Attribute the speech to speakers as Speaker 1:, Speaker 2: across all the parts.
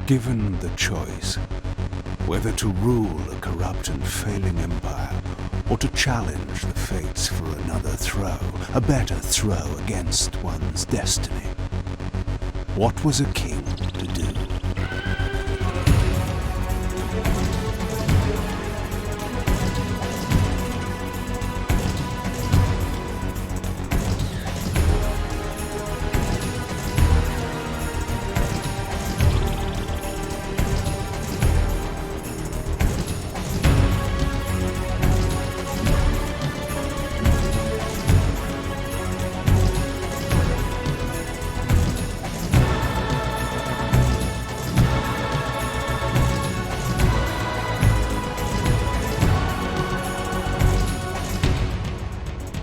Speaker 1: Given the choice, whether to rule a corrupt and failing empire, or to challenge the fates for another throw, a better throw against one's destiny, what was a king to do?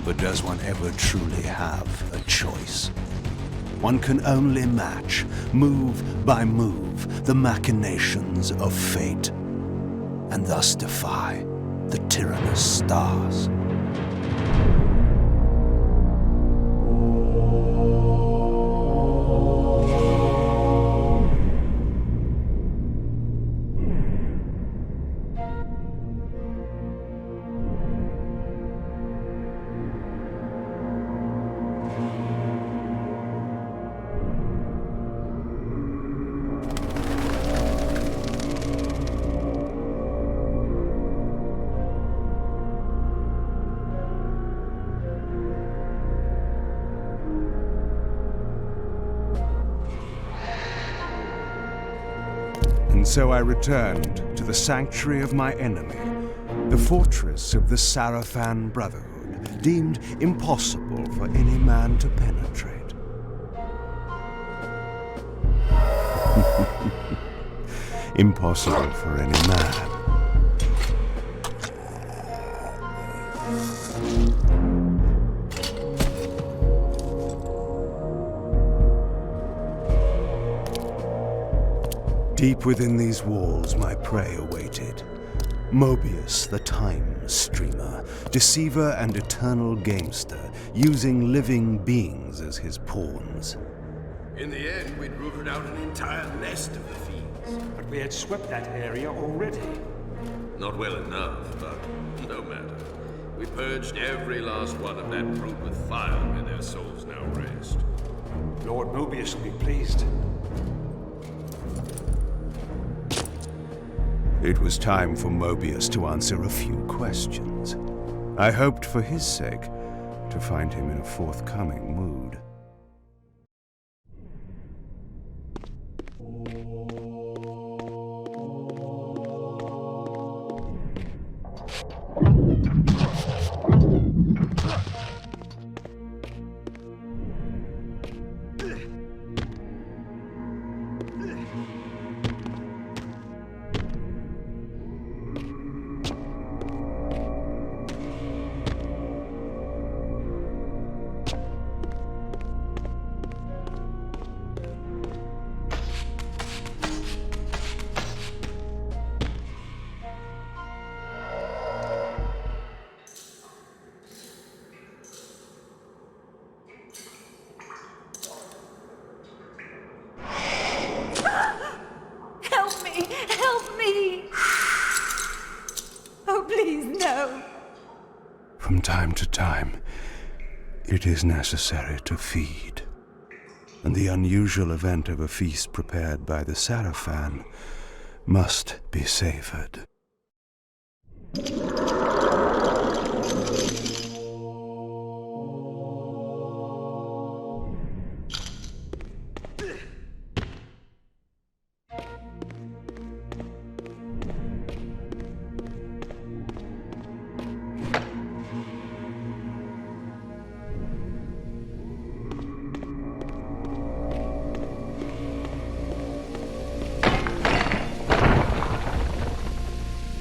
Speaker 1: But does one ever truly have a choice? One can only match, move by move, the machinations of fate, and thus defy the tyrannous stars. And so I returned to the sanctuary of my enemy, the fortress of the Sarafan Brotherhood, deemed impossible for any man to penetrate. Impossible for any man. Deep within these walls, my prey awaited. Mobius, the time streamer, deceiver and eternal gamester, using living beings as his pawns.
Speaker 2: In the end, we'd rooted out an entire nest of the fiends.
Speaker 3: But we had swept that area already.
Speaker 2: Not well enough, but no matter. We purged every last one of that brood with fire, and their souls now rest.
Speaker 3: Lord Mobius will be pleased.
Speaker 1: It was time for Mobius to answer a few questions. I hoped for his sake to find him in a forthcoming mood. From time to time, it is necessary to feed. And the unusual event of a feast prepared by the Sarafan must be savored.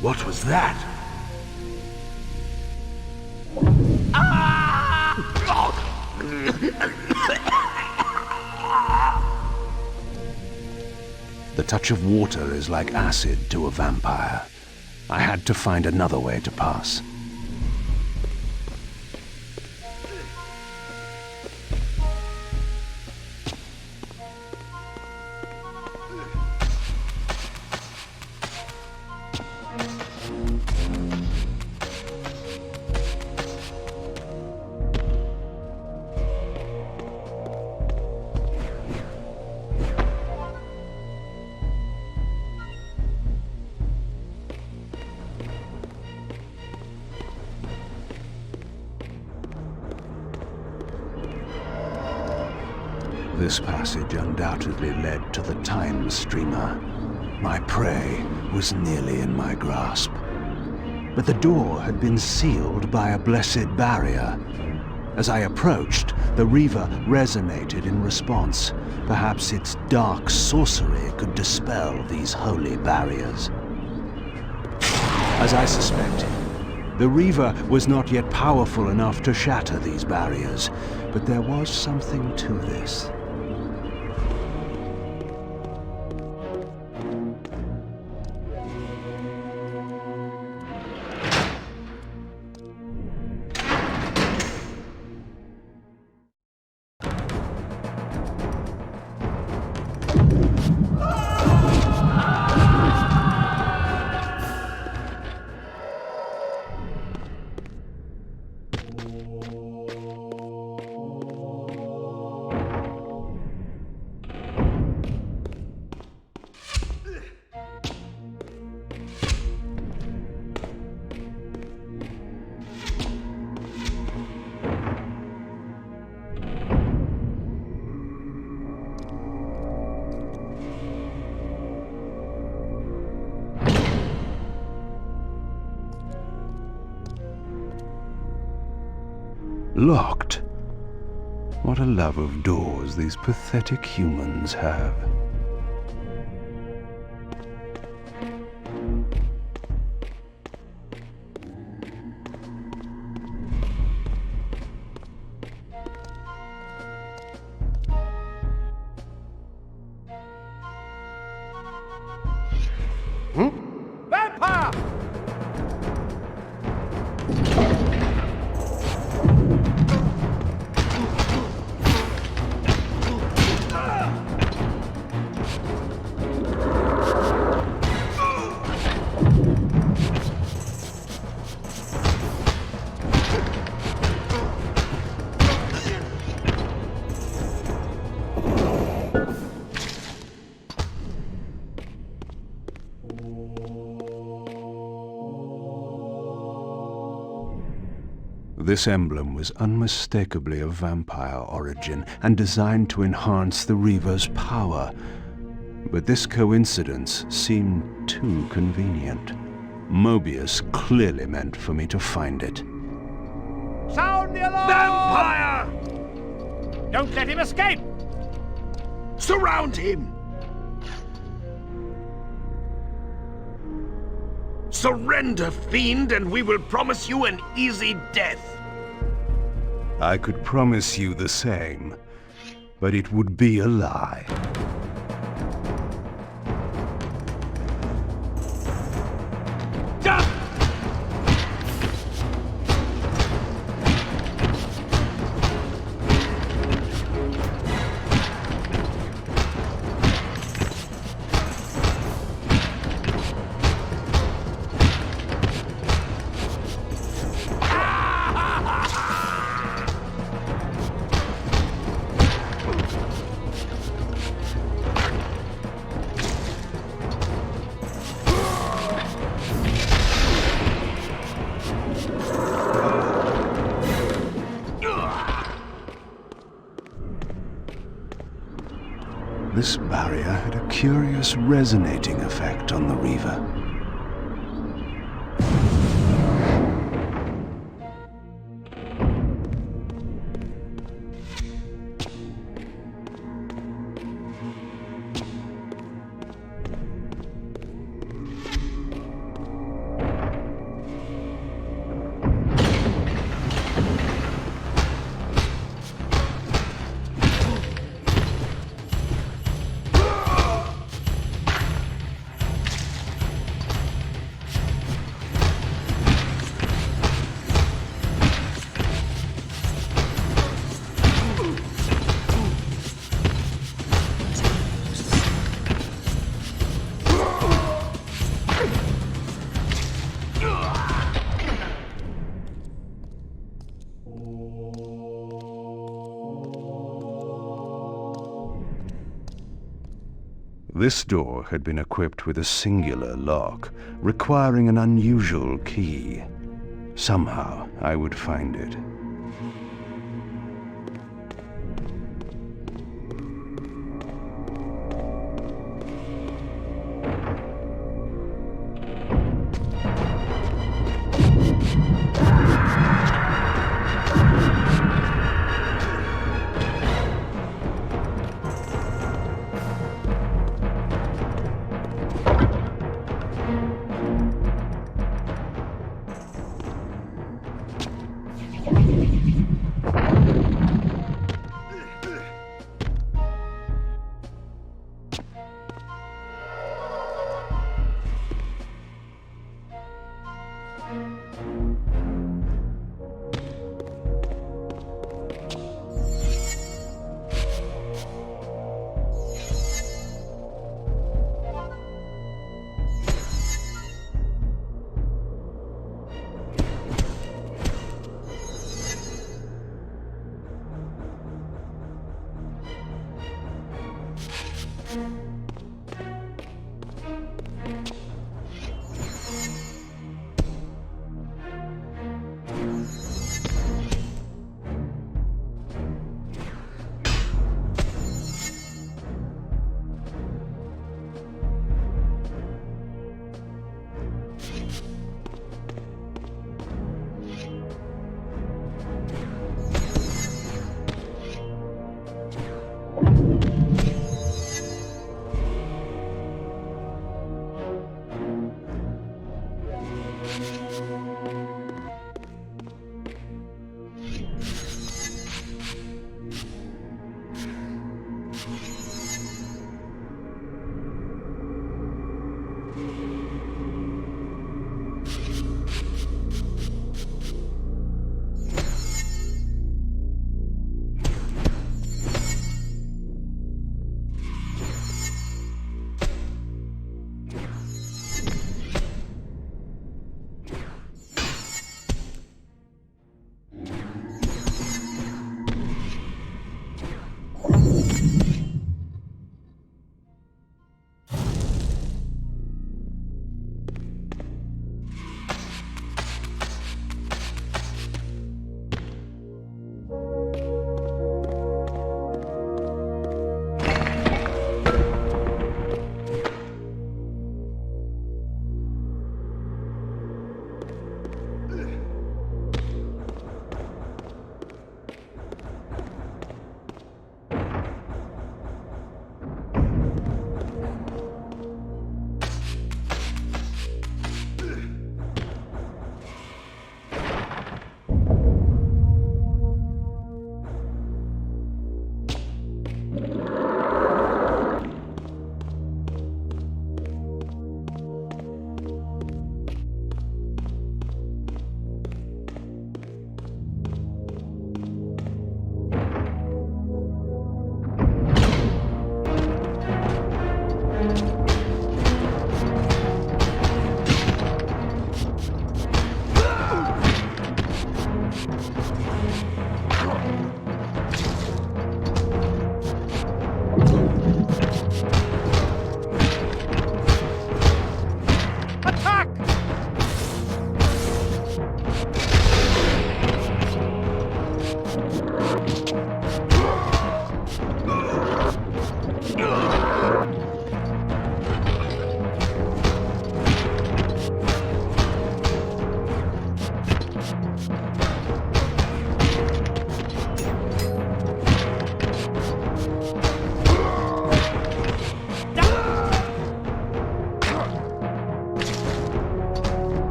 Speaker 2: What was that?
Speaker 1: The touch of water is like acid to a vampire. I had to find another way to pass. This passage undoubtedly led to the time streamer. My prey was nearly in my grasp. But the door had been sealed by a blessed barrier. As I approached, the Reaver resonated in response. Perhaps its dark sorcery could dispel these holy barriers. As I suspected, the Reaver was not yet powerful enough to shatter these barriers, but there was something to this. Locked. What a love of doors these pathetic humans have.
Speaker 3: Vampire!
Speaker 1: This emblem was unmistakably of vampire origin and designed to enhance the Reaver's power. But this coincidence seemed too convenient. Mobius clearly meant for me to find it.
Speaker 3: Sound the alarm!
Speaker 4: Vampire!
Speaker 3: Don't let him escape!
Speaker 4: Surround him! Surrender, fiend, and we will promise you an easy death.
Speaker 1: I could promise you the same, but it would be a lie. This barrier had a curious resonating effect on the Reaver. This door had been equipped with a singular lock, requiring an unusual key. Somehow, I would find it.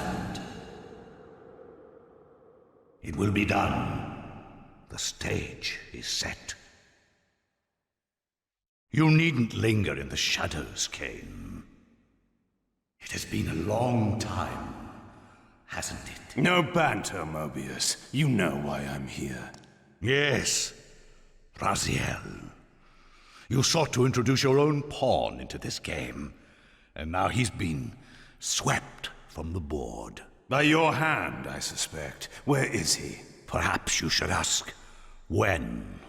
Speaker 5: stand. It will be done. The stage is set. You needn't linger in the shadows, Kain. It has been a long time, hasn't it?
Speaker 1: No banter, Mobius. You know why I'm here.
Speaker 5: Yes, Raziel. You sought to introduce your own pawn into this game, and now he's been swept from the board.
Speaker 1: By your hand, I suspect. Where is he?
Speaker 5: Perhaps you should ask, when?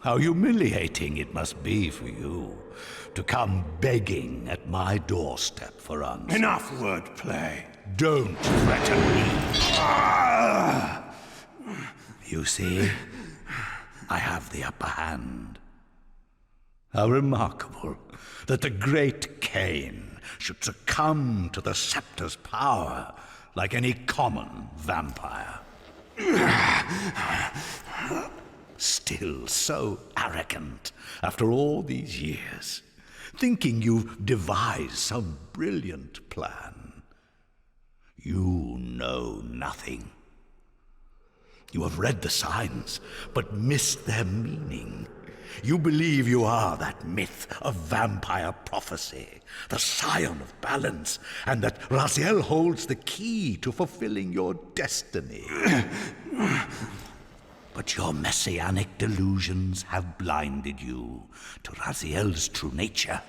Speaker 5: How humiliating it must be for you to come begging at my doorstep for answers.
Speaker 1: Enough wordplay.
Speaker 5: Don't threaten me. You see, I have the upper hand. How remarkable that the great Kain should succumb to the scepter's power like any common vampire. Still so arrogant after all these years, thinking you've devised some brilliant plan. You know nothing. You have read the signs, but missed their meaning. You believe you are that myth of vampire prophecy, the scion of balance, and that Raziel holds the key to fulfilling your destiny. But your messianic delusions have blinded you to Raziel's true nature.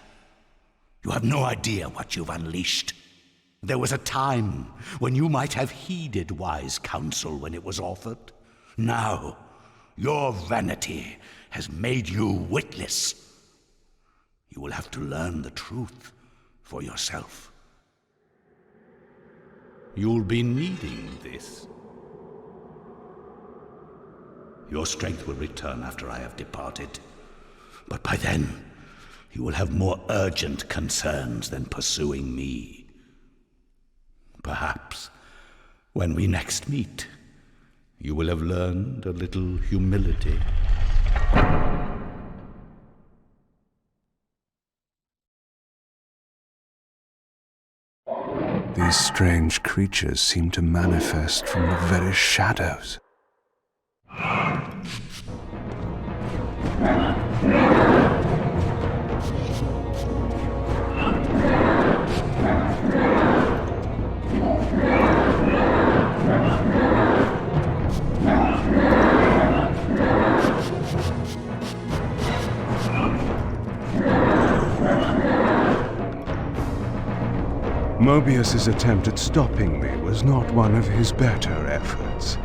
Speaker 5: You have no idea what you've unleashed. There was a time when you might have heeded wise counsel when it was offered. Now, your vanity has made you witless. You will have to learn the truth for yourself. You'll be needing this. Your strength will return after I have departed. But by then, you will have more urgent concerns than pursuing me. Perhaps, when we next meet, you will have learned a little humility.
Speaker 1: These strange creatures seem to manifest from the very shadows. Mobius's attempt at stopping me was not one of his better efforts.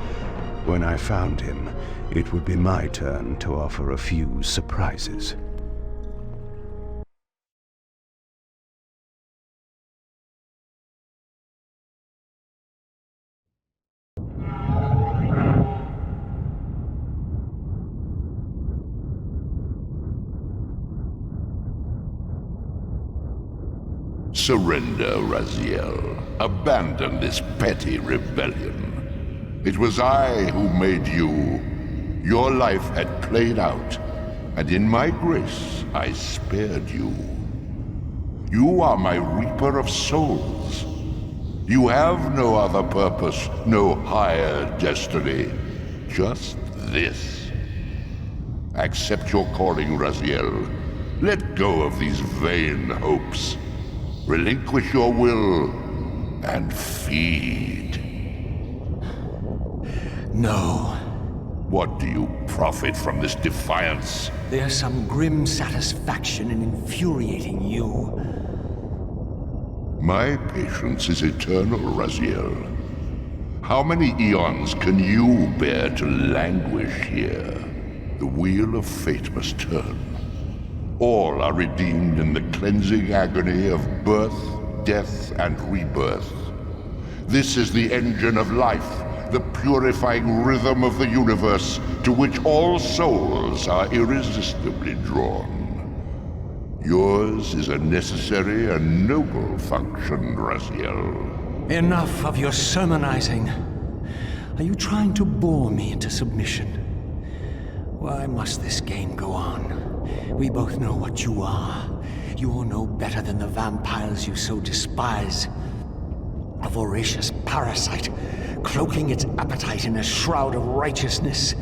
Speaker 1: When I found him, it would be my turn to offer a few surprises.
Speaker 6: Surrender, Raziel. Abandon this petty rebellion. It was I who made you. Your life had played out, and in my grace I spared you. You are my reaper of souls. You have no other purpose, no higher destiny. Just this. Accept your calling, Raziel. Let go of these vain hopes. Relinquish your will, and feed.
Speaker 7: No.
Speaker 6: What do you profit from this defiance?
Speaker 7: There's some grim satisfaction in infuriating you.
Speaker 6: My patience is eternal, Raziel. How many eons can you bear to languish here? The wheel of fate must turn. All are redeemed in the cleansing agony of birth, death, and rebirth. This is the engine of life, the purifying rhythm of the universe to which all souls are irresistibly drawn. Yours is a necessary and noble function, Raziel.
Speaker 7: Enough of your sermonizing. Are you trying to bore me into submission? Why must this game go on? We both know what you are. You're no better than the vampires you so despise. A voracious parasite, cloaking its appetite in a shroud of righteousness.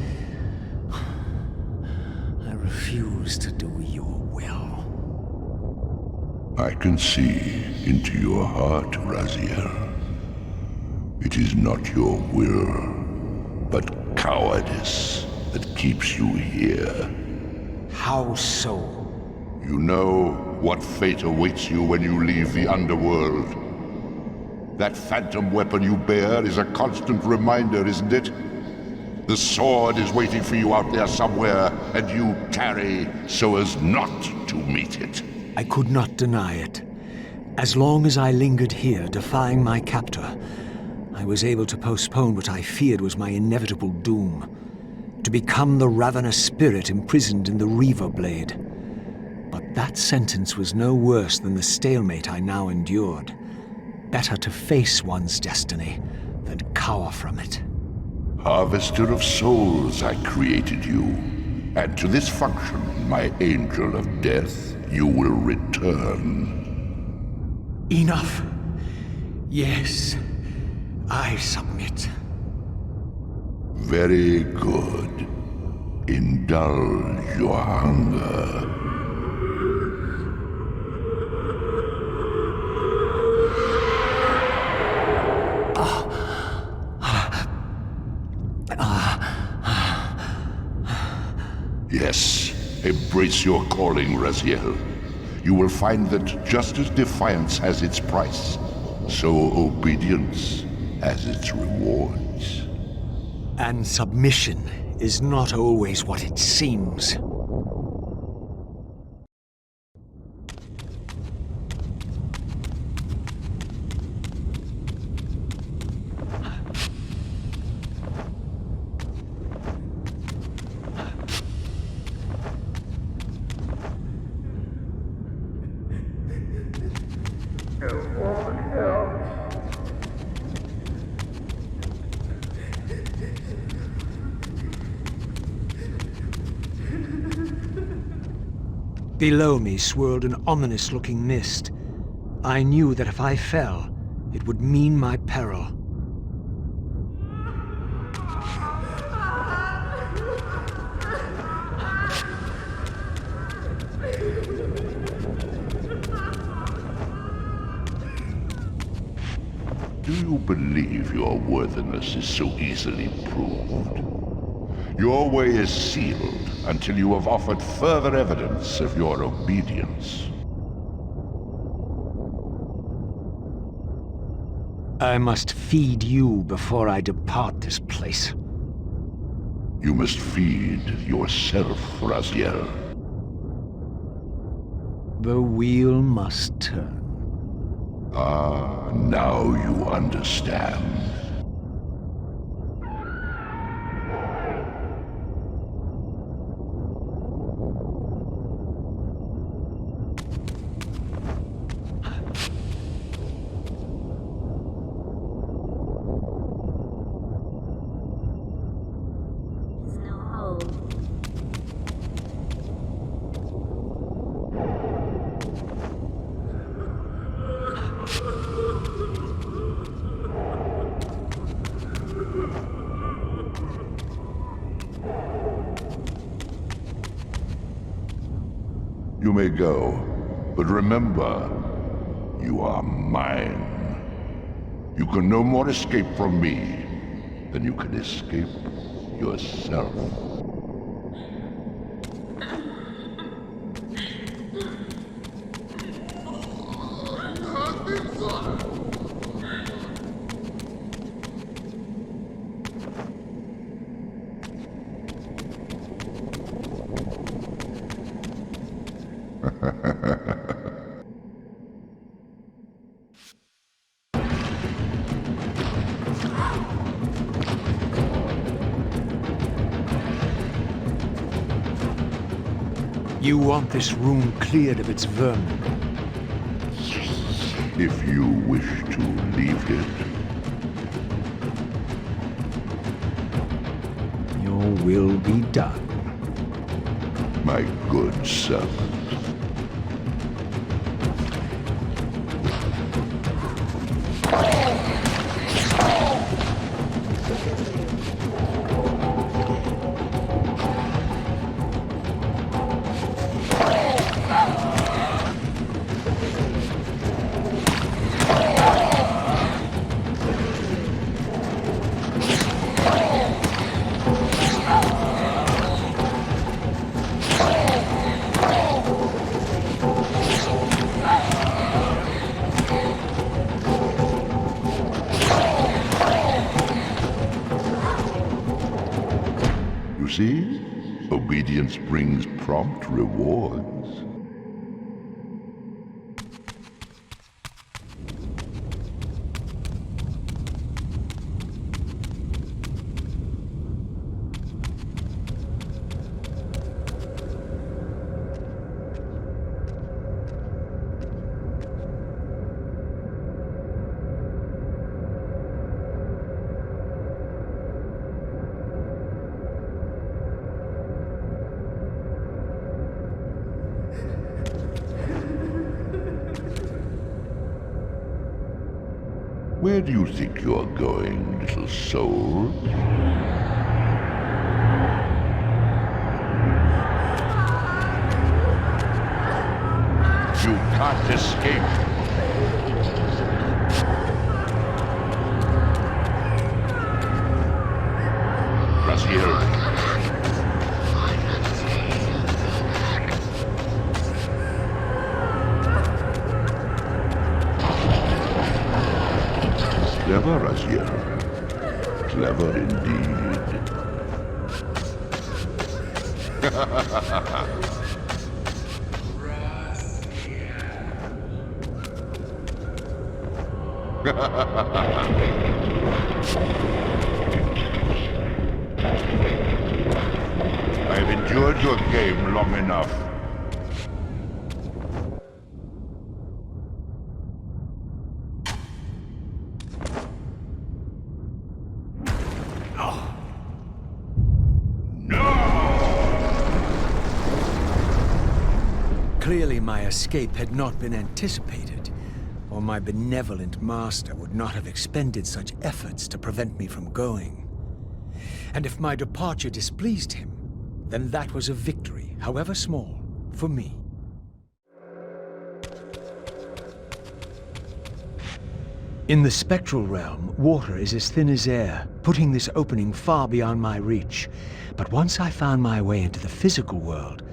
Speaker 7: I refuse to do your will.
Speaker 6: I can see into your heart, Raziel. It is not your will, but cowardice that keeps you here.
Speaker 7: How so?
Speaker 6: You know what fate awaits you when you leave the Underworld. That phantom weapon you bear is a constant reminder, isn't it? The sword is waiting for you out there somewhere, and you tarry so as not to meet it.
Speaker 7: I could not deny it. As long as I lingered here, defying my captor, I was able to postpone what I feared was my inevitable doom. To become the ravenous spirit imprisoned in the Reaver Blade. But that sentence was no worse than the stalemate I now endured. Better to face one's destiny than cower from it.
Speaker 6: Harvester of souls, I created you. And to this function, my angel of death, you will return.
Speaker 7: Enough. Yes, I submit.
Speaker 6: Very good. Indulge your hunger. Yes, embrace your calling, Raziel. You will find that just as defiance has its price, so obedience has its rewards.
Speaker 7: And submission is not always what it seems. Below me swirled an ominous-looking mist. I knew that if I fell, it would mean my peril.
Speaker 6: Do you believe your worthiness is so easily proved? Your way is sealed until you have offered further evidence of your obedience.
Speaker 7: I must feed you before I depart this place.
Speaker 6: You must feed yourself, Raziel.
Speaker 7: The wheel must turn.
Speaker 6: Ah, now you understand. You may go, but remember, you are mine. You can no more escape from me than you can escape yourself.
Speaker 7: You want this room cleared of its vermin.
Speaker 6: If you wish to leave it,
Speaker 7: Your will be done.
Speaker 6: my good servant. see? Obedience brings prompt rewards. Where do you think you're going, little soul? You can't escape. Raziel. Clever, Raziel. Clever indeed. I've endured your game long enough.
Speaker 7: Clearly my escape had not been anticipated, or my benevolent master would not have expended such efforts to prevent me from going. And if my departure displeased him, then that was a victory, however small, for me. In the spectral realm, water is as thin as air, putting this opening far beyond my reach. But once I found my way into the physical world,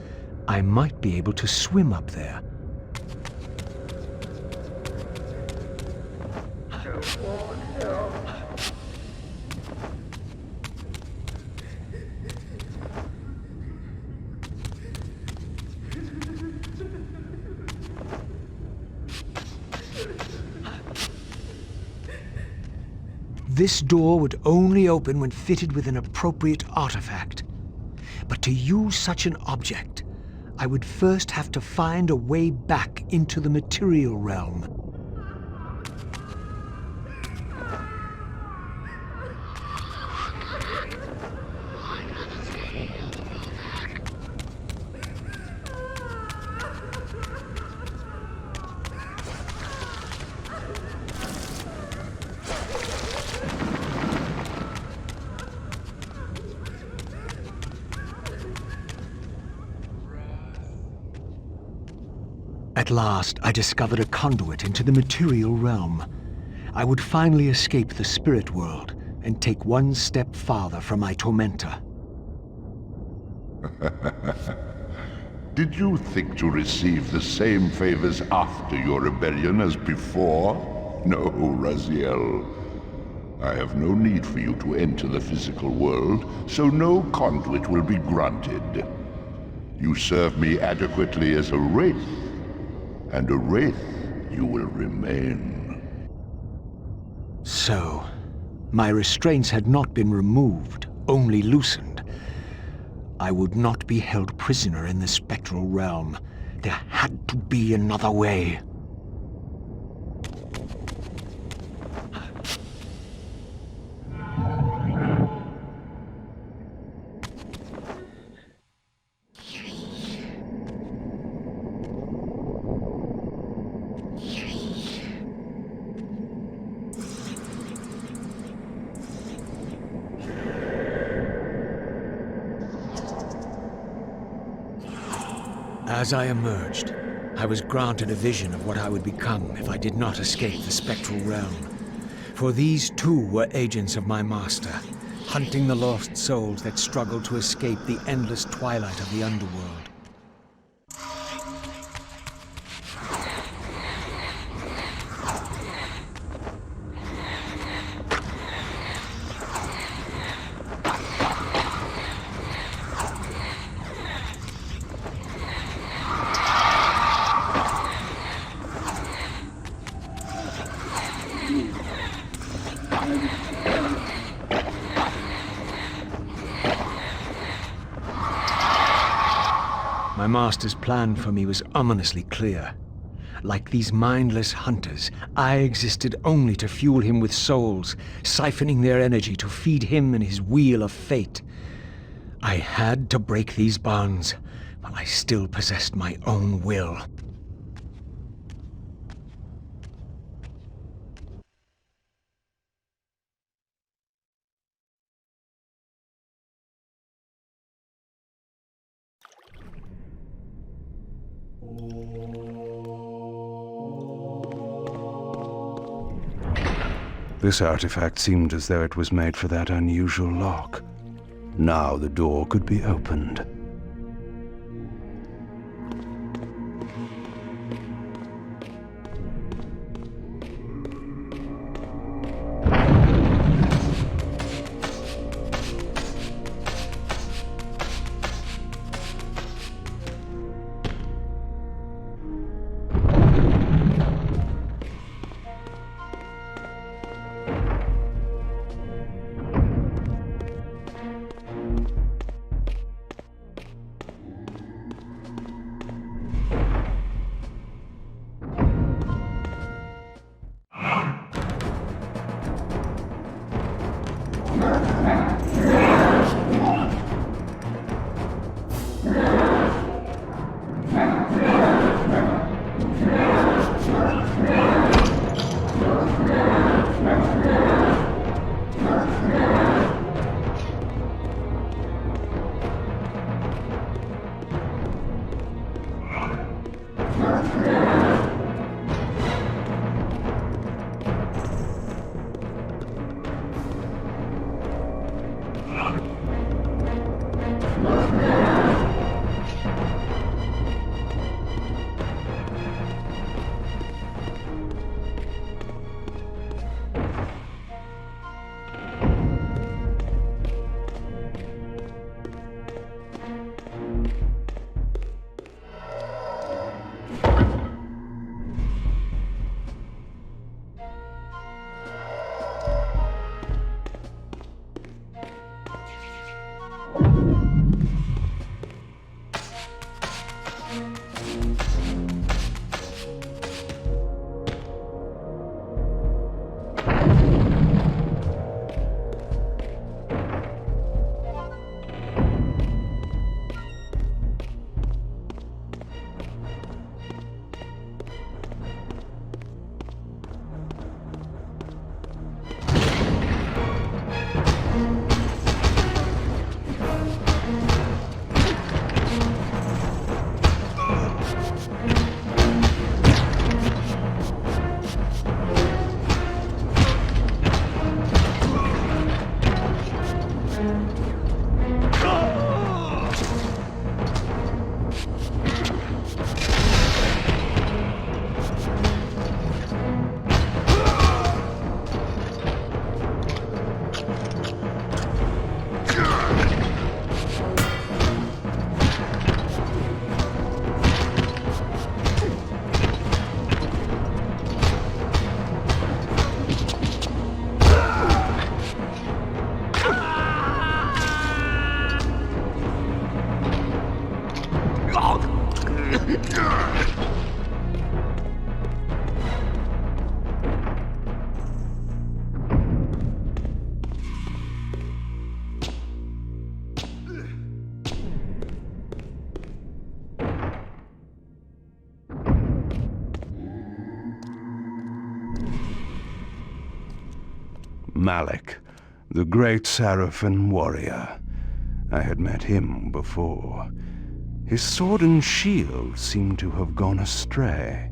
Speaker 7: I might be able to swim up there. This door would only open when fitted with an appropriate artifact. But to use such an object, I would first have to find a way back into the material realm. At last, I discovered a conduit into the material realm. I would finally escape the spirit world and take one step farther from my tormentor.
Speaker 6: Did you think to receive the same favors after your rebellion as before? No, Raziel. I have no need for you to enter the physical world, so no conduit will be granted. You serve me adequately as a wraith, and a wraith you will remain.
Speaker 7: So, my restraints had not been removed, only loosened. I would not be held prisoner in the spectral realm. There had to be another way. As I emerged, I was granted a vision of what I would become if I did not escape the spectral realm. For these too were agents of my master, hunting the lost souls that struggled to escape the endless twilight of the Underworld. My master's plan for me was ominously clear. Like these mindless hunters, I existed only to fuel him with souls, siphoning their energy to feed him and his wheel of fate. I had to break these bonds, while I still possessed my own will.
Speaker 1: This artifact seemed as though it was made for that unusual lock. Now the door could be opened. Malik, the great Sarafan warrior. I had met him before. His sword and shield seemed to have gone astray.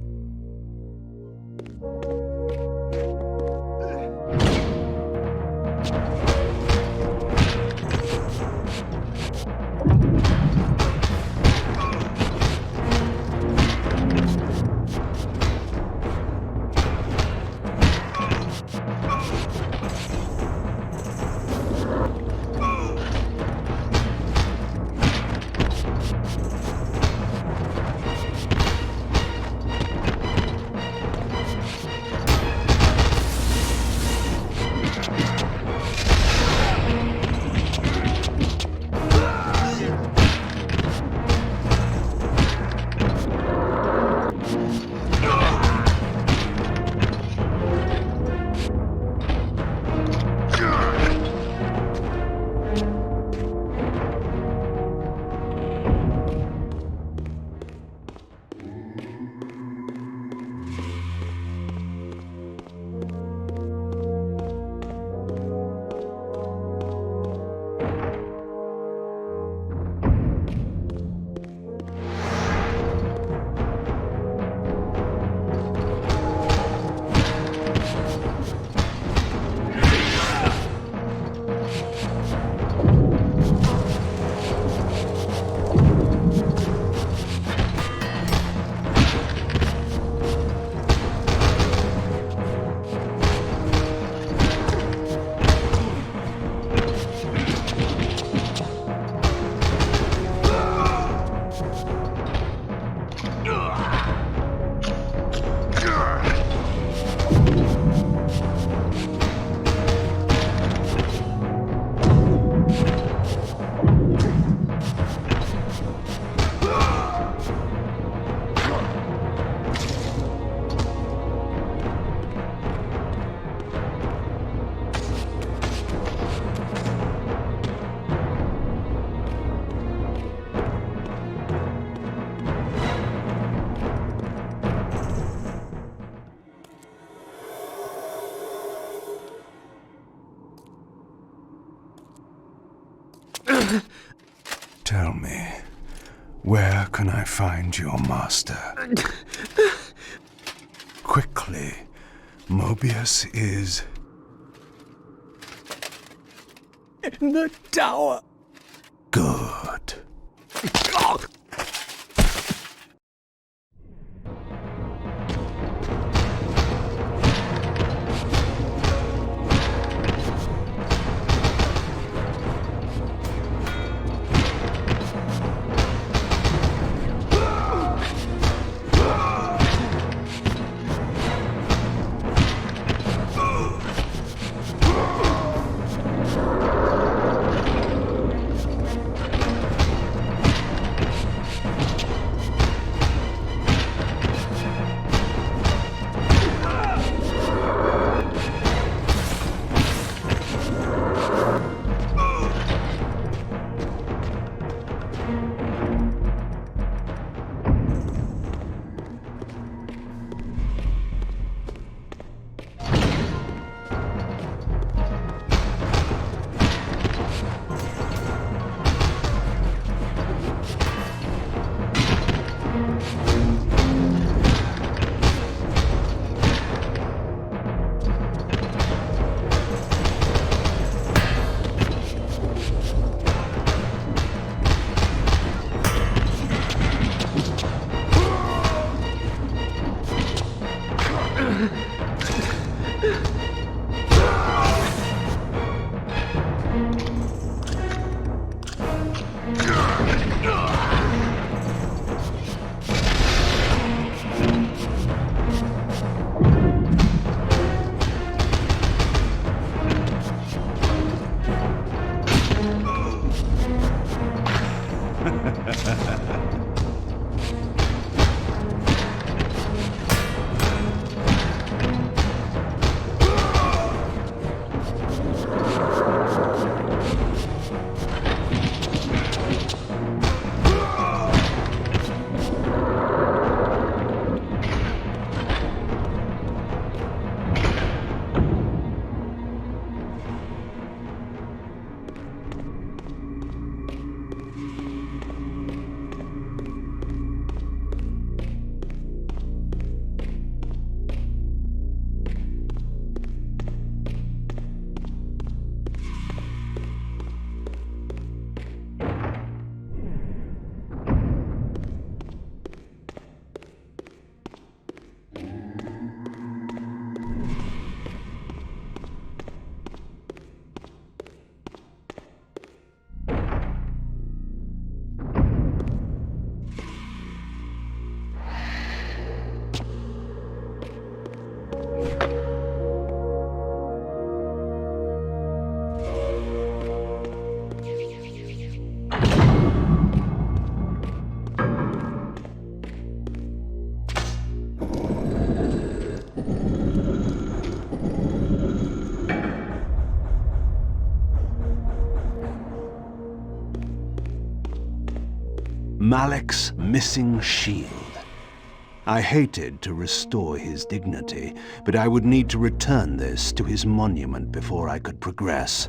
Speaker 1: Tell me, where can I find your master? Quickly, Mobius is...
Speaker 7: in the tower.
Speaker 1: Good. Malek's missing shield. I hated to restore his dignity, but I would need to return this to his monument before I could progress.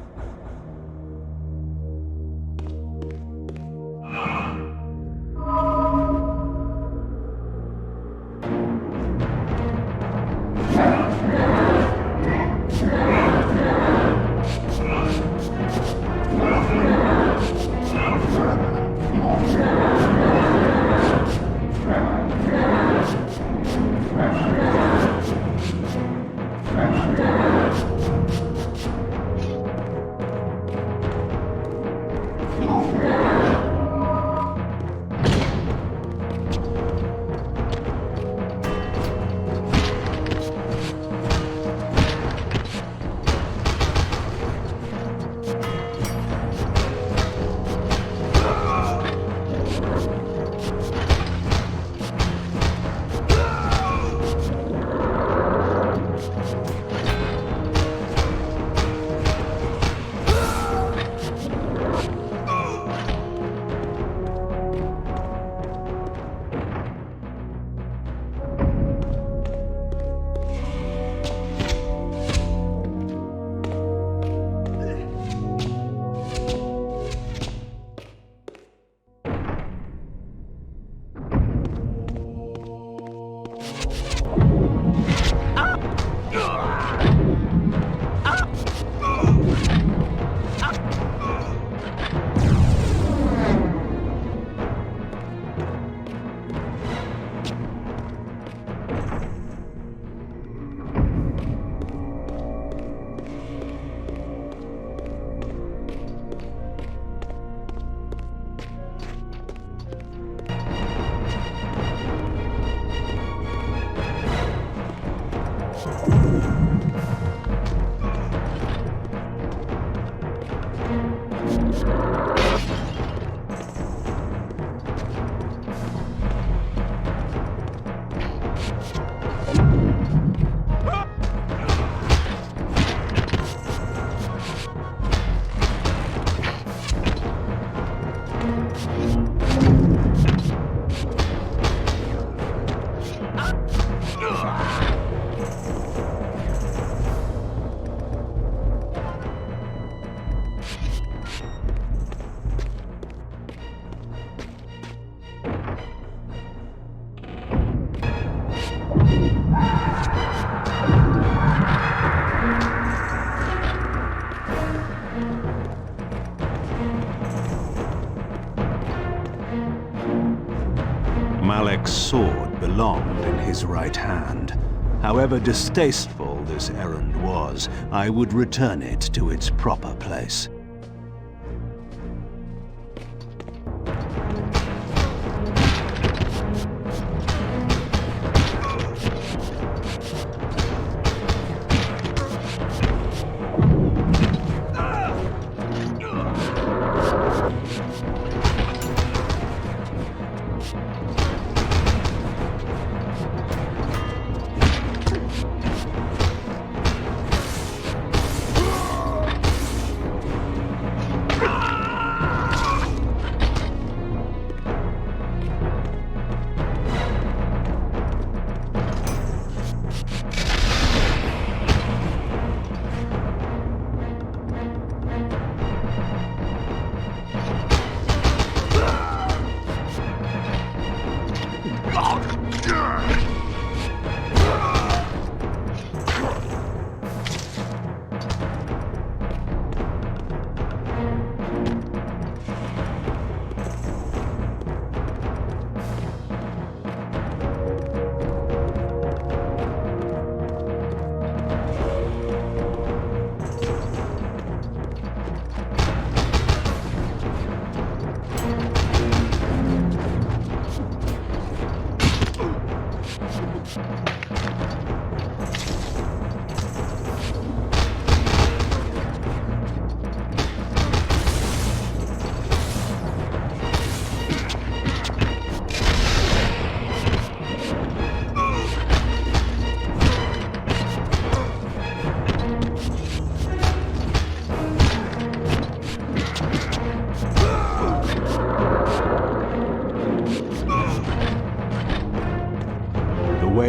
Speaker 1: Malek's sword belonged in his right hand. However distasteful this errand was, I would return it to its proper place.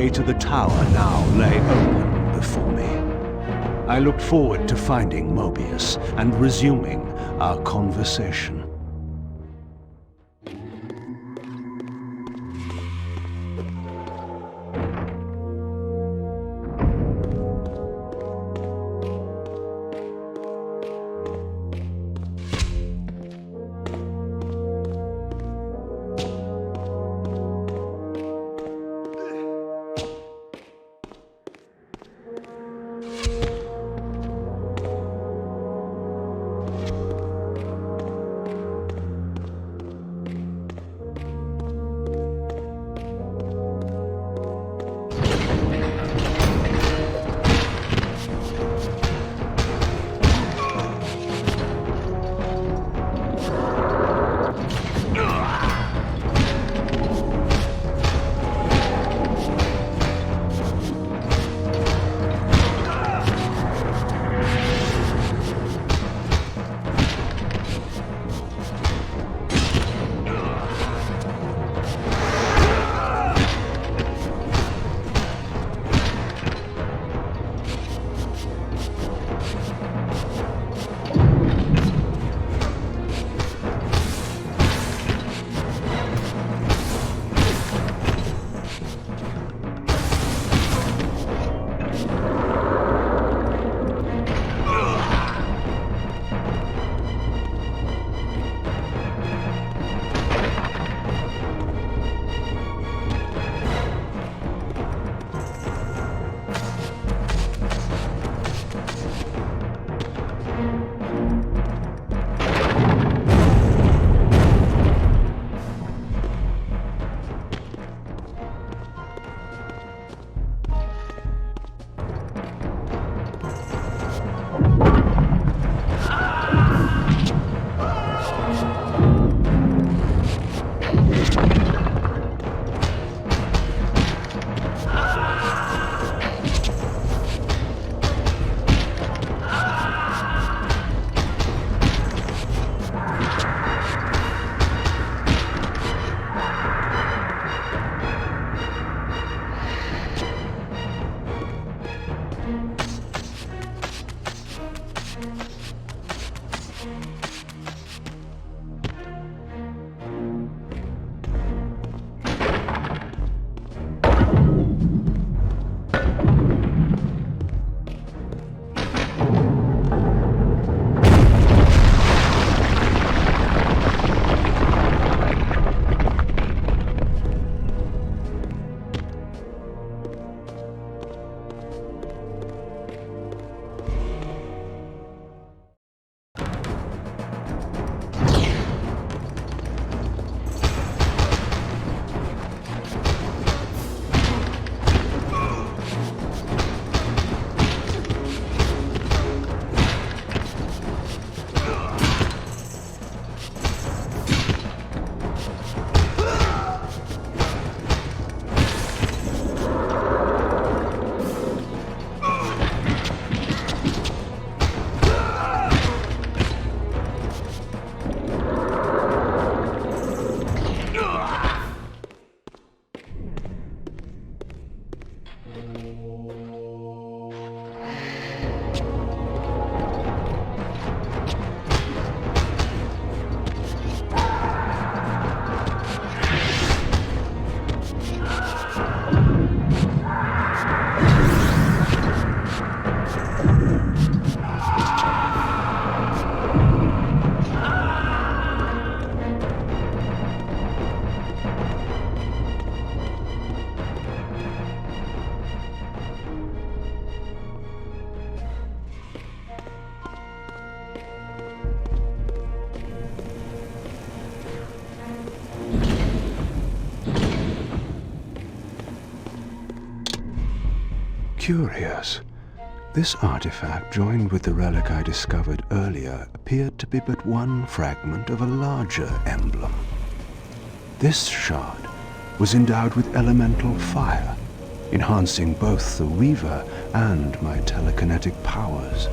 Speaker 1: way to the tower now lay open before me. I looked forward to finding Mobius and resuming our conversation. Curious. This artifact, joined with the relic I discovered earlier, appeared to be but one fragment of a larger emblem. This shard was endowed with elemental fire, enhancing both the Weaver and my telekinetic powers.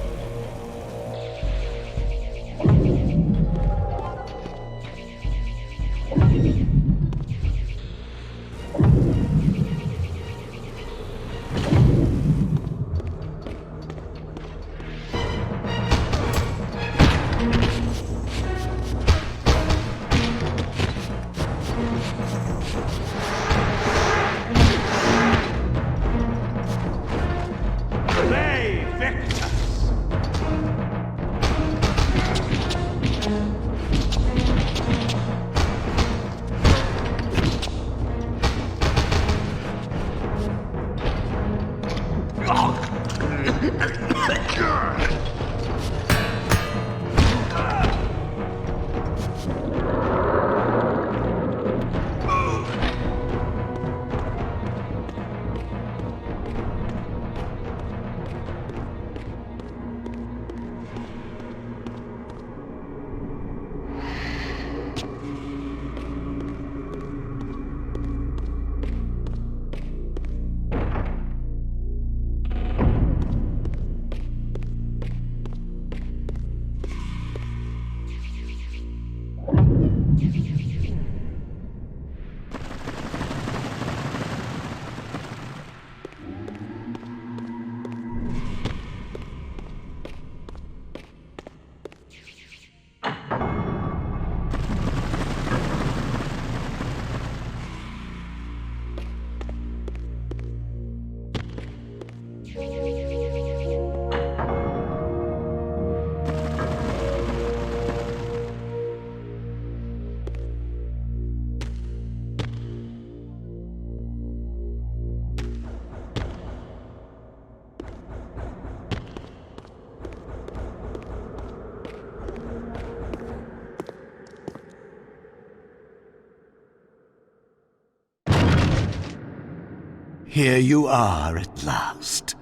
Speaker 5: Here you are at last.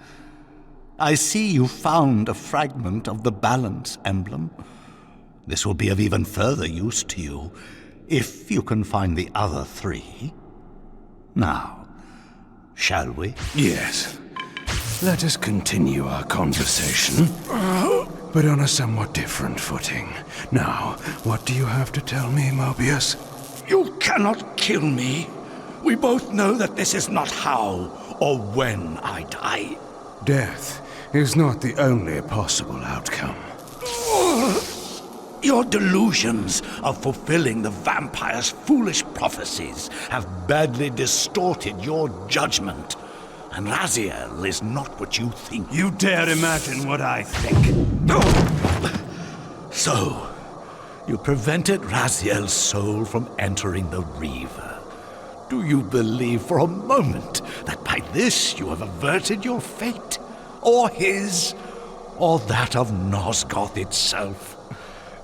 Speaker 5: I see you found a fragment of the balance emblem. This will be of even further use to you, if you can find the other 3. Now, shall we?
Speaker 1: Yes. Let us continue our conversation, but on a somewhat different footing. Now, what do you have to tell me, Mobius?
Speaker 5: You cannot kill me. We both know that this is not how or when I die.
Speaker 1: Death is not the only possible outcome.
Speaker 5: Your delusions of fulfilling the vampire's foolish prophecies have badly distorted your judgment. And Raziel is not what you think.
Speaker 1: You dare imagine what I think.
Speaker 5: So, you prevented Raziel's soul from entering the Reaver. Do you believe for a moment that by this you have averted your fate? Or his? Or that of Nosgoth itself?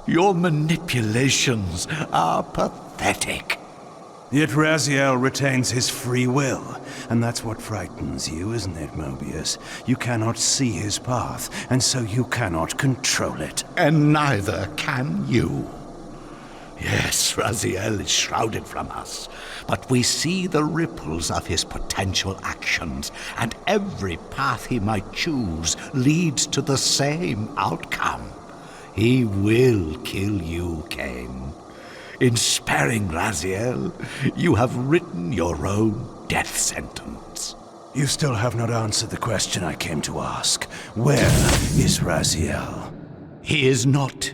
Speaker 5: Your manipulations are pathetic.
Speaker 1: Yet Raziel retains his free will, and that's what frightens you, isn't it, Mobius? You cannot see his path, and so you cannot control it.
Speaker 5: And neither can you. Yes, Raziel is shrouded from us, but we see the ripples of his potential actions, and every path he might choose leads to the same outcome. He will kill you, Kain. In sparing Raziel, you have written your own death sentence.
Speaker 1: You still have not answered the question I came to ask. Where is Raziel?
Speaker 5: He is not,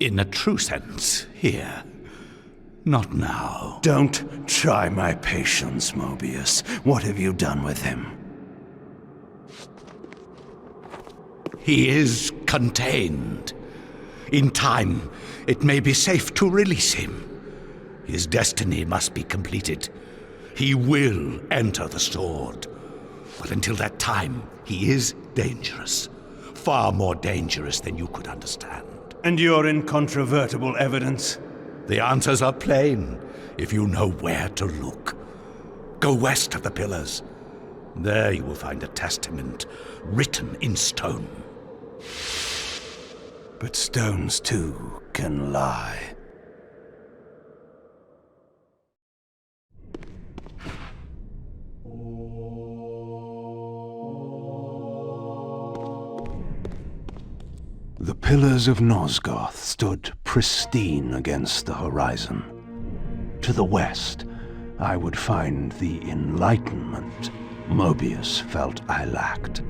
Speaker 5: in a true sense, here. Not now.
Speaker 1: Don't try my patience, Mobius. What have you done with him?
Speaker 5: He is contained. In time, it may be safe to release him. His destiny must be completed. He will enter the sword. But until that time, he is dangerous. Far more dangerous than you could understand.
Speaker 1: And your incontrovertible evidence?
Speaker 5: The answers are plain, if you know where to look. Go west of the pillars. There you will find a testament written in stone.
Speaker 1: But stones, too, can lie. The pillars of Nosgoth stood pristine against the horizon. To the west, I would find the enlightenment Mobius felt I lacked.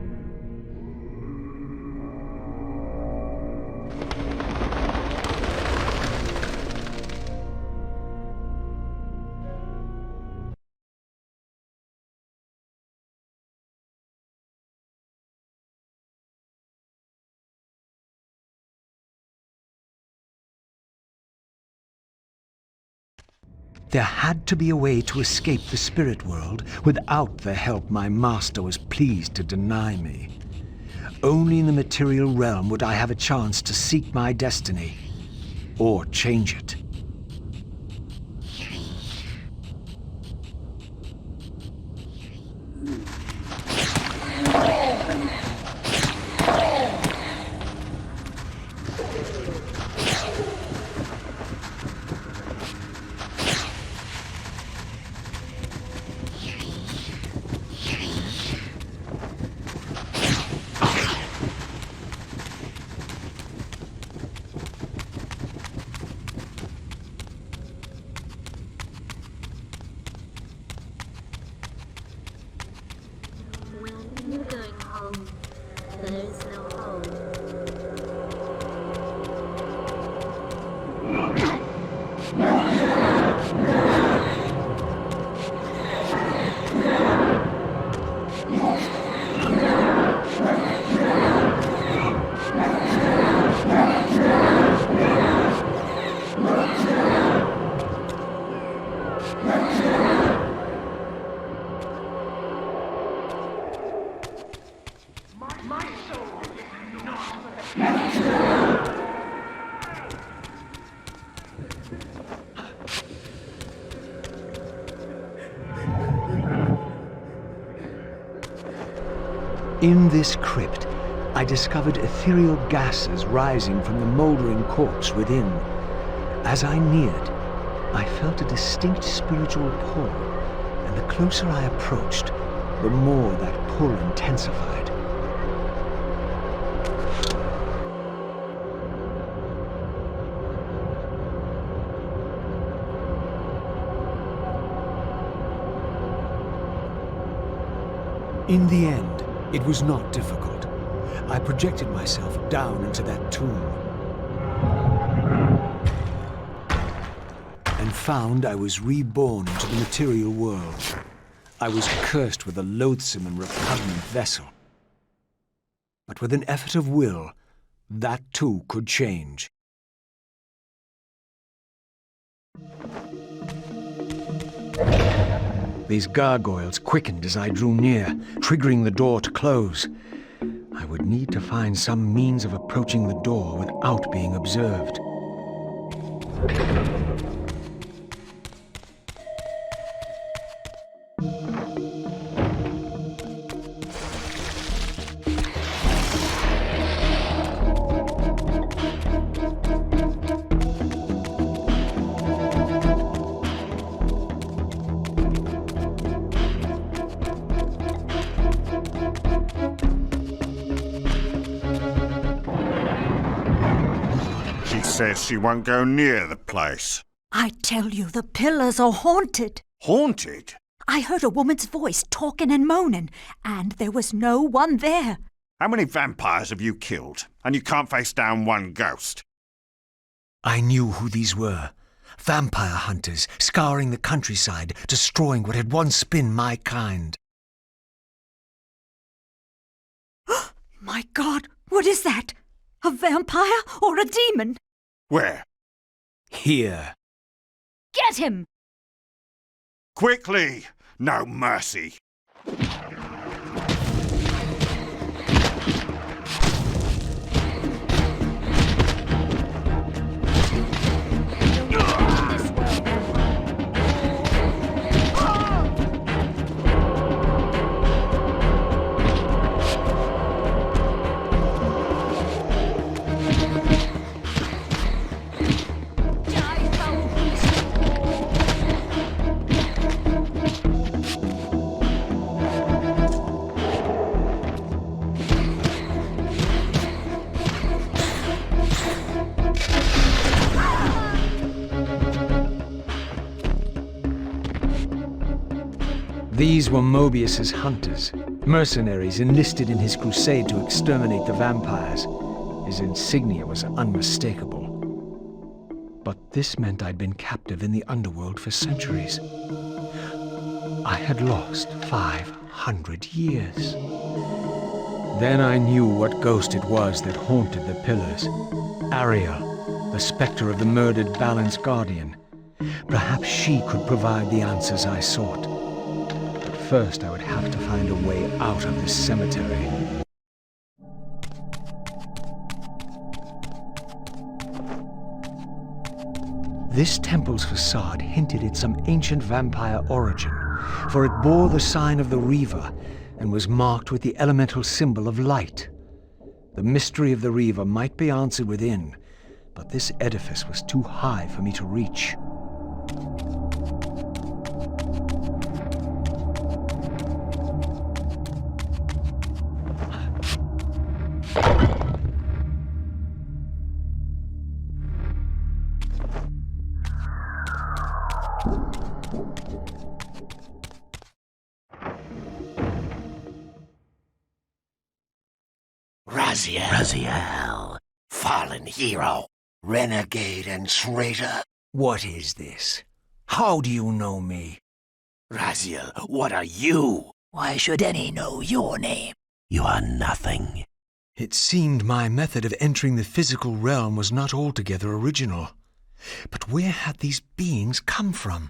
Speaker 7: There had to be a way to escape the spirit world without the help my master was pleased to deny me. Only in the material realm would I have a chance to seek my destiny, or change it.
Speaker 8: When you're going home, there is no home.
Speaker 7: In this crypt, I discovered ethereal gases rising from the moldering corpse within. As I neared, I felt a distinct spiritual pull, and the closer I approached, the more that pull intensified. In the end, it was not difficult. I projected myself down into that tomb and found I was reborn into the material world. I was cursed with a loathsome and repugnant vessel. But with an effort of will, that too could change. These gargoyles quickened as I drew near, triggering the door to close. I would need to find some means of approaching the door without being observed.
Speaker 9: Says she won't go near the place.
Speaker 10: I tell you, the pillars are haunted.
Speaker 9: Haunted?
Speaker 10: I heard a woman's voice talking and moaning, and there was no one there.
Speaker 9: How many vampires have you killed? And you can't face down one ghost?
Speaker 7: I knew who these were. Vampire hunters, scouring the countryside, destroying what had once been my kind.
Speaker 10: My God, what is that? A vampire or a demon?
Speaker 9: Where?
Speaker 7: Here.
Speaker 10: Get him!
Speaker 9: Quickly! No mercy!
Speaker 7: These were Mobius's hunters, mercenaries enlisted in his crusade to exterminate the vampires. His insignia was unmistakable. But this meant I'd been captive in the Underworld for centuries. I had lost 500 years. Then I knew what ghost it was that haunted the pillars. Ariel, the specter of the murdered Balan's guardian. Perhaps she could provide the answers I sought. But first I would have to find a way out of this cemetery. This temple's facade hinted at some ancient vampire origin, for it bore the sign of the Reaver and was marked with the elemental symbol of light. The mystery of the Reaver might be answered within, but this edifice was too high for me to reach.
Speaker 11: Raziel, fallen hero, renegade and traitor.
Speaker 7: What is this? How do you know me?
Speaker 11: Raziel, what are you? Why should any know your name? You are nothing.
Speaker 7: It seemed my method of entering the physical realm was not altogether original. But where had these beings come from?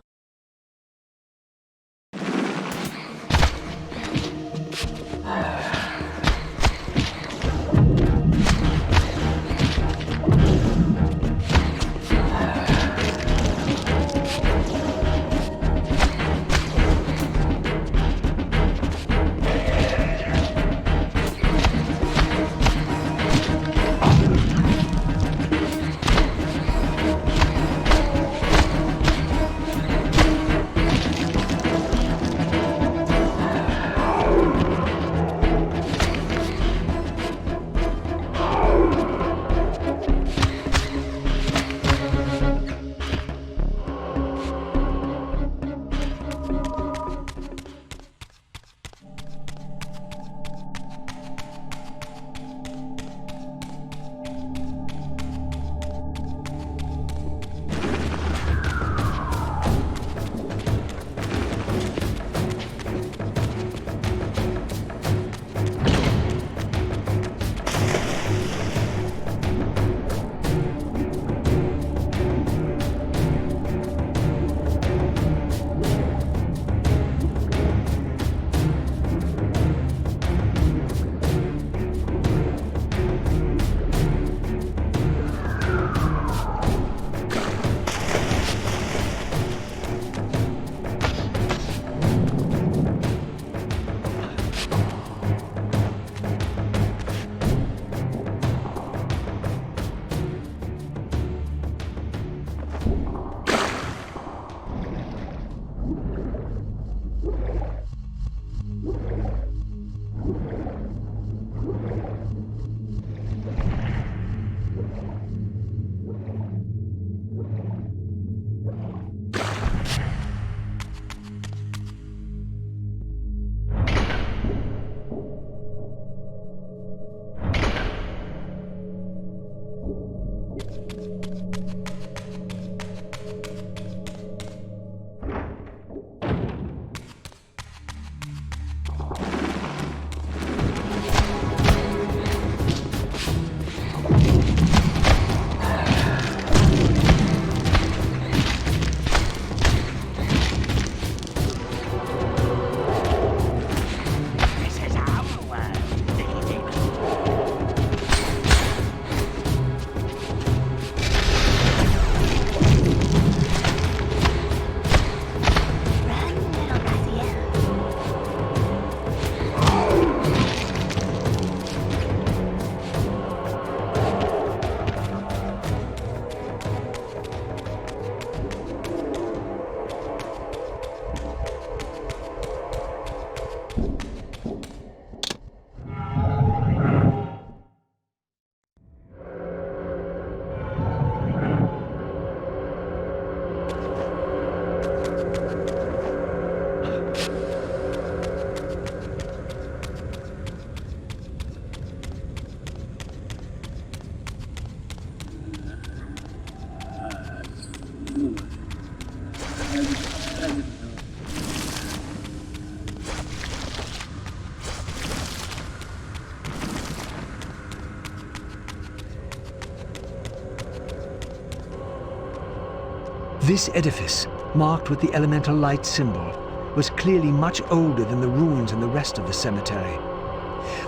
Speaker 7: This edifice, marked with the elemental light symbol, was clearly much older than the ruins in the rest of the cemetery.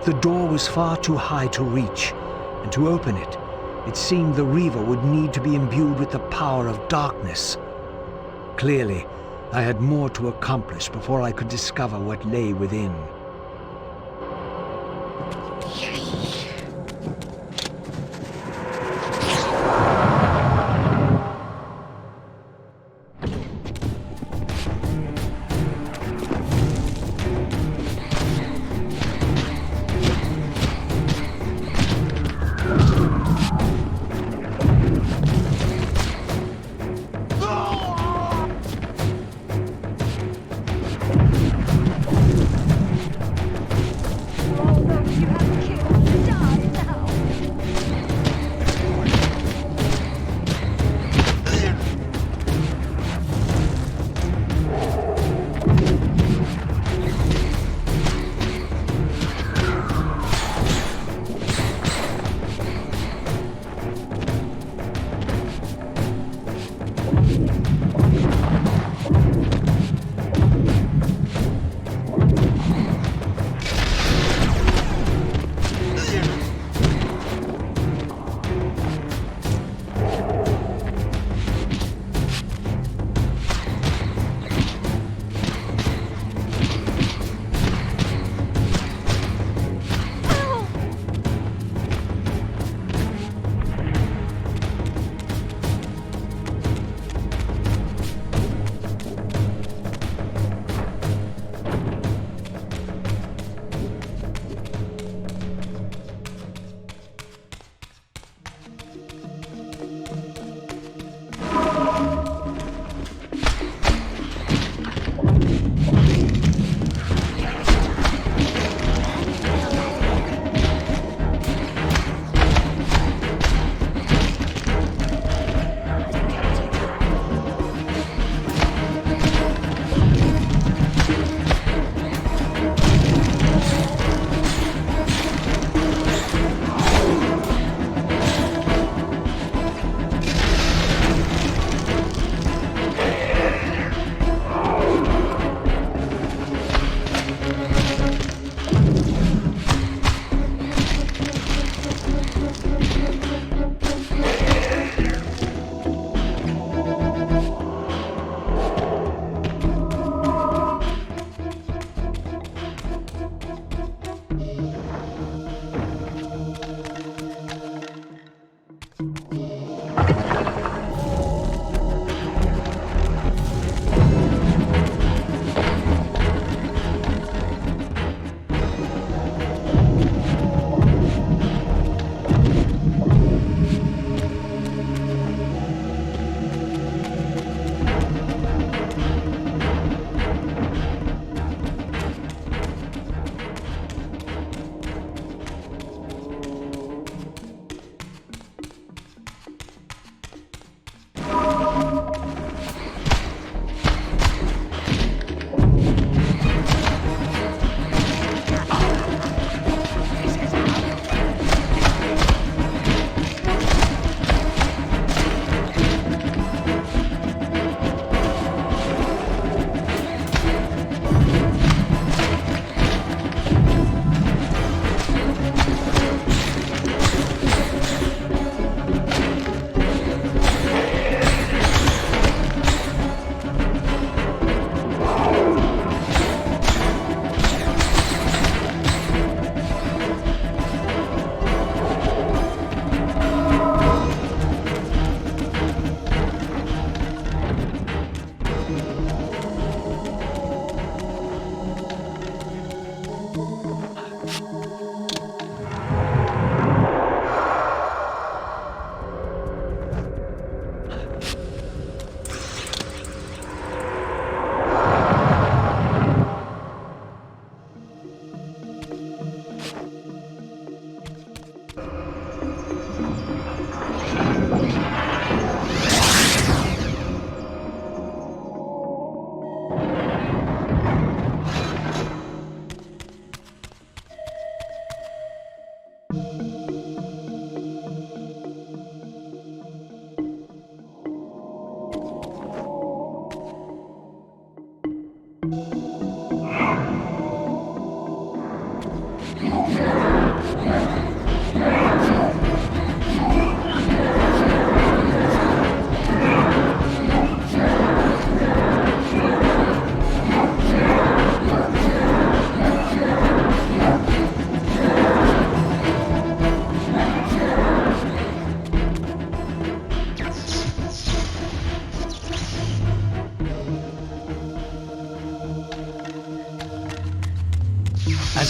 Speaker 7: The door was far too high to reach, and to open it, it seemed the Reaver would need to be imbued with the power of darkness. Clearly, I had more to accomplish before I could discover what lay within.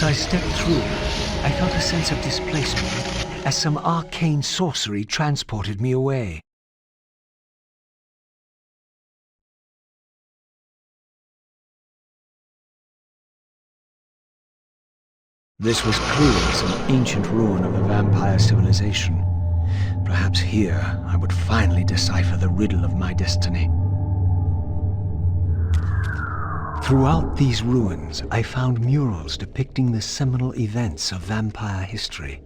Speaker 7: As I stepped through, I felt a sense of displacement as some arcane sorcery transported me away. This was clearly some ancient ruin of a vampire civilization. Perhaps here I would finally decipher the riddle of my destiny. Throughout these ruins, I found murals depicting the seminal events of vampire history.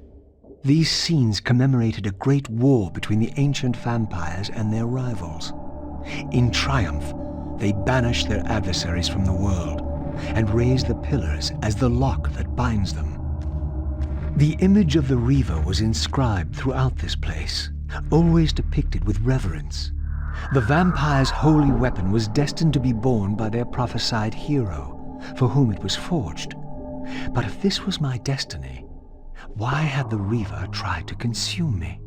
Speaker 7: These scenes commemorated a great war between the ancient vampires and their rivals. In triumph, they banished their adversaries from the world and raised the pillars as the lock that binds them. The image of the Reaver was inscribed throughout this place, always depicted with reverence. The vampire's holy weapon was destined to be borne by their prophesied hero, for whom it was forged. But if this was my destiny, why had the Reaver tried to consume me?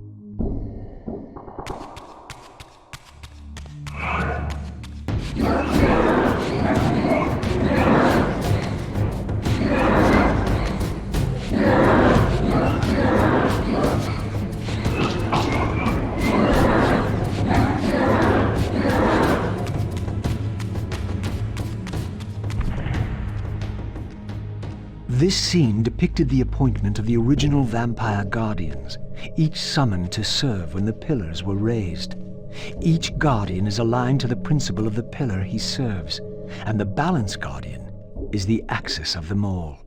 Speaker 7: This scene depicted the appointment of the original vampire guardians, each summoned to serve when the pillars were raised. Each guardian is aligned to the principle of the pillar he serves, and the balance guardian is the axis of them all.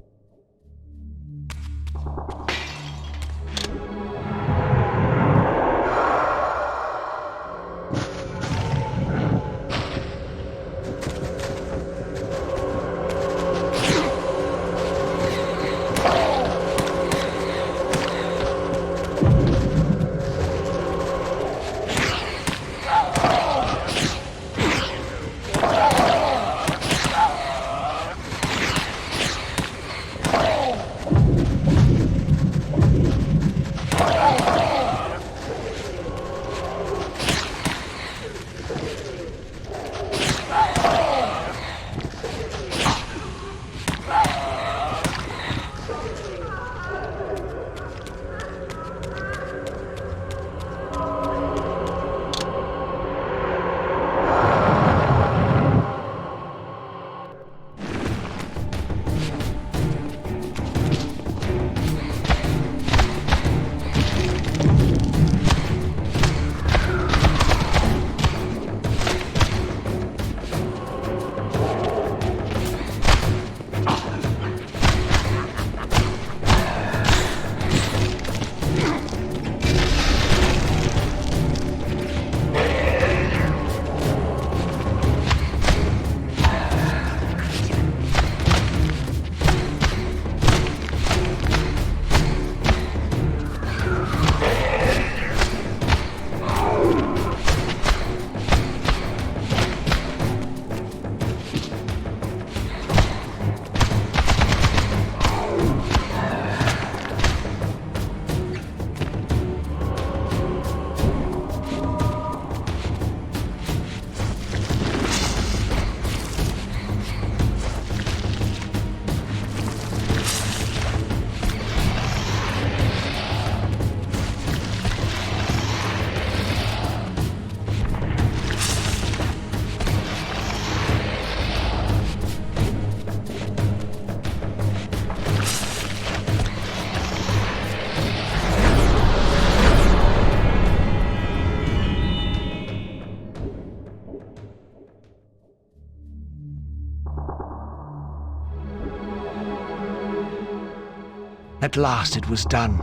Speaker 7: At last it was done.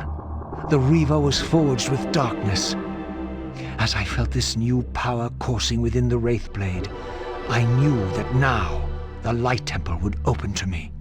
Speaker 7: The Reaver was forged with darkness. As I felt this new power coursing within the Wraithblade, I knew that now the Light Temple would open to me.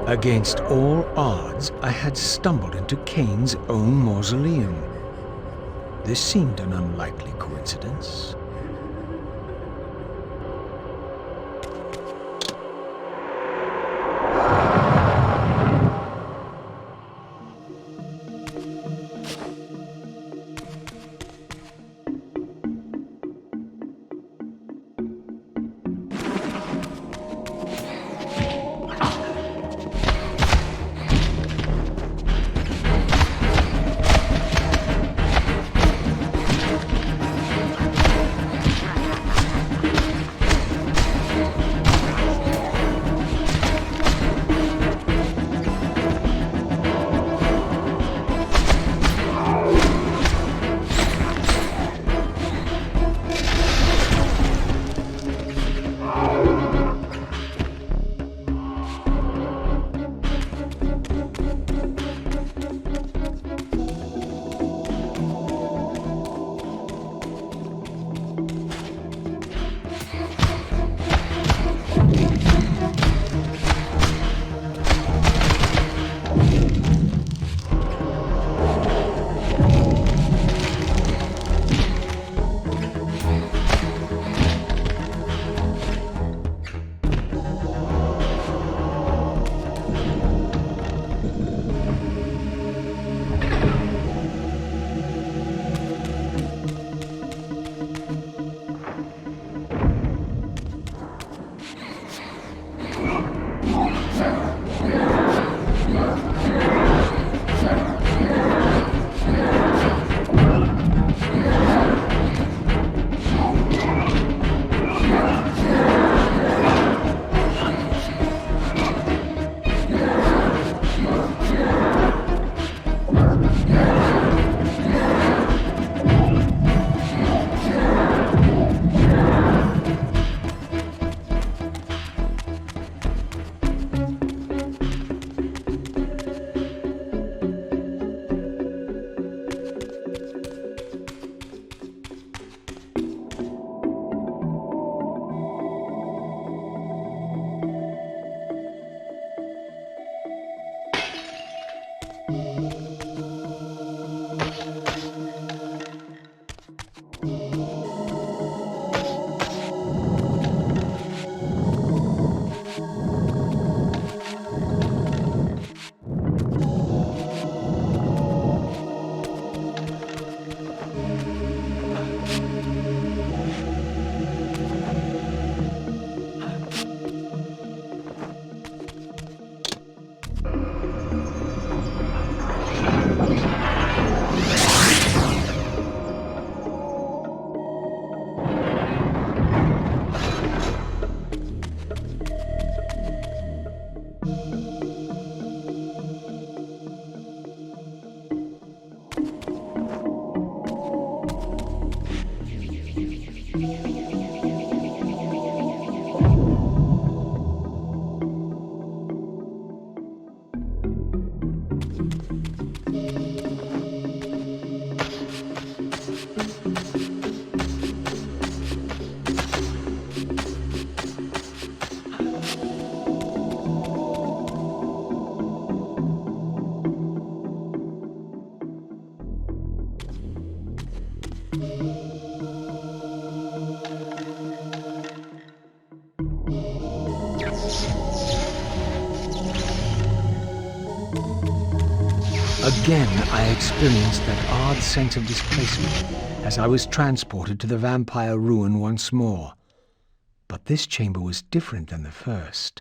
Speaker 7: Against all odds, I had stumbled into Kain's own mausoleum. This seemed an unlikely coincidence. Again, I experienced that odd sense of displacement as I was transported to the vampire ruin once more. But this chamber was different than the first.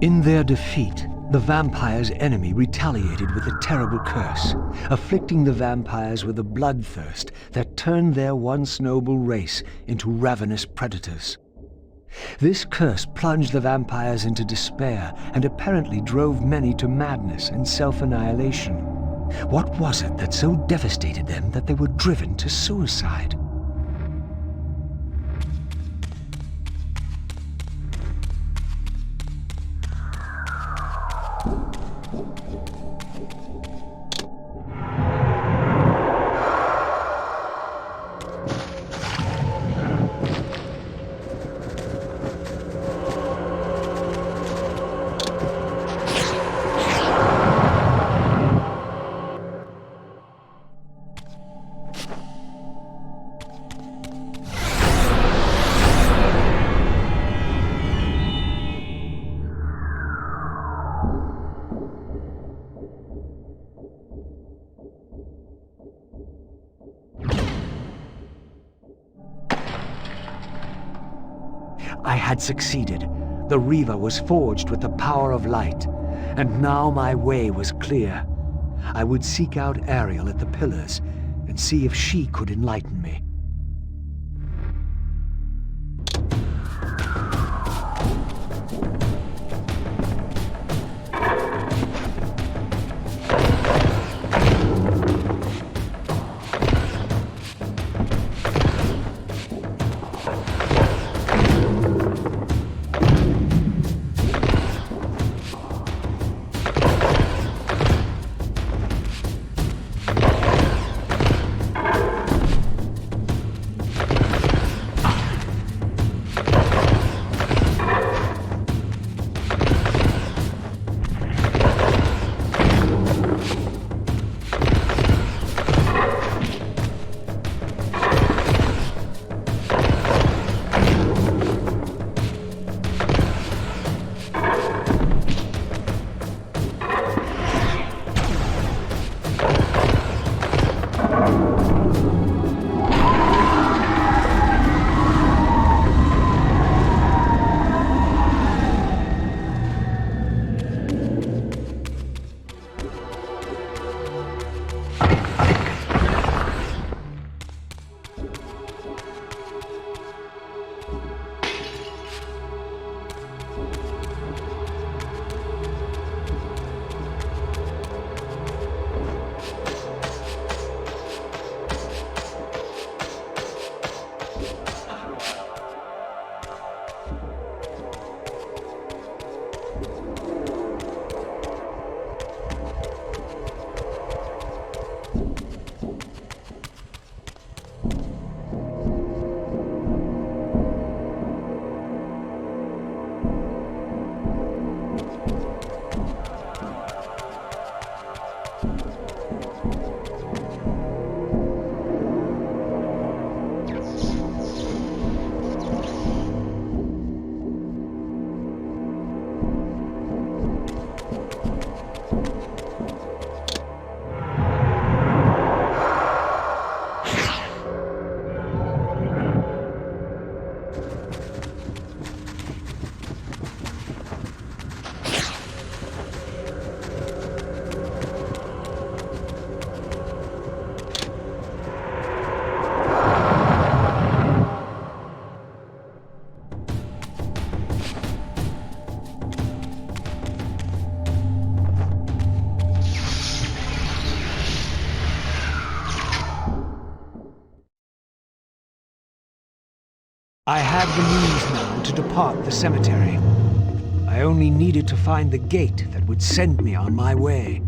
Speaker 7: In their defeat, the vampire's enemy retaliated with a terrible curse, afflicting the vampires with a bloodthirst that turned their once noble race into ravenous predators. This curse plunged the vampires into despair and apparently drove many to madness and self-annihilation. What was it that so devastated them that they were driven to suicide? I had succeeded. The Reaver was forged with the power of light, and now my way was clear. I would seek out Ariel at the pillars and see if she could enlighten me. I had the means now to depart the cemetery. I only needed to find the gate that would send me on my way.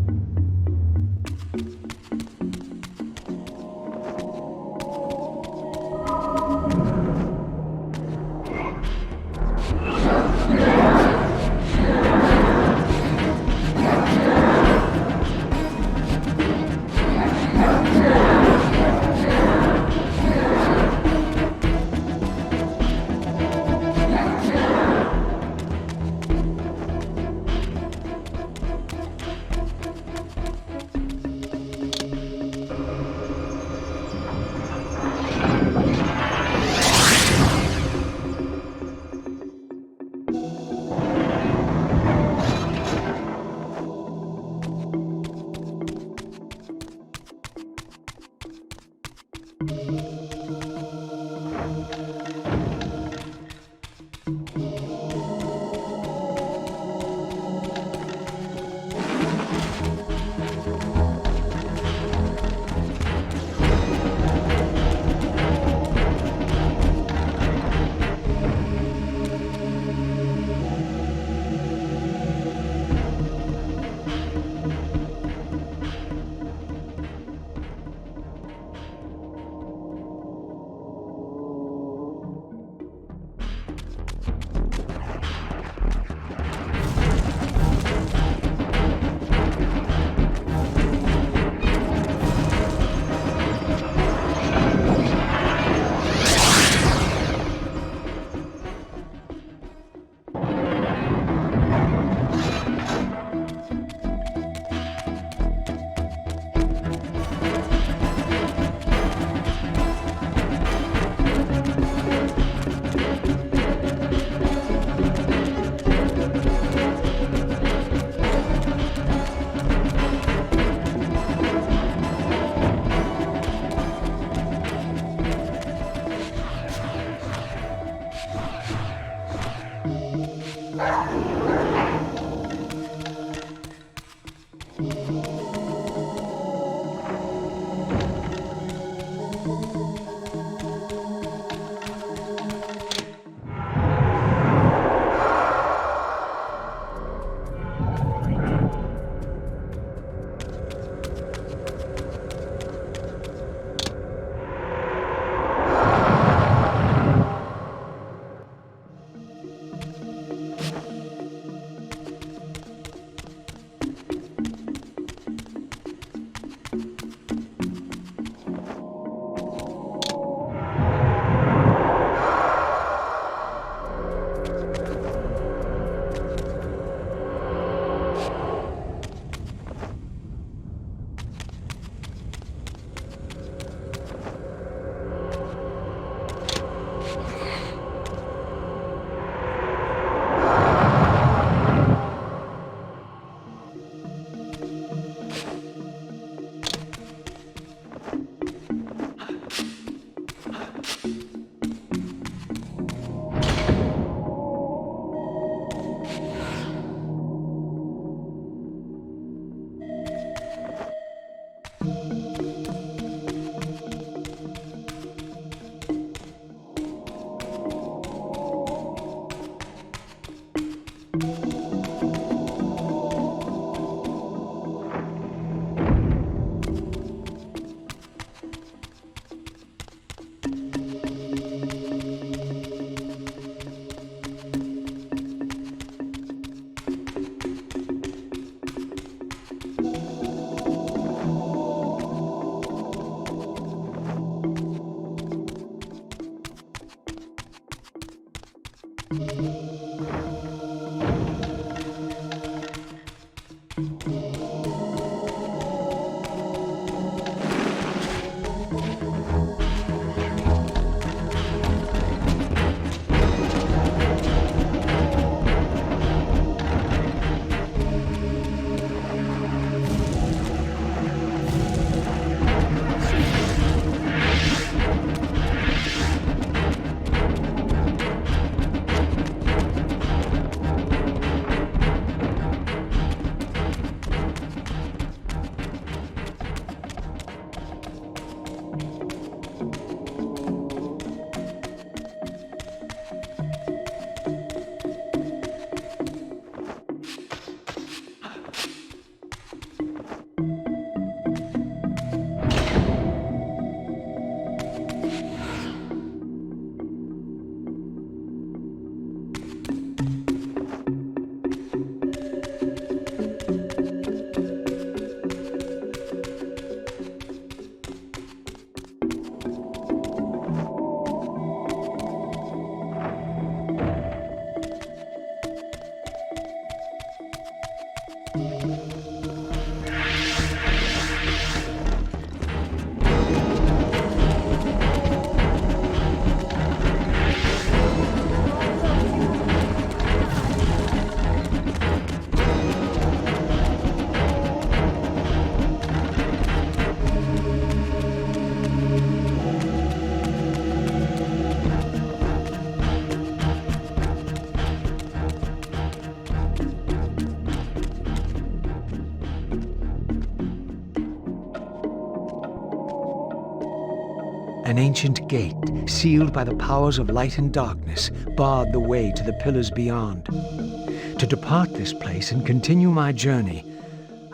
Speaker 7: An ancient gate, sealed by the powers of light and darkness, barred the way to the pillars beyond. To depart this place and continue my journey,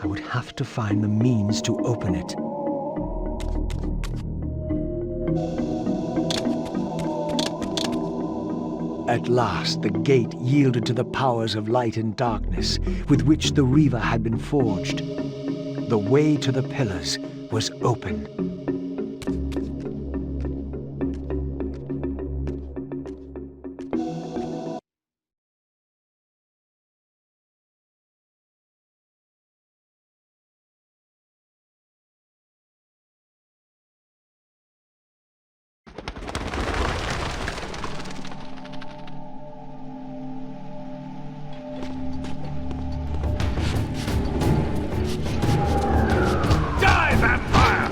Speaker 7: I would have to find the means to open it. At last, the gate yielded to the powers of light and darkness with which the Reaver had been forged. The way to the pillars was open.
Speaker 4: Die, vampire!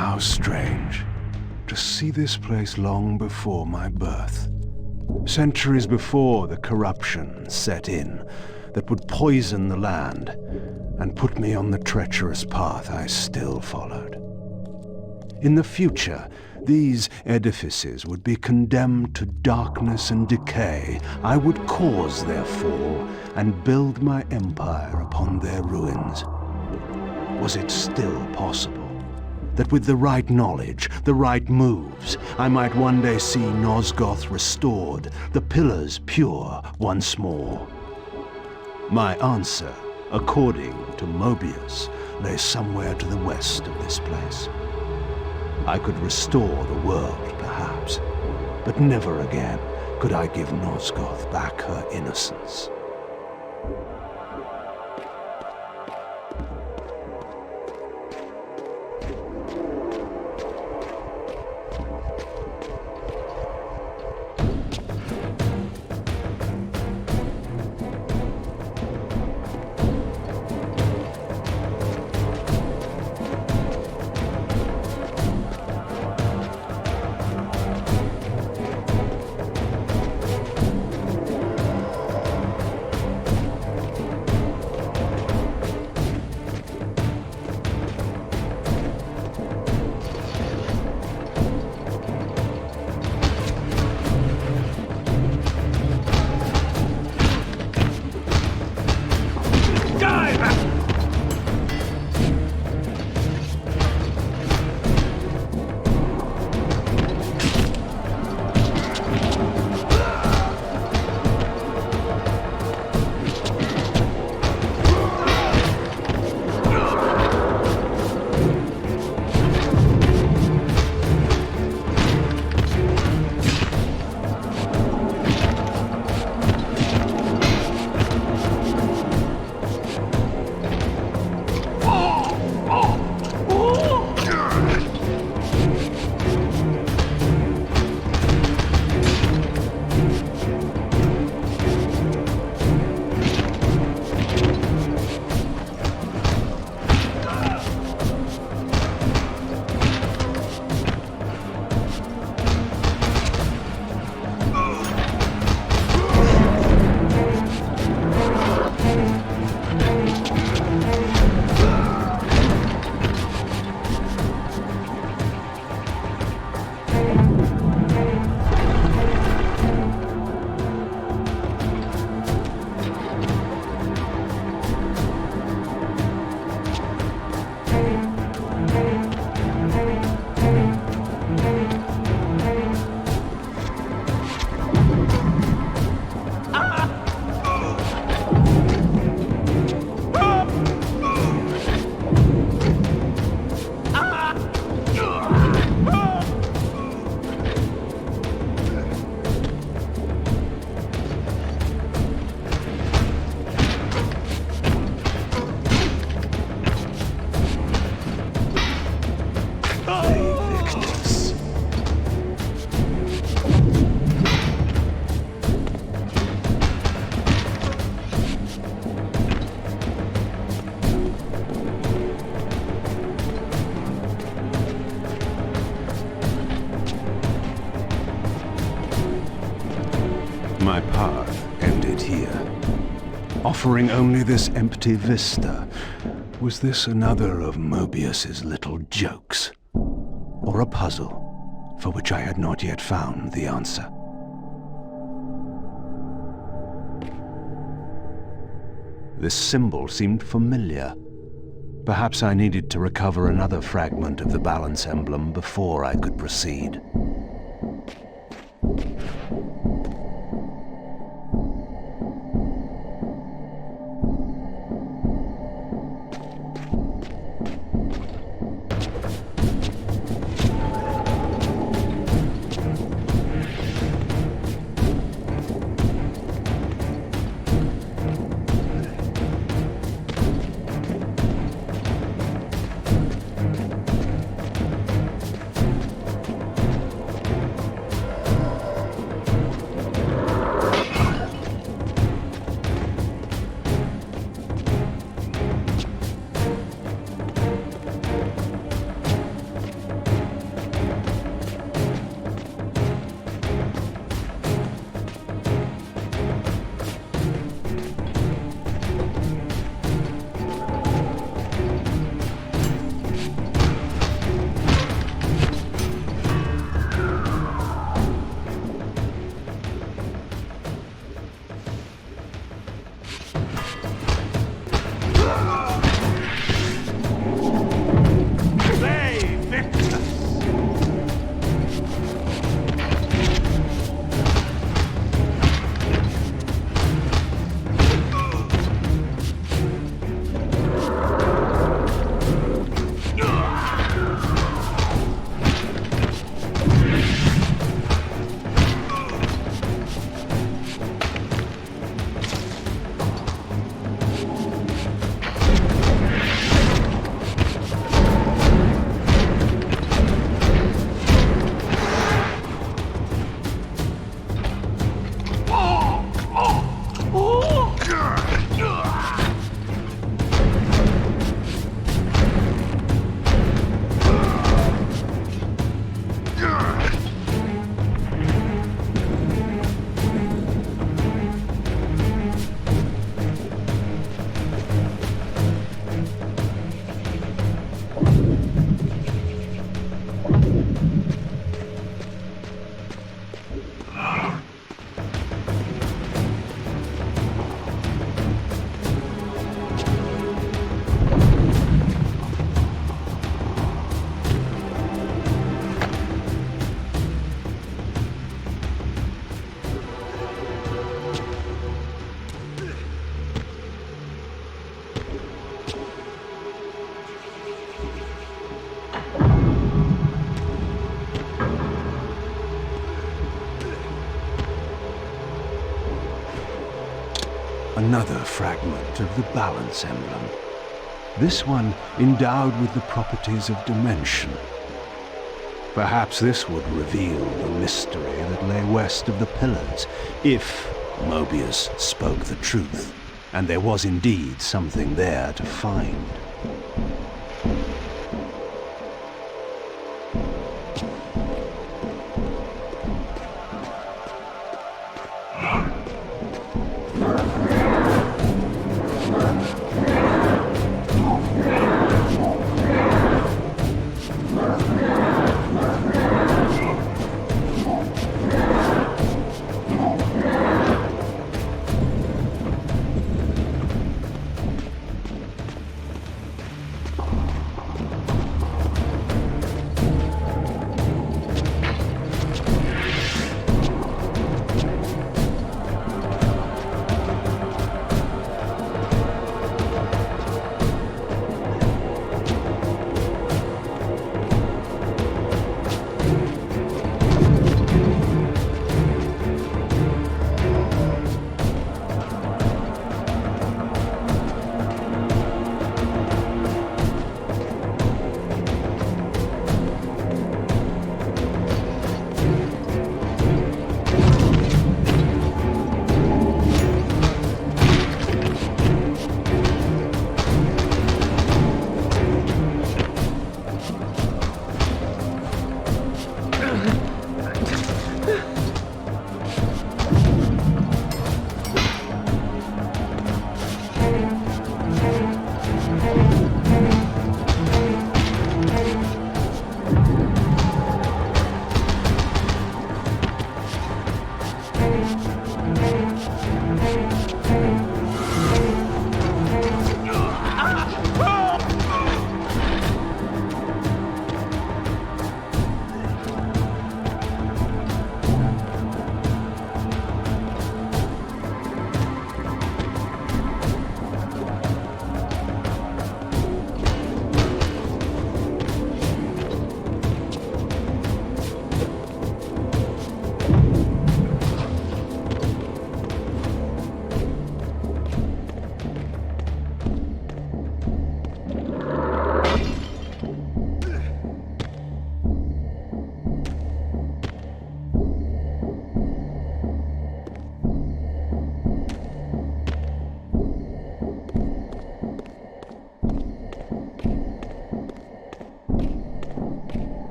Speaker 1: How strange to see this place long before my birth. Centuries before the corruption set in that would poison the land and put me on the treacherous path I still followed. In the future, these edifices would be condemned to darkness and decay. I would cause their fall and build my empire upon their ruins. Was it still possible that with the right knowledge, the right moves, I might one day see Nosgoth restored, the pillars pure once more? My answer, according to Mobius, lay somewhere to the west of this place. I could restore the world, perhaps, but never again could I give Nosgoth back her innocence. My path ended here, offering only this empty vista. Was this another of Mobius's little jokes? Or a puzzle for which I had not yet found the answer? This symbol seemed familiar. Perhaps I needed to recover another fragment of the balance emblem before I could proceed. another fragment of the balance emblem. This one endowed with the properties of dimension. Perhaps this would reveal the mystery that lay west of the pillars, if Mobius spoke the truth, and there was indeed something there to find.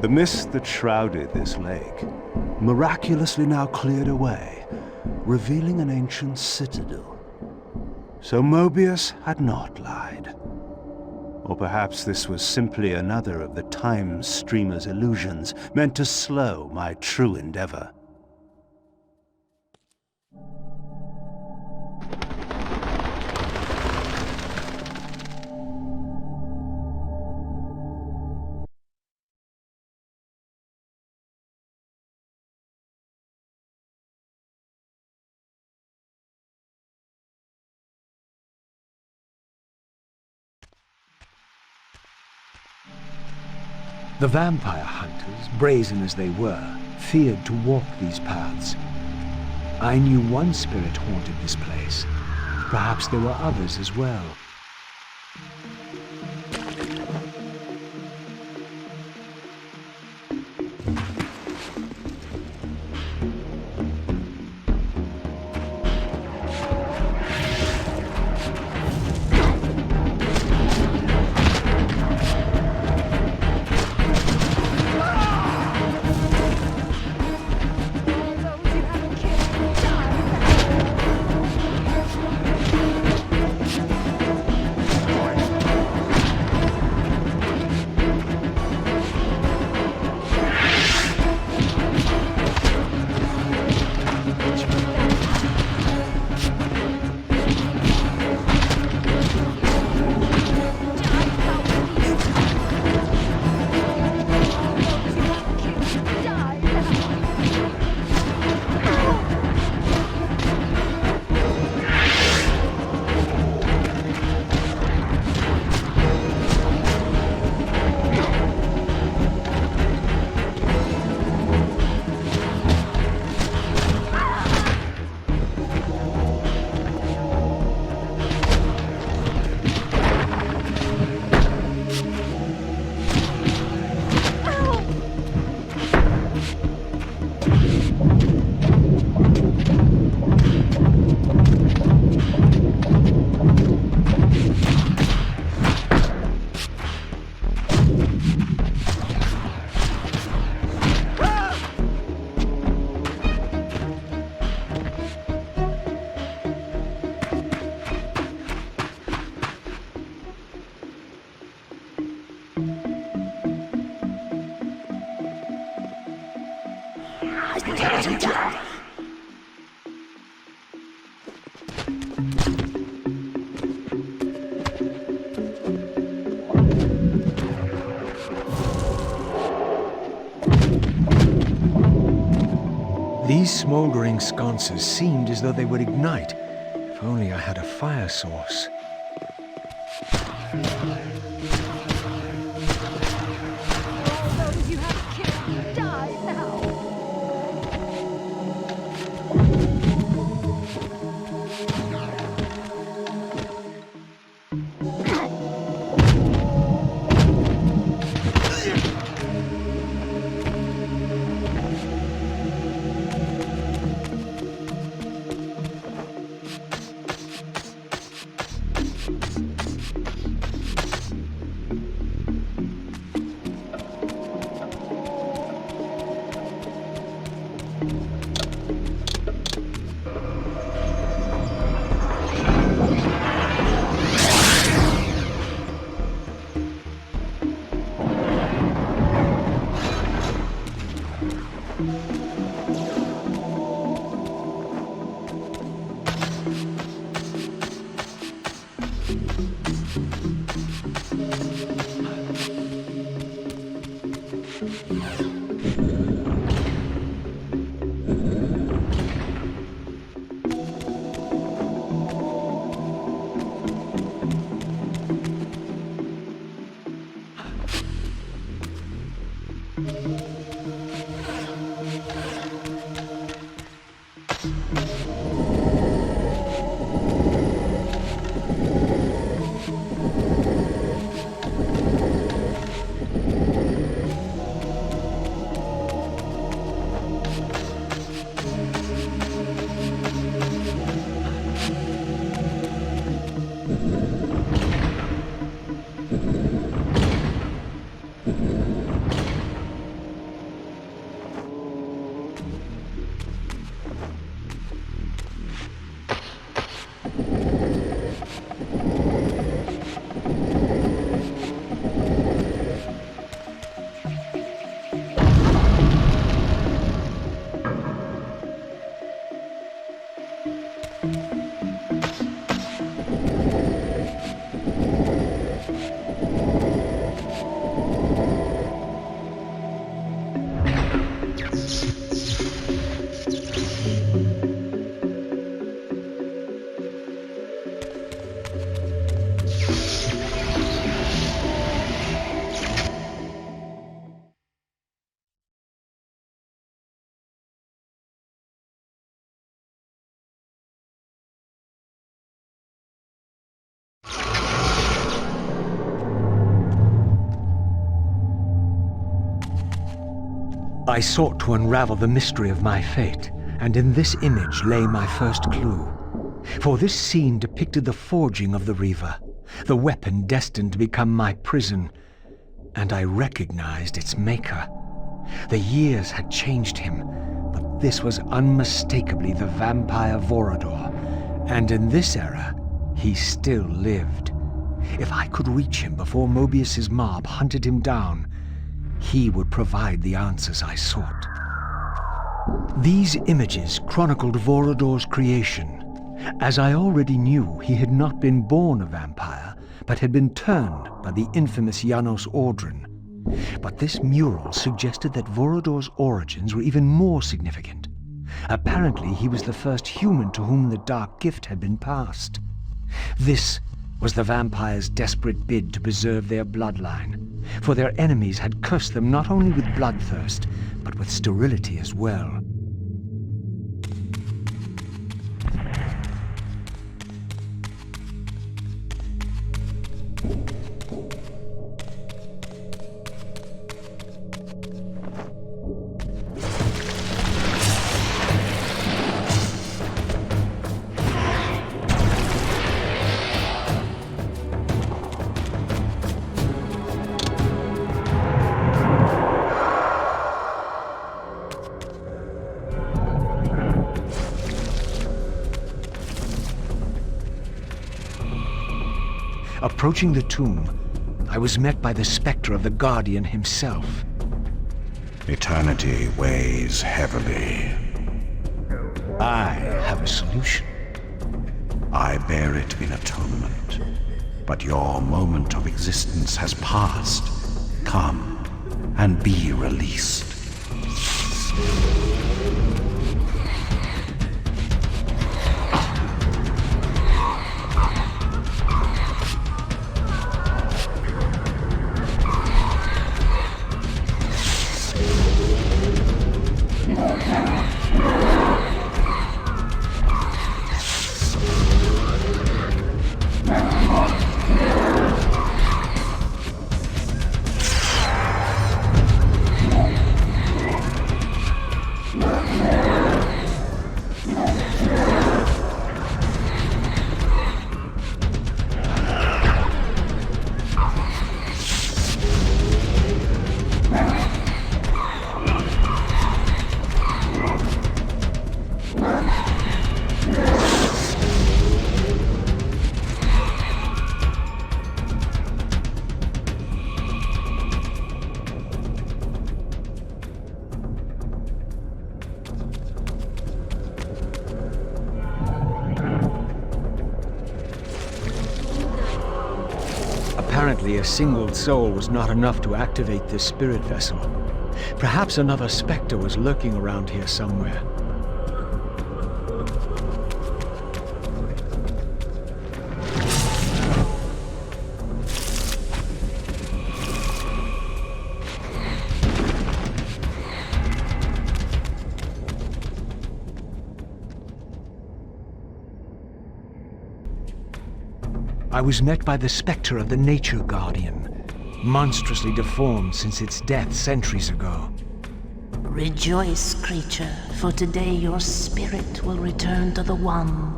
Speaker 1: The mist that shrouded this lake miraculously now cleared away, revealing an ancient citadel. So Mobius had not lied. Or perhaps this was simply another of the time streamer's illusions, meant to slow my true endeavor.
Speaker 7: The vampire hunters, brazen as they were, feared to walk these paths. I knew one spirit haunted this place. Perhaps there were others as well. These smoldering sconces seemed as though they would ignite. If only I had a fire source.
Speaker 10: All those you have killed, die now!
Speaker 7: I sought to unravel the mystery of my fate, and in this image lay my first clue. For this scene depicted the forging of the Reaver, the weapon destined to become my prison, and I recognized its maker. The years had changed him, but this was unmistakably the vampire Vorador, and in this era, he still lived. If I could reach him before Mobius's mob hunted him down, he would provide the answers I sought. These images chronicled Vorador's creation. As I already knew, he had not been born a vampire, but had been turned by the infamous Janos Audron. But this mural suggested that Vorador's origins were even more significant. Apparently, he was the first human to whom the dark gift had been passed. This was the vampires' desperate bid to preserve their bloodline, for their enemies had cursed them not only with bloodthirst, but with sterility as well. Approaching the tomb, I was met by the specter of the Guardian himself.
Speaker 1: Eternity weighs heavily.
Speaker 7: I have a solution.
Speaker 1: I bear it in atonement. But your moment of existence has passed. Come and be released.
Speaker 7: Apparently, a single soul was not enough to activate this spirit vessel. Perhaps another specter was lurking around here somewhere. I was met by the specter of the Nature Guardian, monstrously deformed since its death centuries ago.
Speaker 12: Rejoice, creature, for today your spirit will return to the One.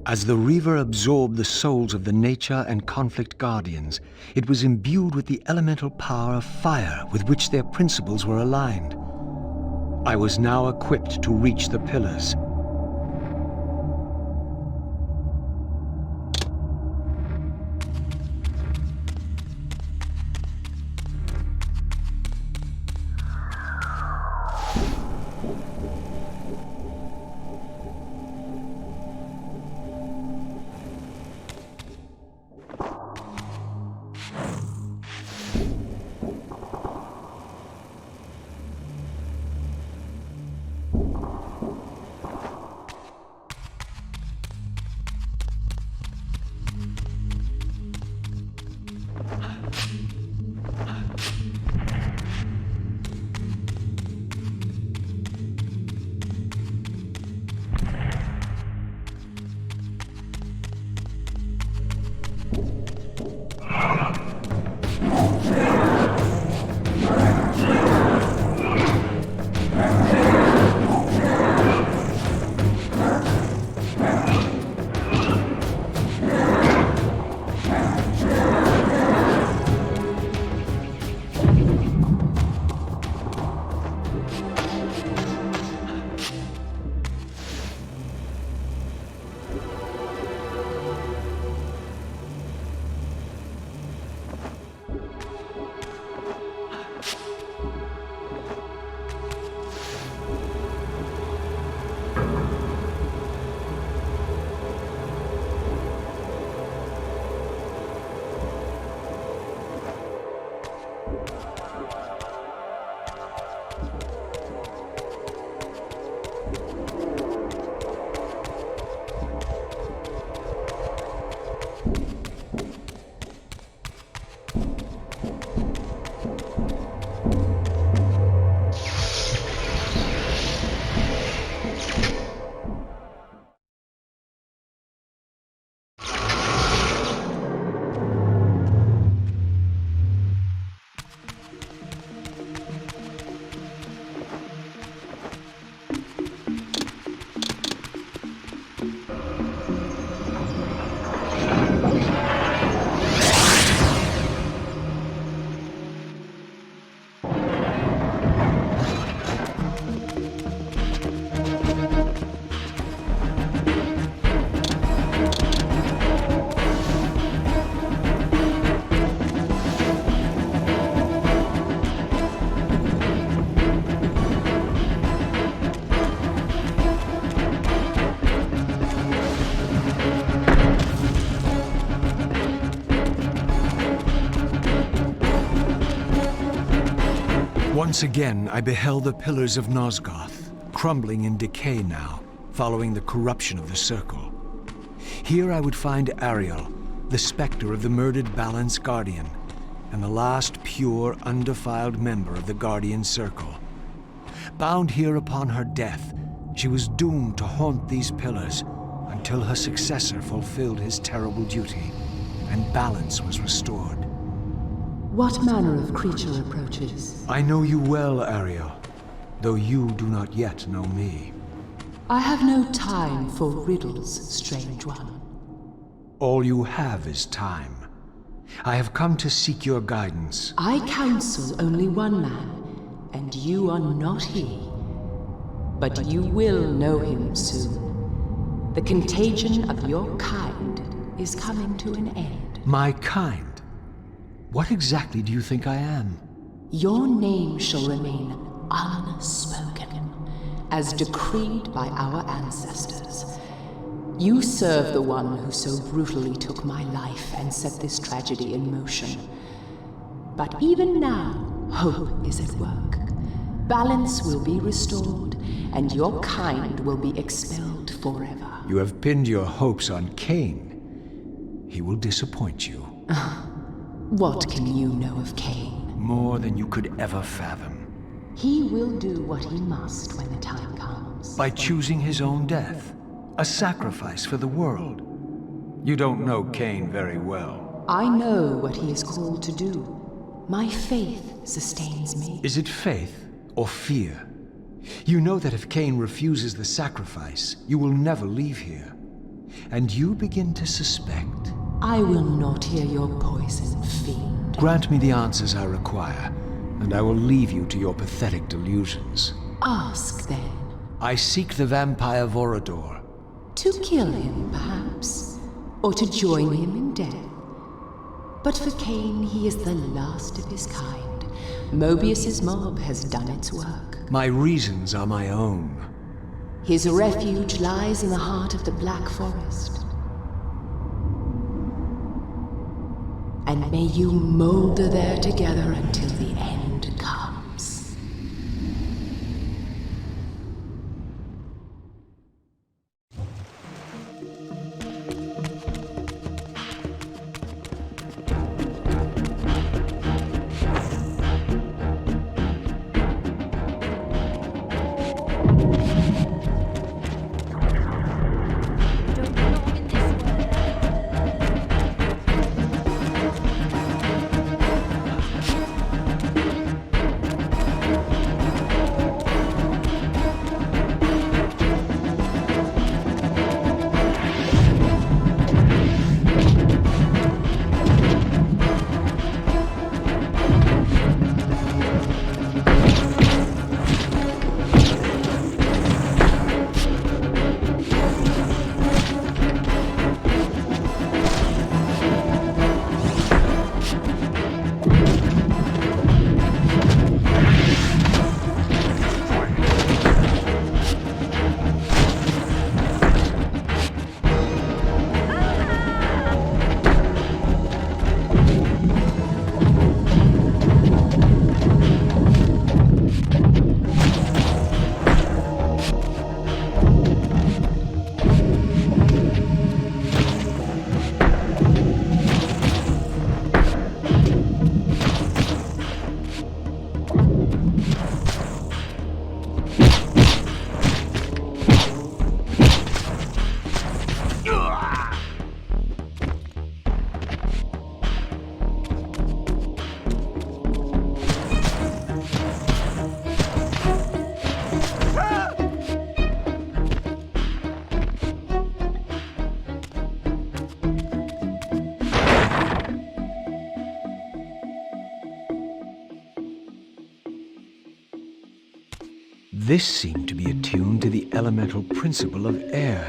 Speaker 7: As the Reaver absorbed the souls of the Nature and Conflict Guardians, it was imbued with the elemental power of fire with which their principles were aligned. I was now equipped to reach the pillars. Once again, I beheld the pillars of Nosgoth, crumbling in decay now, following the corruption of the Circle. Here I would find Ariel, the specter of the murdered Balance Guardian, and the last pure, undefiled member of the Guardian Circle. Bound here upon her death, she was doomed to haunt these pillars until her successor fulfilled his terrible duty, and balance was restored.
Speaker 13: What manner of creature approaches?
Speaker 7: I know you well, Ariel, though you do not yet know me.
Speaker 13: I have no time for riddles, strange one.
Speaker 7: All you have is time. I have come to seek your guidance.
Speaker 13: I counsel only one man, and you are not he. But you will know him soon. The contagion of your kind is coming to an end.
Speaker 7: My kind? What exactly do you think I am?
Speaker 13: Your name shall remain unspoken, as decreed by our ancestors. You serve the one who so brutally took my life and set this tragedy in motion. But even now, hope is at work. Balance will be restored, and your kind will be expelled forever.
Speaker 7: You have pinned your hopes on Kain. He will disappoint you.
Speaker 13: What can you know of Kain?
Speaker 7: More than you could ever fathom.
Speaker 13: He will do what he must when the time comes.
Speaker 7: By choosing his own death. A sacrifice for the world. You don't know Kain very well.
Speaker 13: I know what he is called to do. My faith sustains me.
Speaker 7: Is it faith or fear? You know that if Kain refuses the sacrifice, you will never leave here. And you begin to suspect.
Speaker 13: I will not hear your poison, fiend.
Speaker 7: Grant me the answers I require, and I will leave you to your pathetic delusions.
Speaker 13: Ask, then.
Speaker 7: I seek the vampire Vorador.
Speaker 13: To kill him, perhaps, or to join him in death. But for Kain, he is the last of his kind. Mobius's mob has done its work.
Speaker 7: My reasons are my own.
Speaker 13: His refuge lies in the heart of the Black Forest. And may you molder there together until the end comes.
Speaker 7: This seemed to be attuned to the elemental principle of air.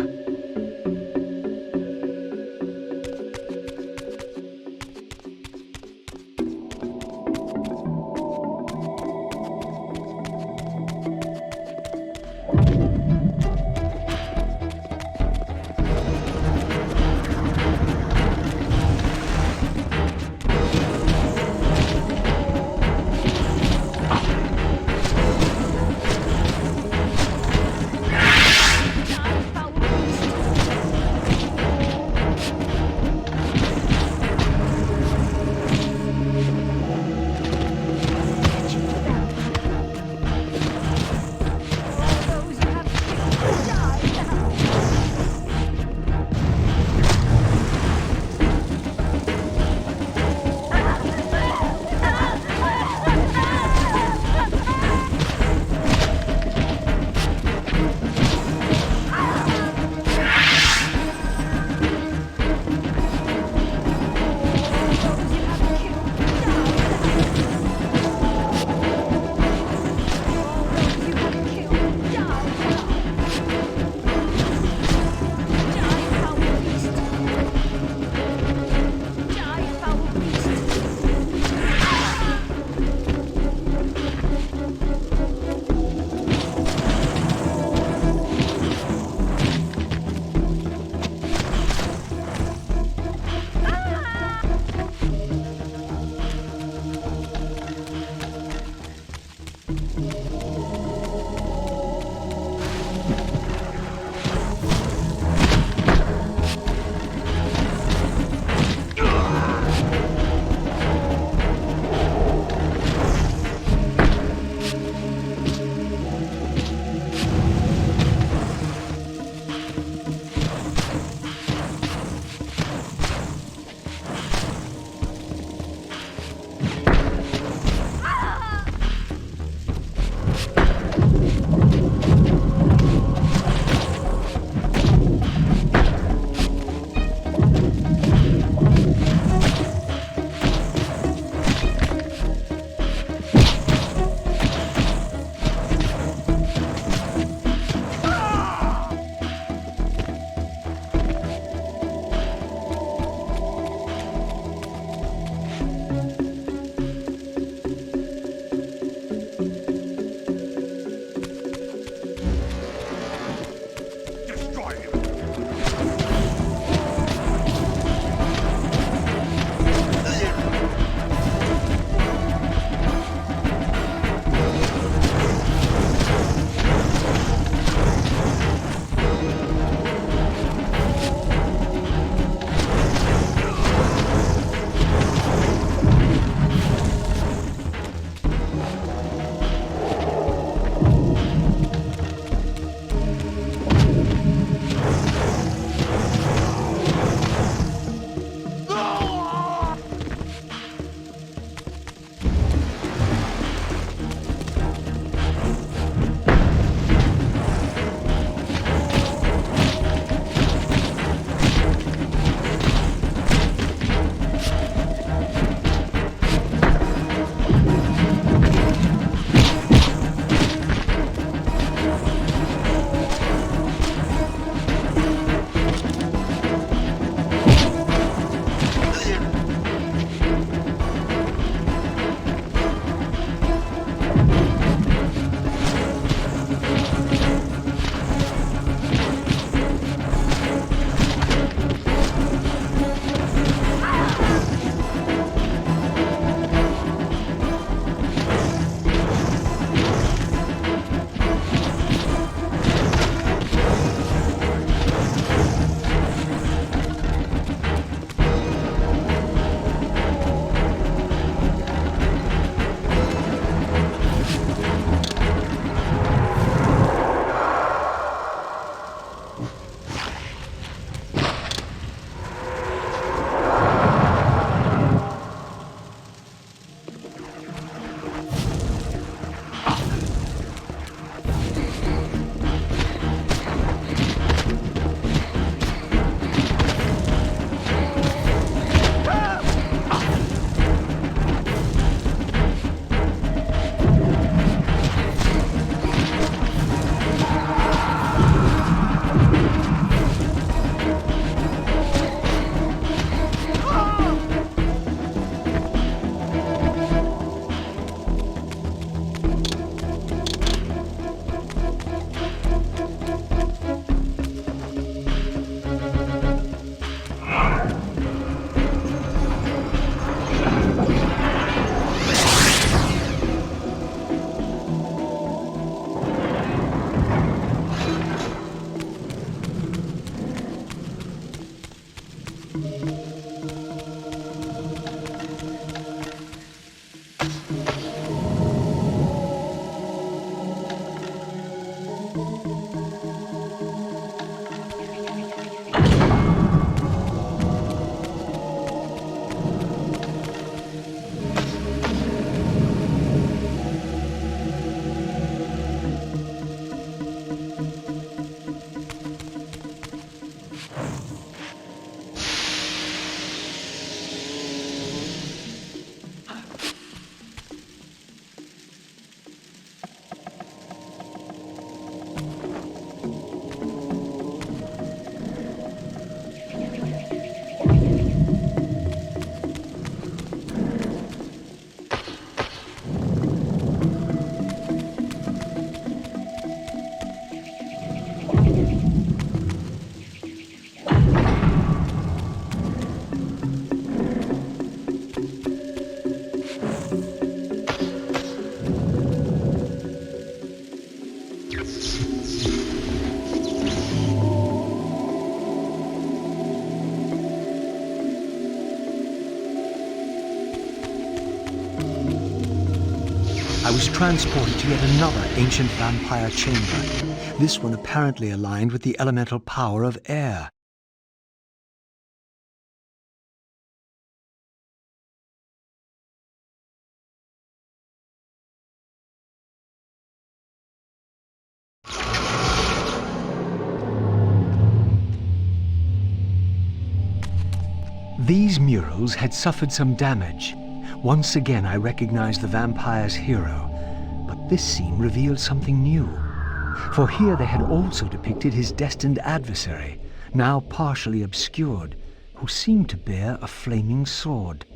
Speaker 7: I was transported to yet another ancient vampire chamber, this one apparently aligned with the elemental power of air. These murals had suffered some damage. Once again I recognized the vampire's hero, but this scene revealed something new. For here they had also depicted his destined adversary, now partially obscured, who seemed to bear a flaming sword.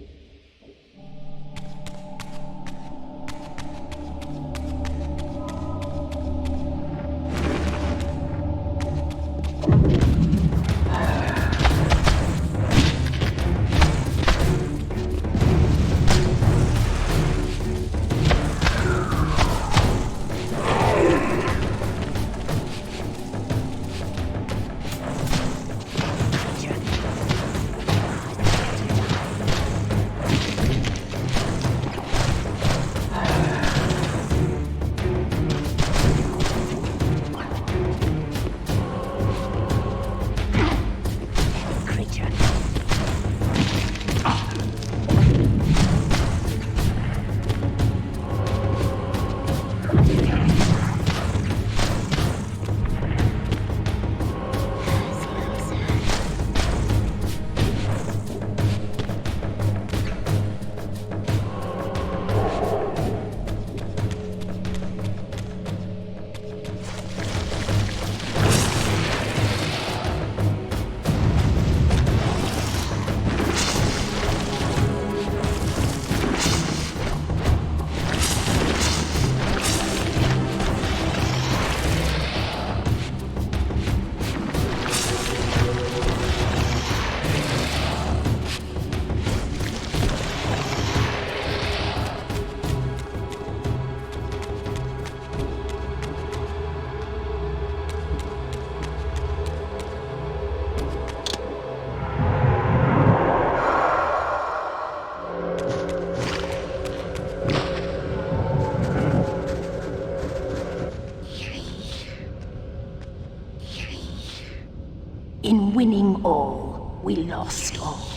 Speaker 12: In winning all, we lost all.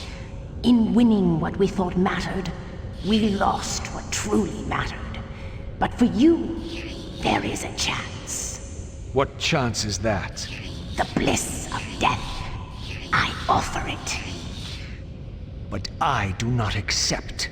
Speaker 12: In winning what we thought mattered, we lost what truly mattered. But for you, there is a chance.
Speaker 7: What chance is that?
Speaker 12: The bliss of death. I offer it.
Speaker 7: But I do not accept.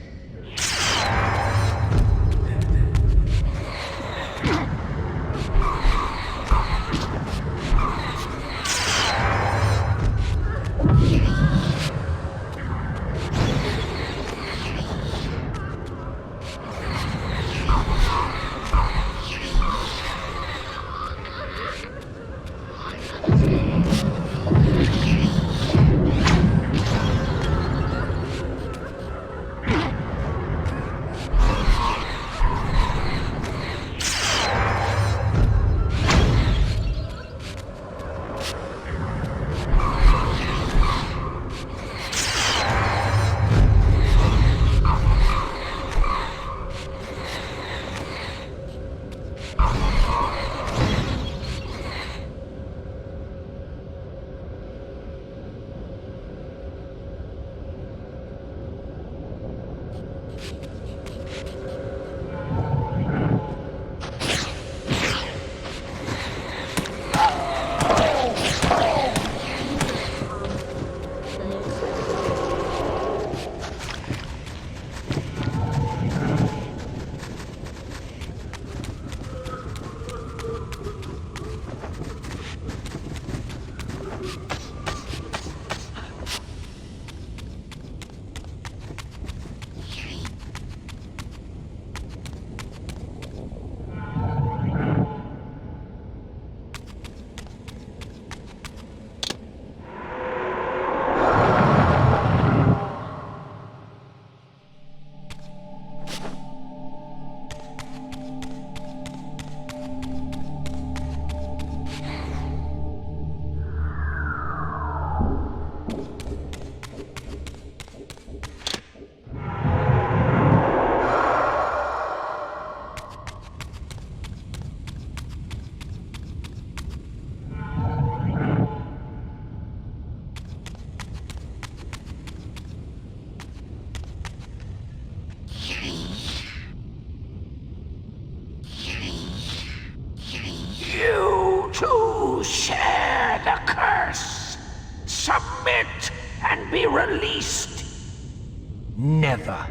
Speaker 11: submit and be released.
Speaker 7: Never.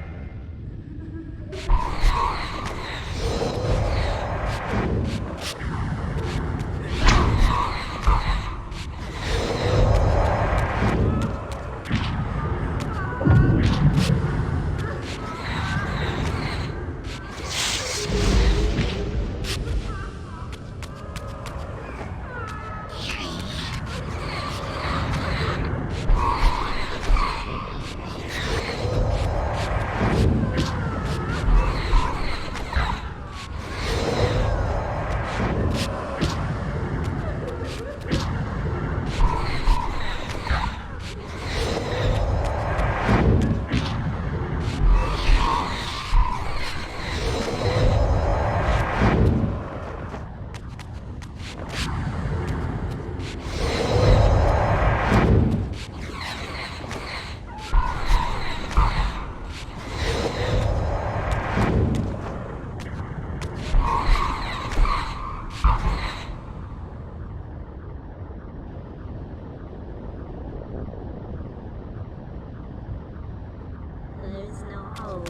Speaker 8: There's no hope.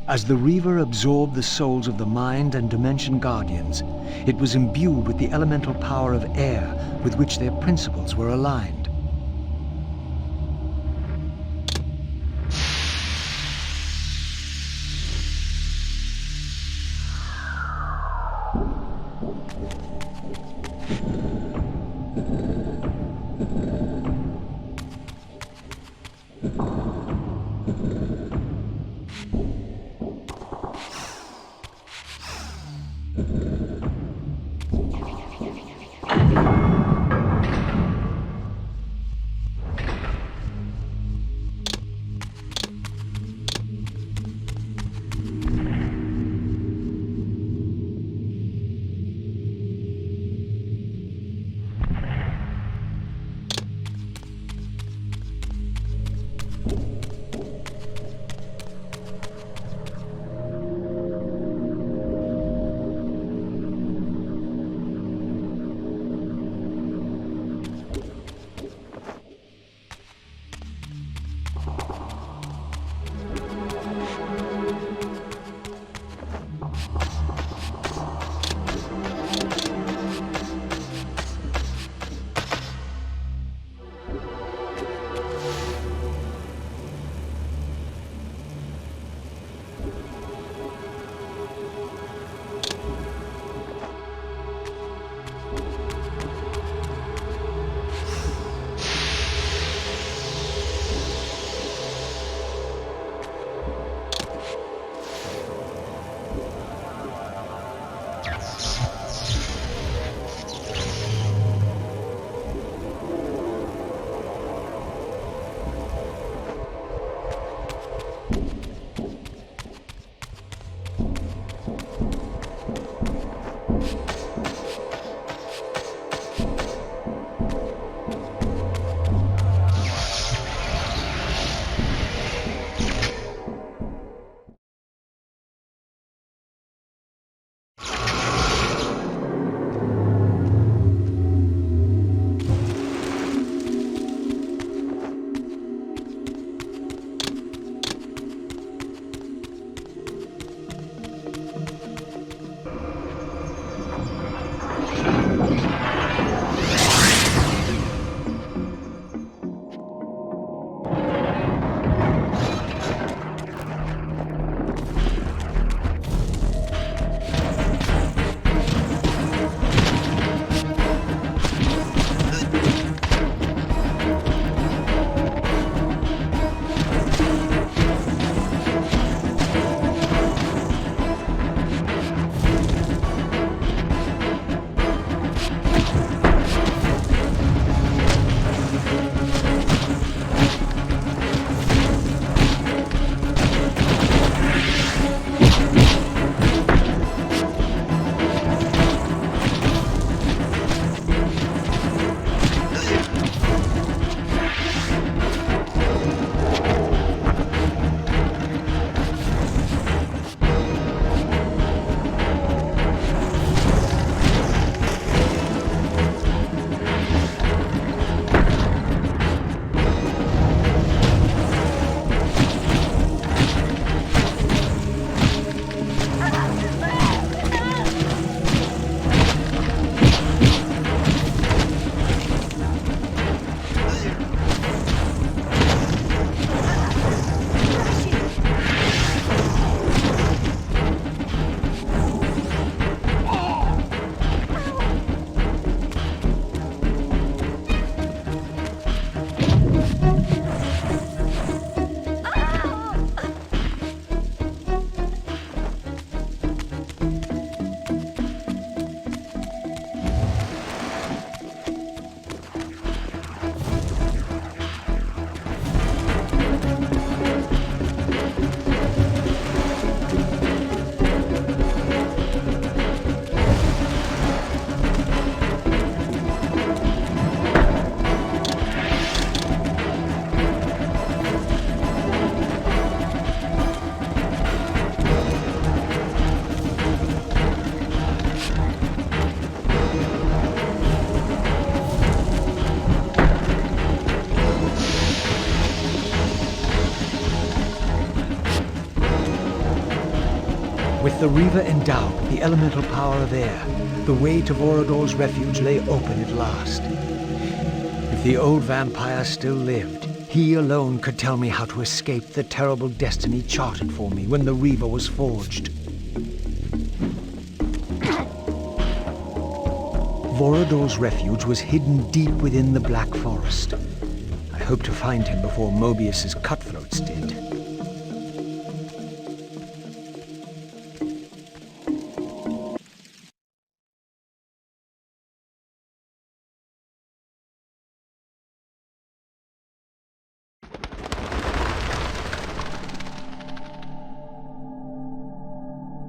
Speaker 7: As the Reaver absorbed the souls of the Mind and Dimension Guardians, it was imbued with the elemental power of air with which their principles were aligned. With the Reaver endowed with the elemental power of air, the way to Vorador's refuge lay open at last. If the old vampire still lived, he alone could tell me how to escape the terrible destiny charted for me when the Reaver was forged. Vorador's refuge was hidden deep within the Black Forest. I hoped to find him before Mobius's cutthroats did.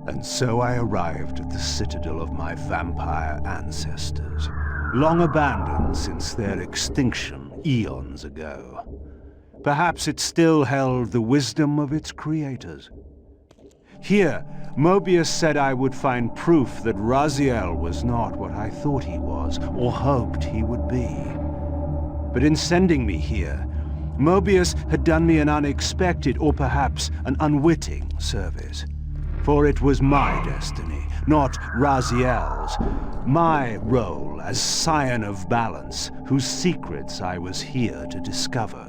Speaker 1: And so I arrived at the citadel of my vampire ancestors, long abandoned since their extinction eons ago. Perhaps it still held the wisdom of its creators. Here, Mobius said I would find proof that Raziel was not what I thought he was, or hoped he would be. But in sending me here, Mobius had done me an unexpected, or perhaps an unwitting service. For it was my destiny, not Raziel's, my role as Scion of Balance, whose secrets I was here to discover.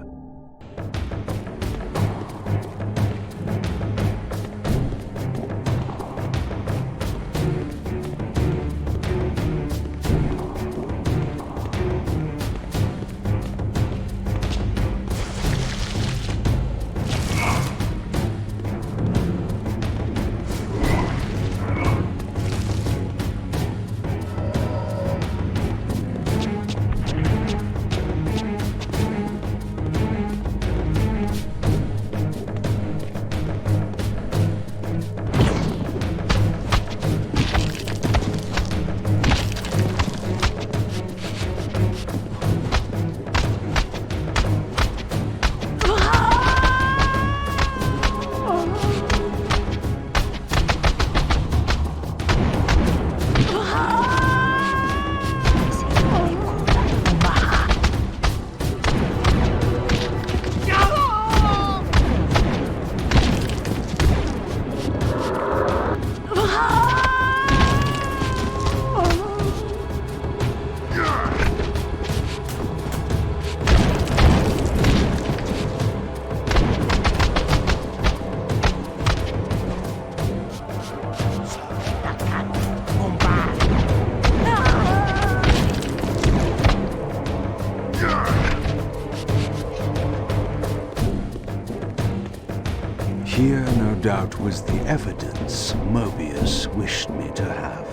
Speaker 1: Here, no doubt, was the evidence Mobius wished me to have.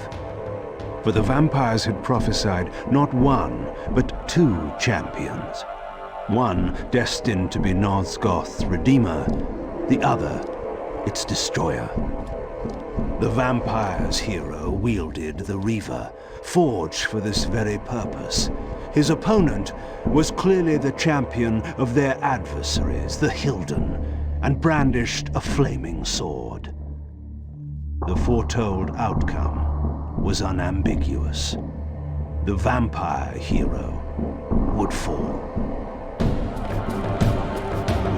Speaker 1: For the vampires had prophesied not one, but two champions. One destined to be Nosgoth's redeemer, the other its destroyer. The vampire's hero wielded the Reaver, forged for this very purpose. His opponent was clearly the champion of their adversaries, the Hilden, and brandished a flaming sword. The foretold outcome was unambiguous. The vampire hero would fall.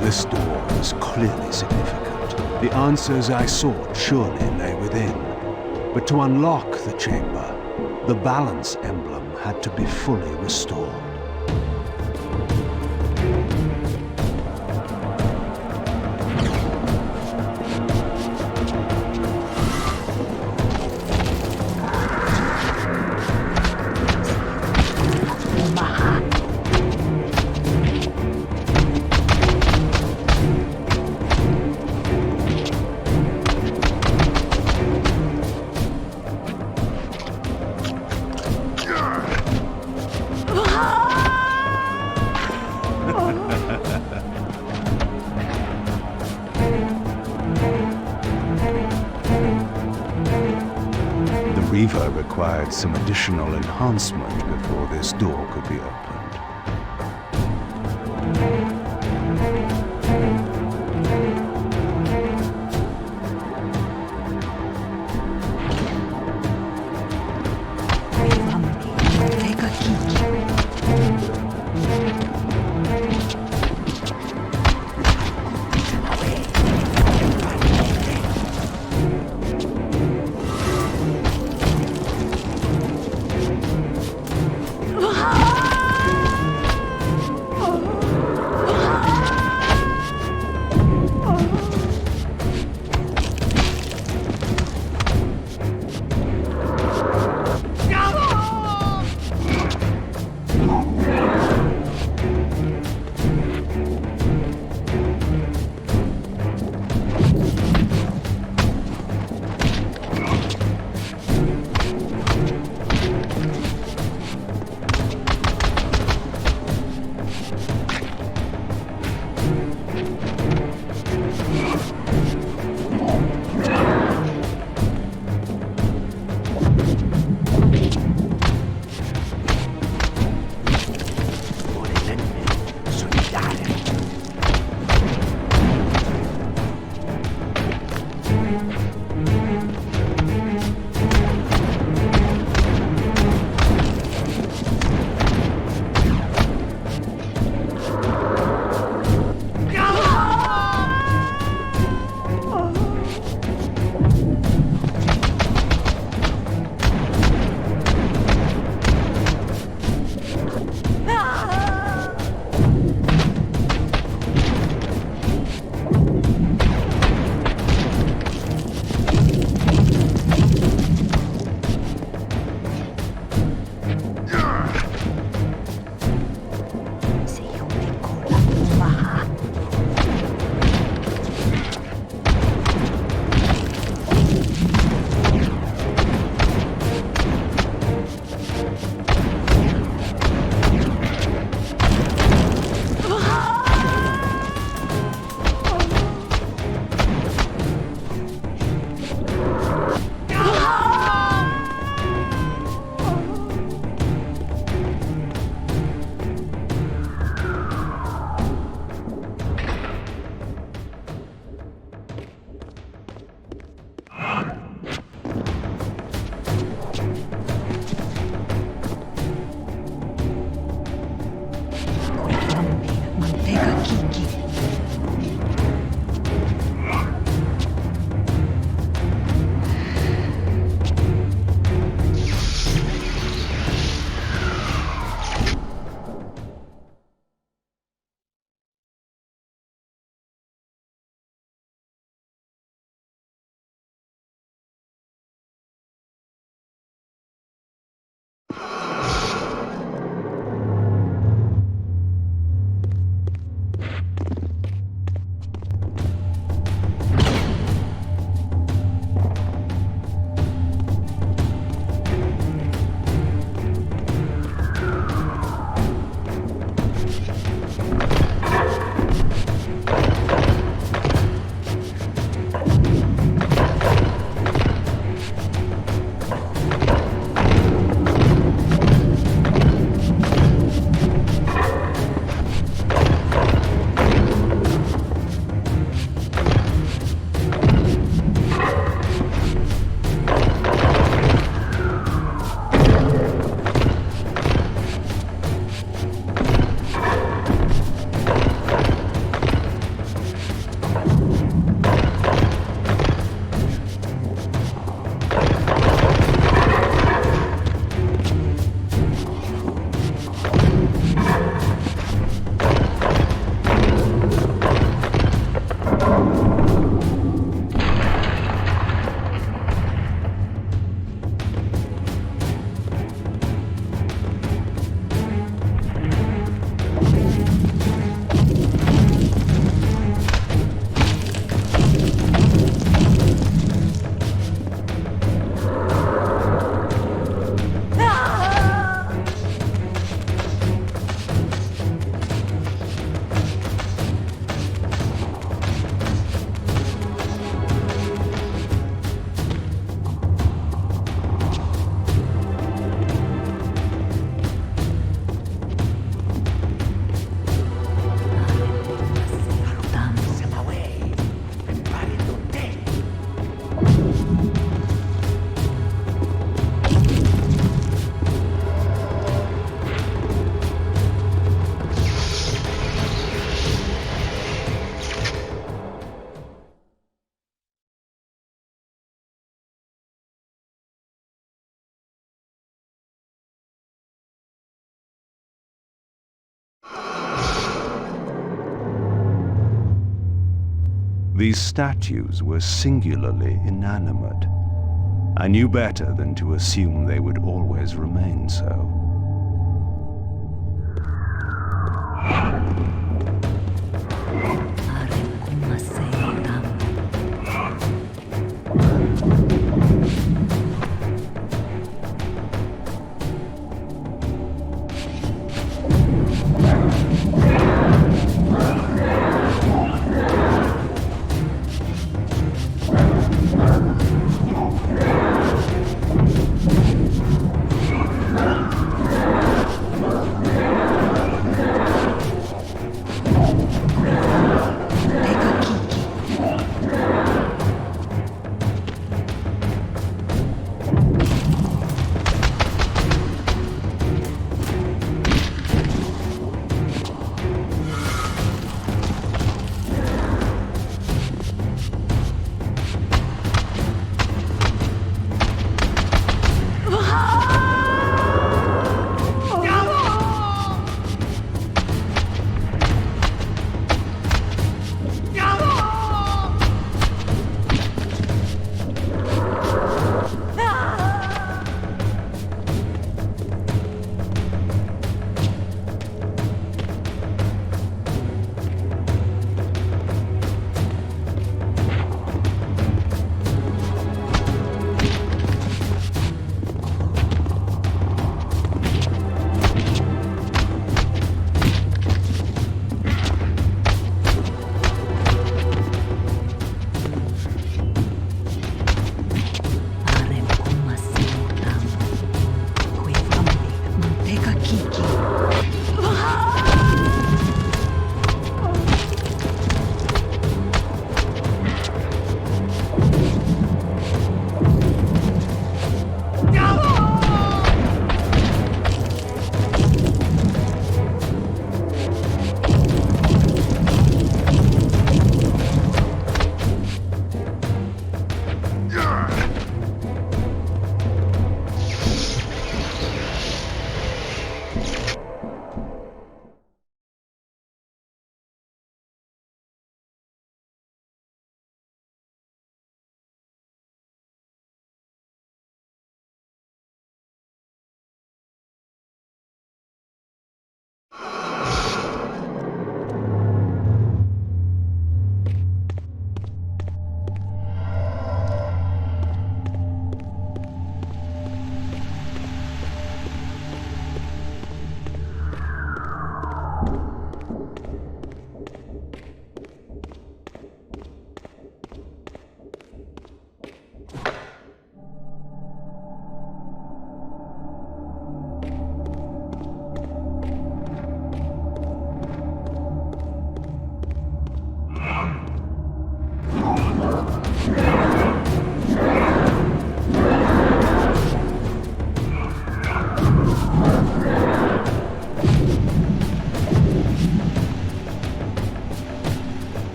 Speaker 1: This door was clearly significant. The answers I sought surely lay within. But to unlock the chamber, the balance emblem had to be fully restored. Reaver required some additional enhancement before this door could be opened.
Speaker 10: Take a peek.
Speaker 1: These statues were singularly inanimate. I knew better than to assume they would always remain so.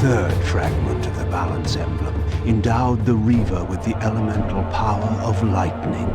Speaker 1: third fragment of the balance emblem endowed the Reaver with the elemental power of lightning.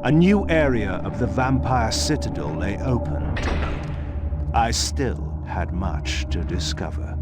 Speaker 1: a new area of the Vampire Citadel lay open to me. I still had much to discover.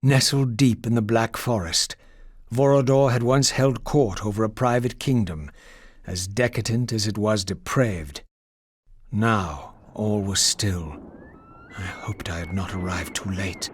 Speaker 7: Nestled deep in the Black Forest, Vorador had once held court over a private kingdom, as decadent as it was depraved. Now all was still. I hoped I had not arrived too late.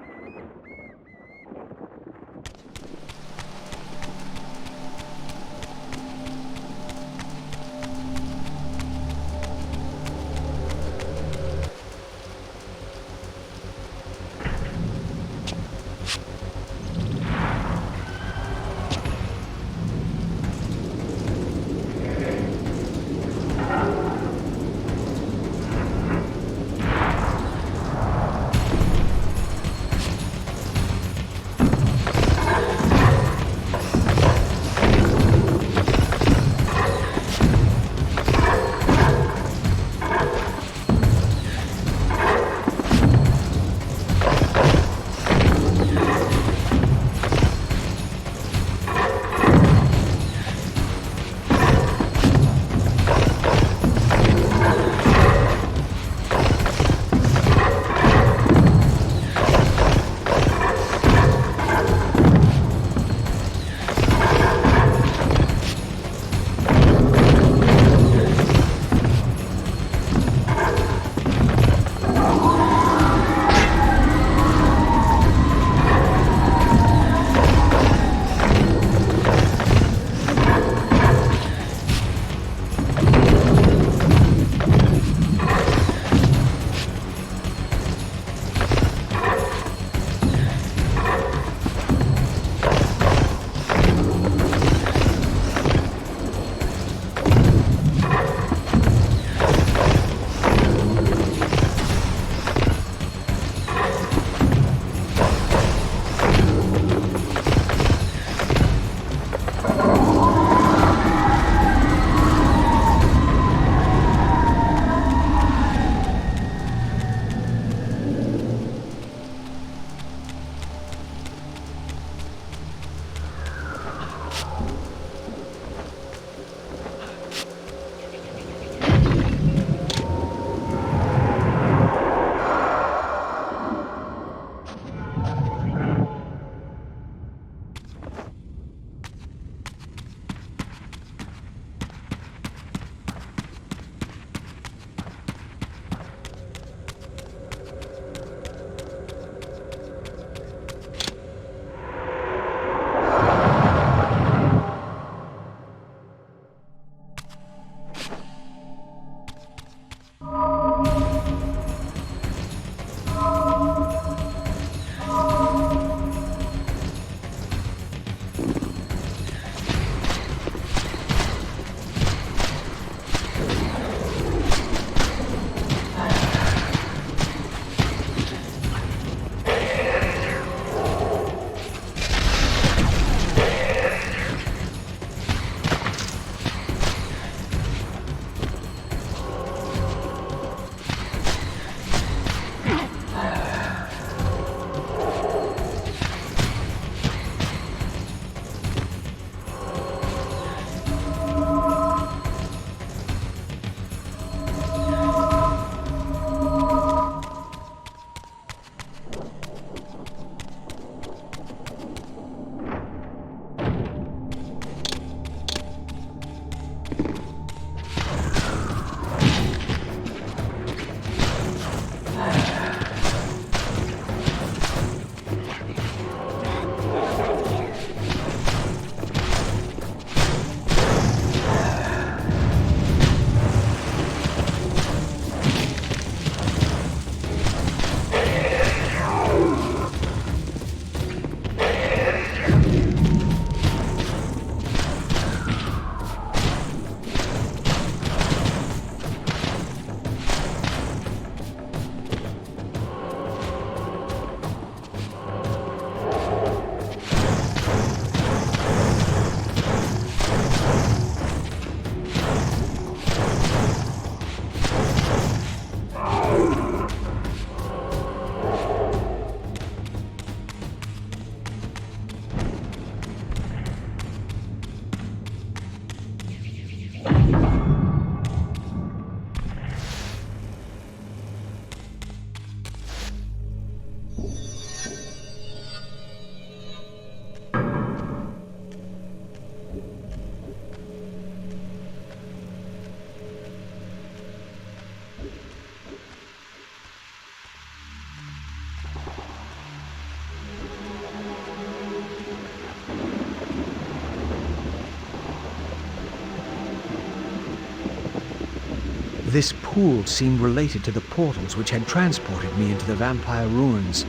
Speaker 7: This pool seemed related to the portals which had transported me into the vampire ruins,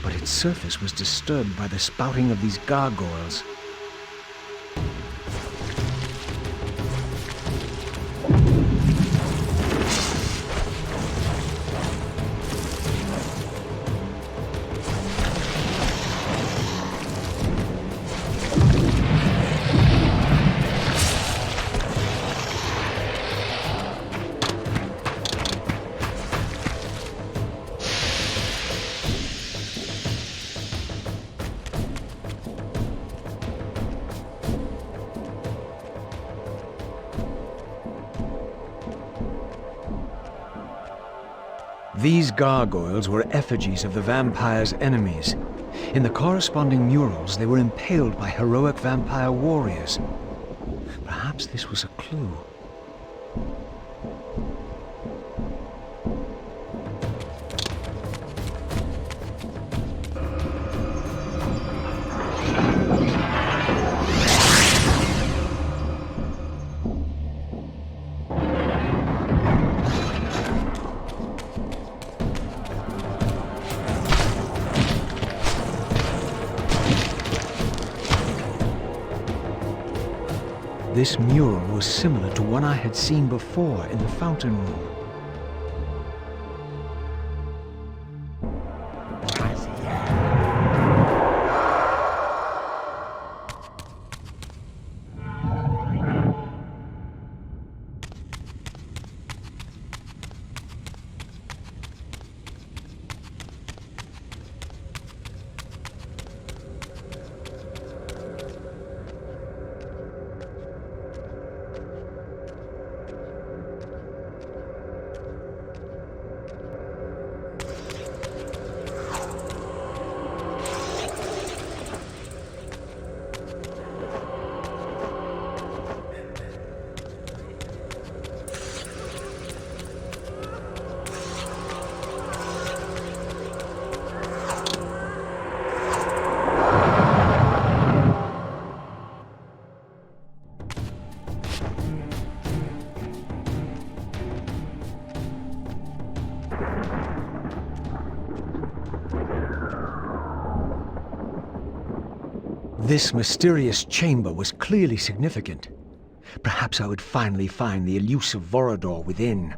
Speaker 7: but its surface was disturbed by the spouting of these gargoyles. These gargoyles were effigies of the vampire's enemies. In the corresponding murals, they were impaled by heroic vampire warriors. Perhaps this was a clue. This mural was similar to one I had seen before in the fountain room. This mysterious chamber was clearly significant. Perhaps I would finally find the elusive Vorador within.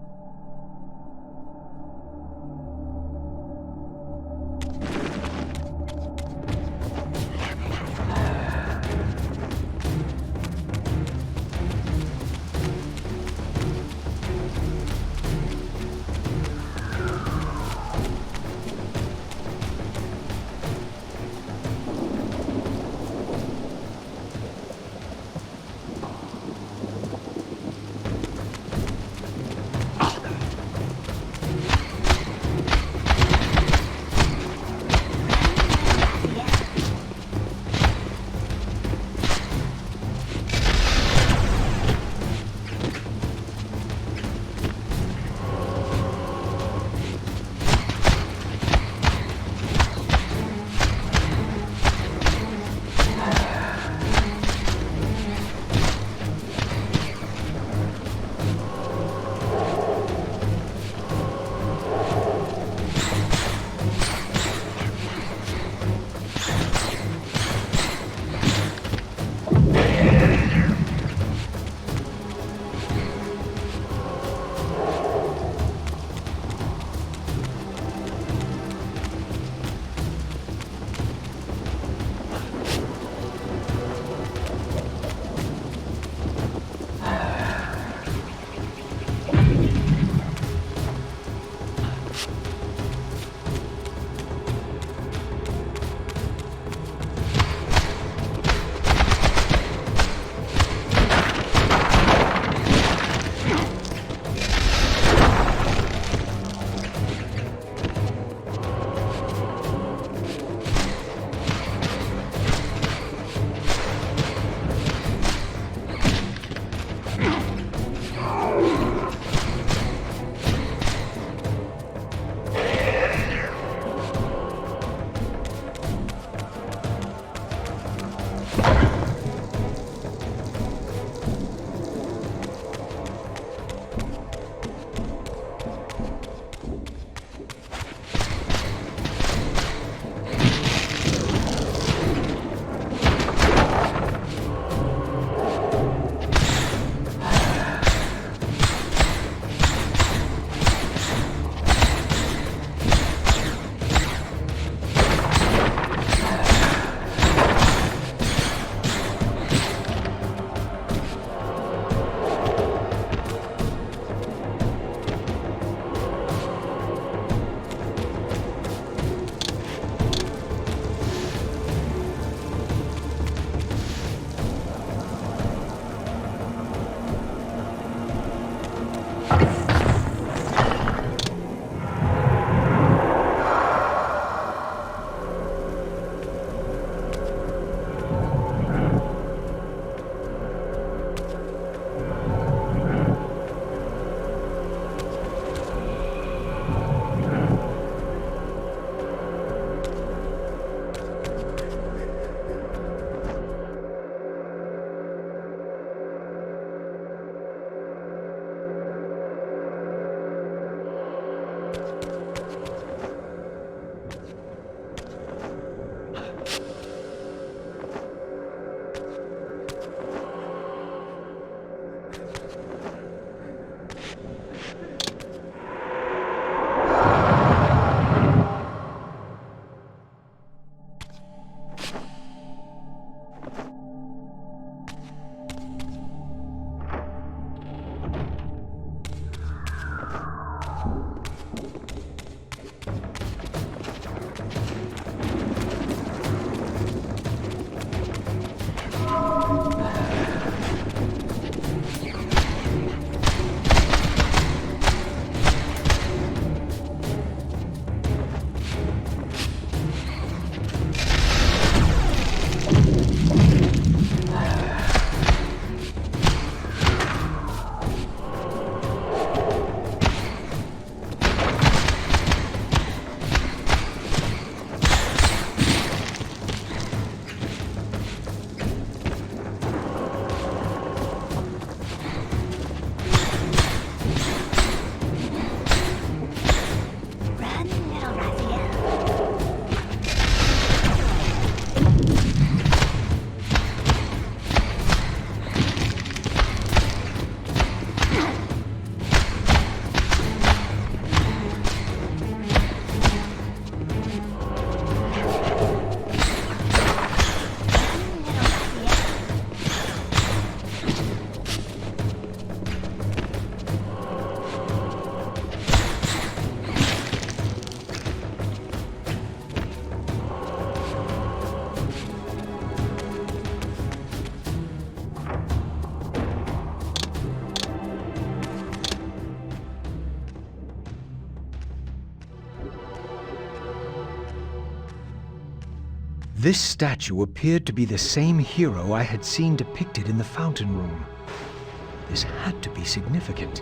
Speaker 7: This statue appeared to be the same hero I had seen depicted in the fountain room. This had to be significant.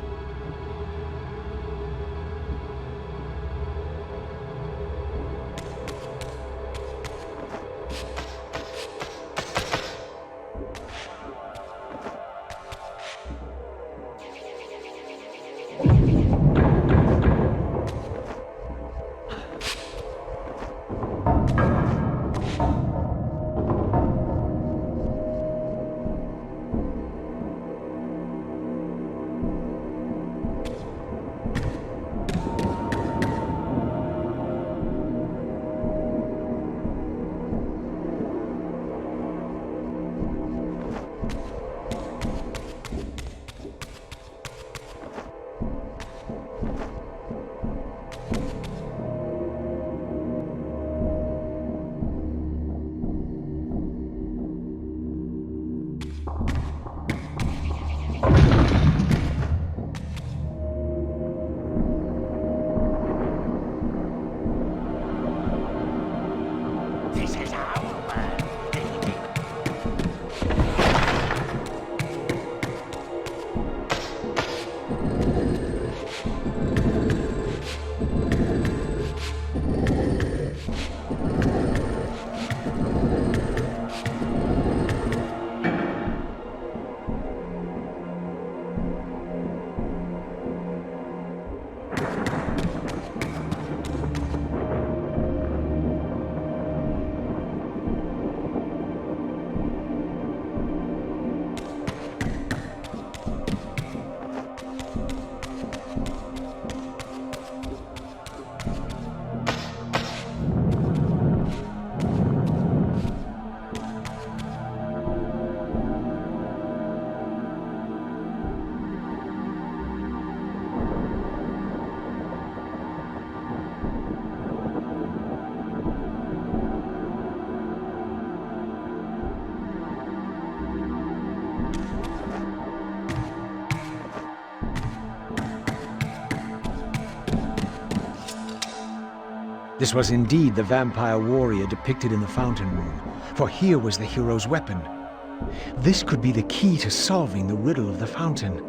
Speaker 7: This was indeed the vampire warrior depicted in the fountain room, for here was the hero's weapon. This could be the key to solving the riddle of the fountain.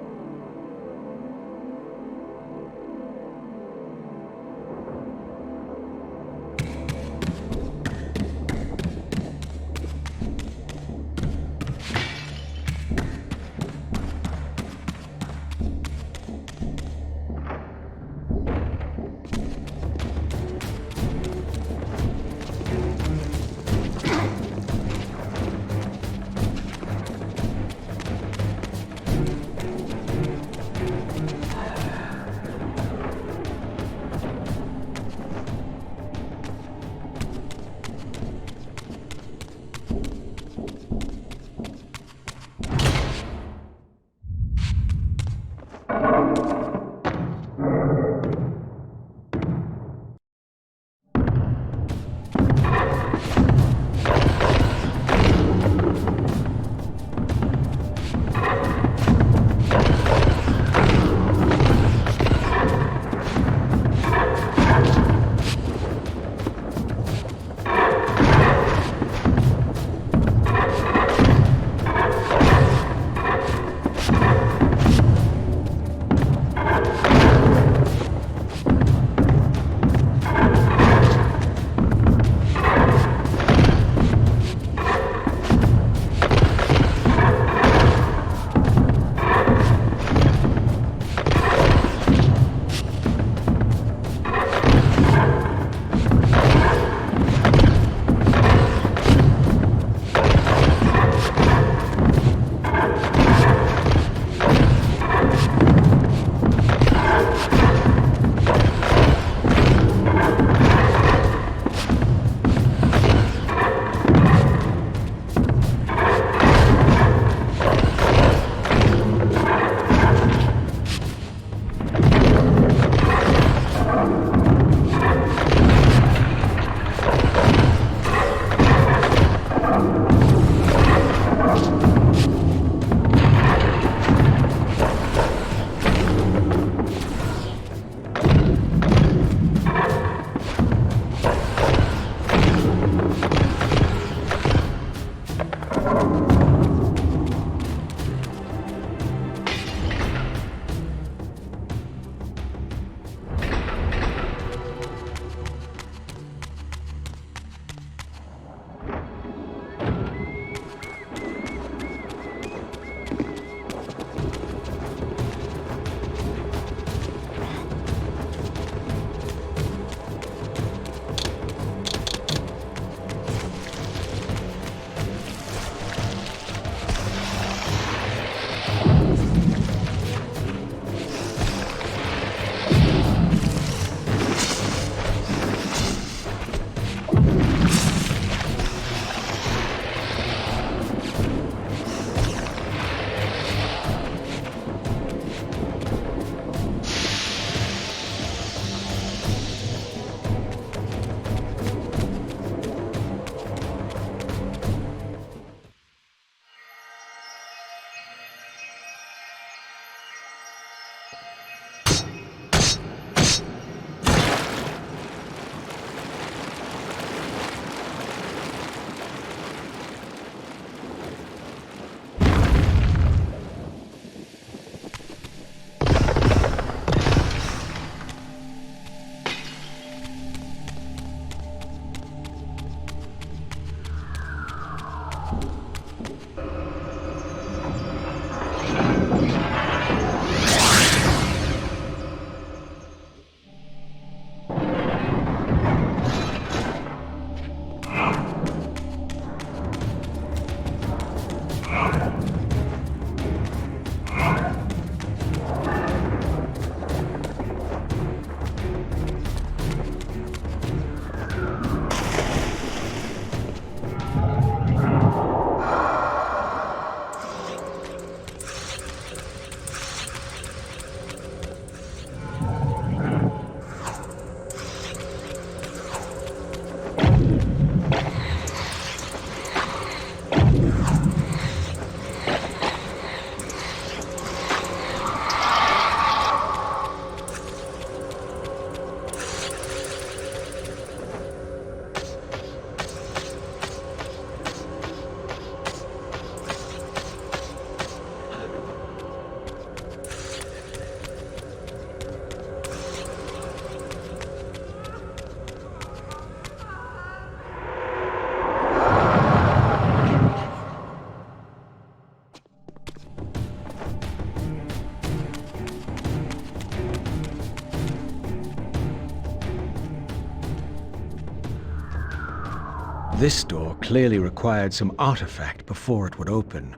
Speaker 7: This door clearly required some artifact before it would open.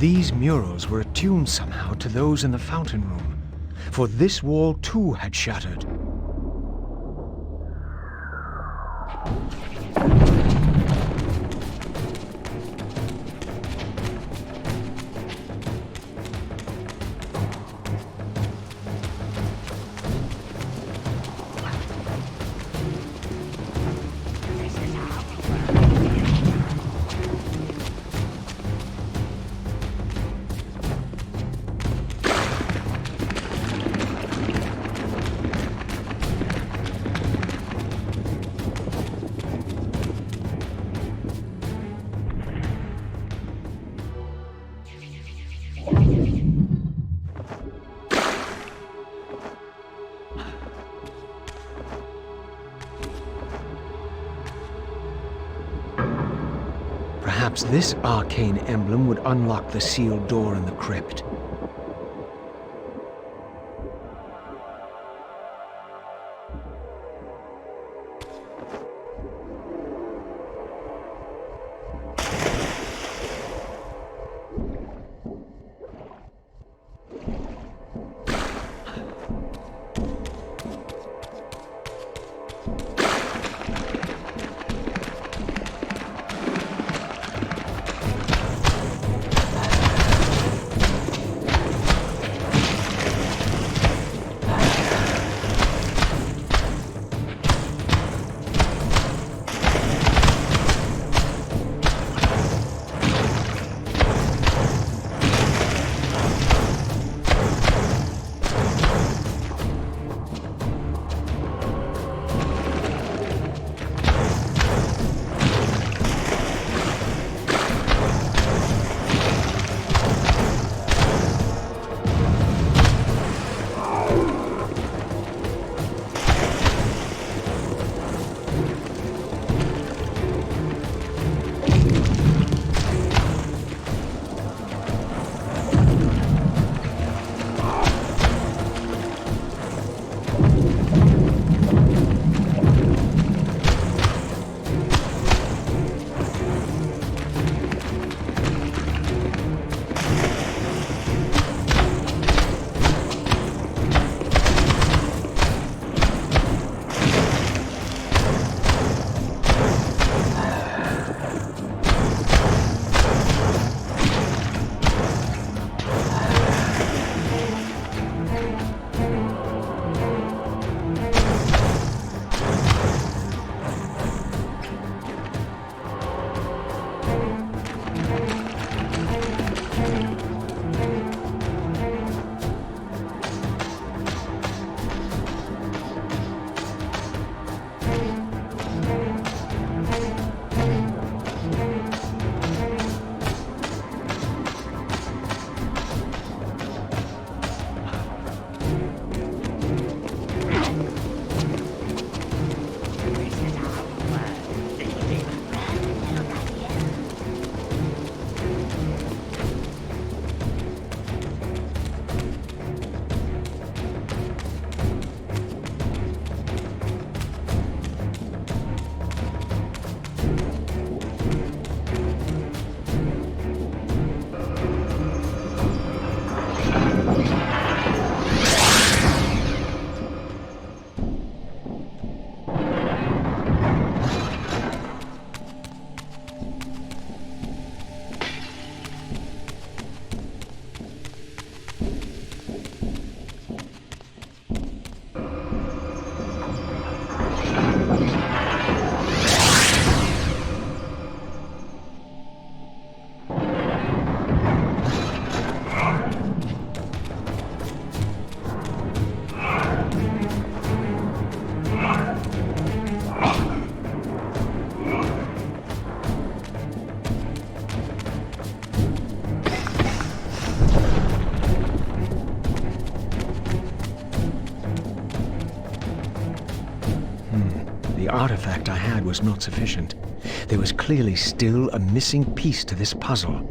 Speaker 7: These murals were attuned somehow to those in the fountain room, for this wall too had shattered. Perhaps this arcane emblem would unlock the sealed door in the crypt. The artifact I had was not sufficient. There was clearly still a missing piece to this puzzle.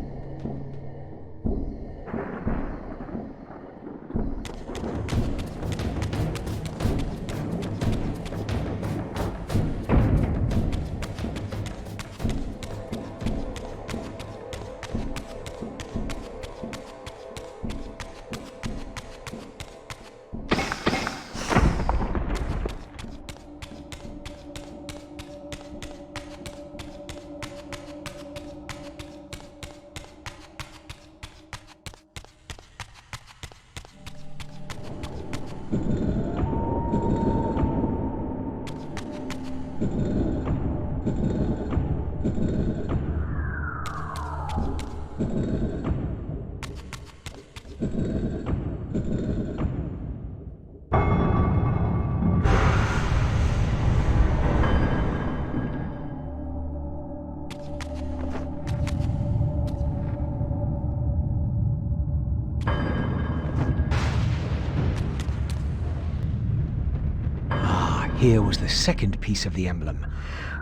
Speaker 7: Here was the second piece of the emblem.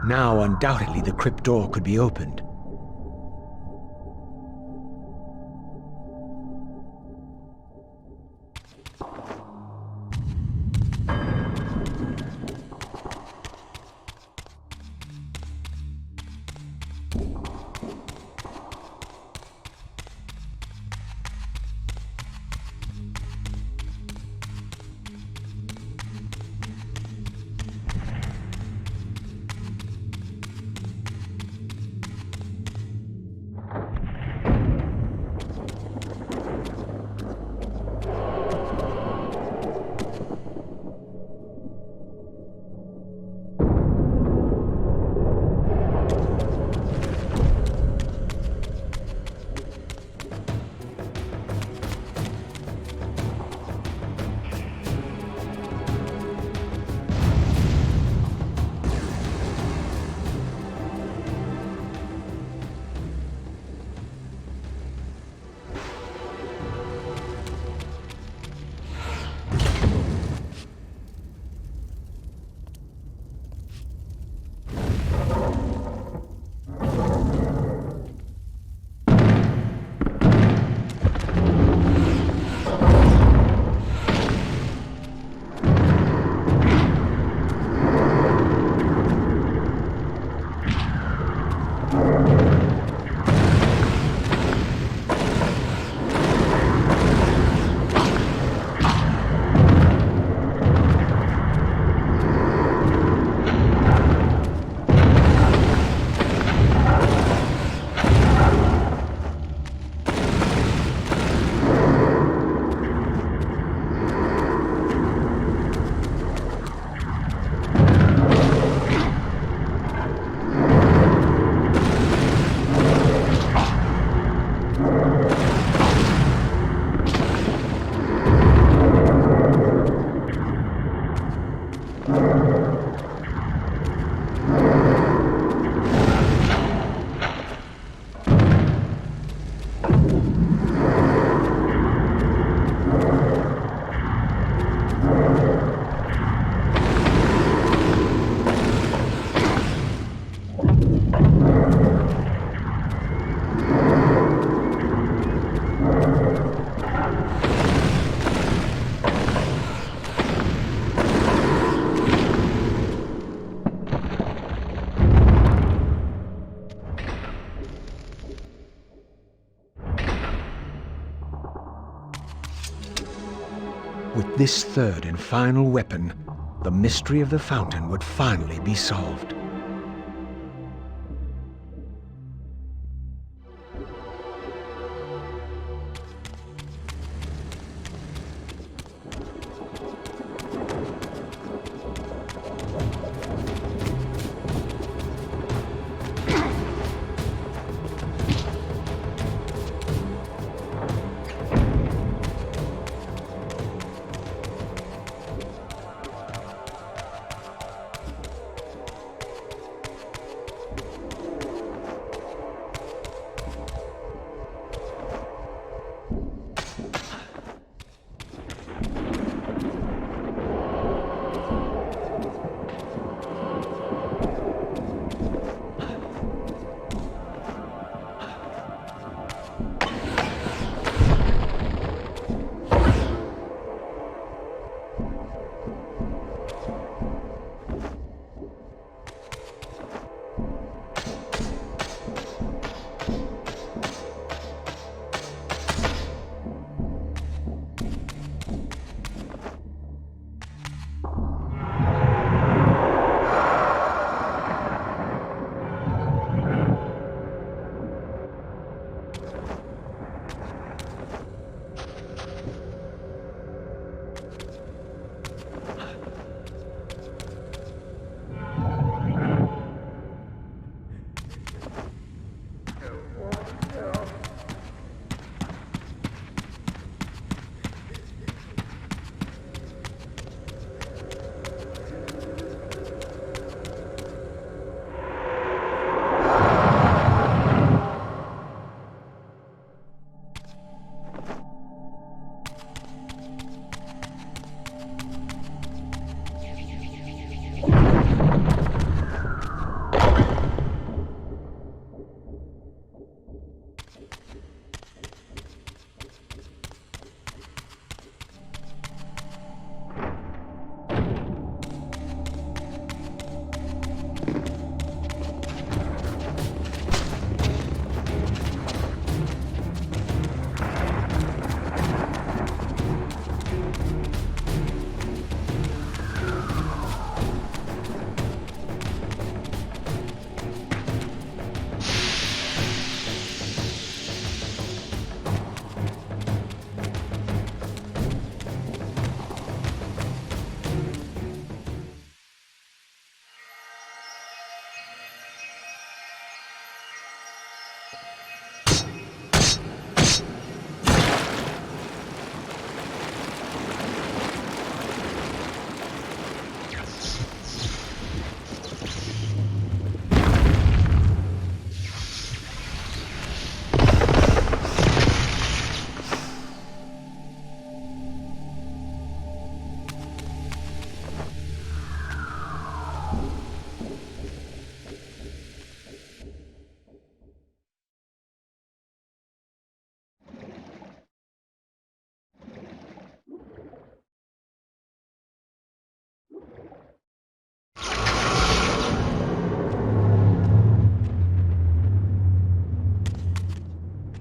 Speaker 7: Now, undoubtedly, the crypt door could be opened. With this third and final weapon, the mystery of the fountain would finally be solved.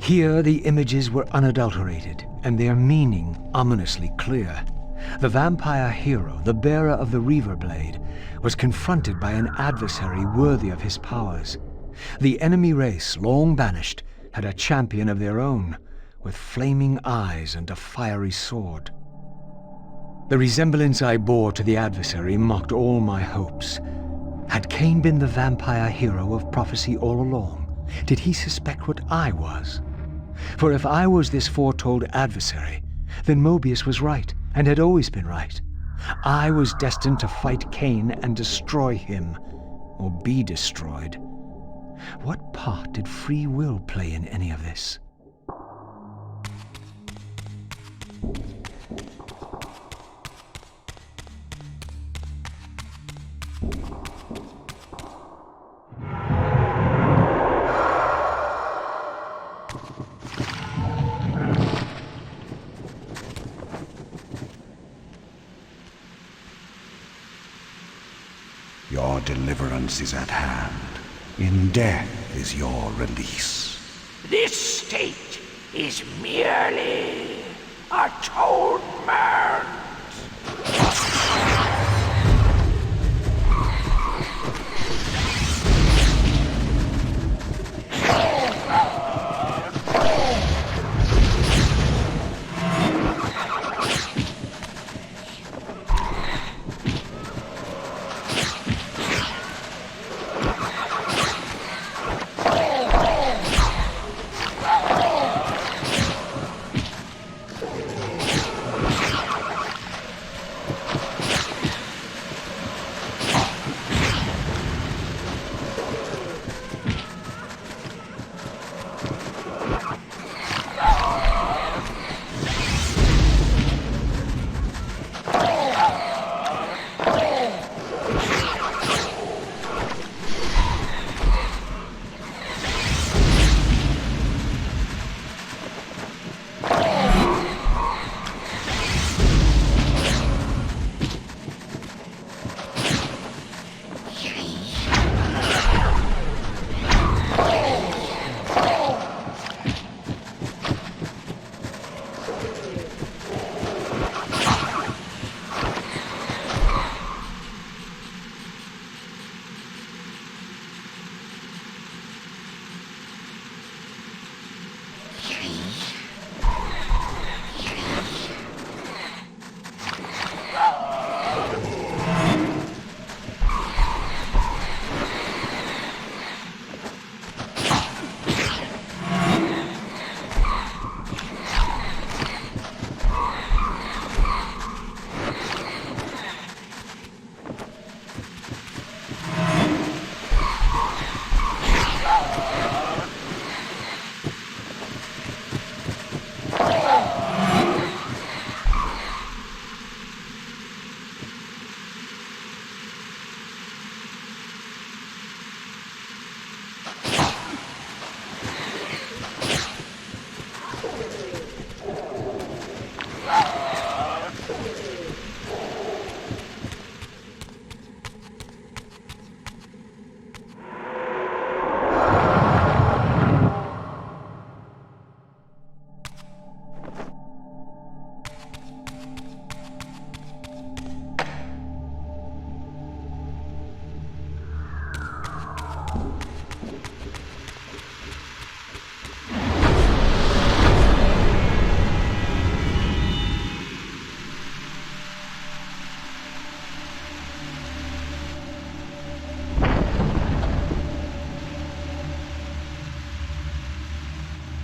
Speaker 7: Here the images were unadulterated, and their meaning ominously clear. The vampire hero, the bearer of the Reaver Blade, was confronted by an adversary worthy of his powers. The enemy race, long banished, had a champion of their own, with flaming eyes and a fiery sword. The resemblance I bore to the adversary mocked all my hopes. Had Kain been the vampire hero of prophecy all along? Did he suspect what I was? For if I was this foretold adversary, then Mobius was right, and had always been right. I was destined to fight Kain and destroy him, or be destroyed. What part did free will play in any of this?
Speaker 1: Your deliverance is at hand. In death is your release.
Speaker 11: This state is merely atonement.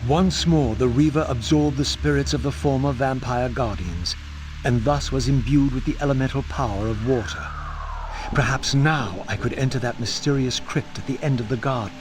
Speaker 7: Once more, the Reaver absorbed the spirits of the former vampire guardians, and thus was imbued with the elemental power of water. Perhaps now I could enter that mysterious crypt at the end of the garden.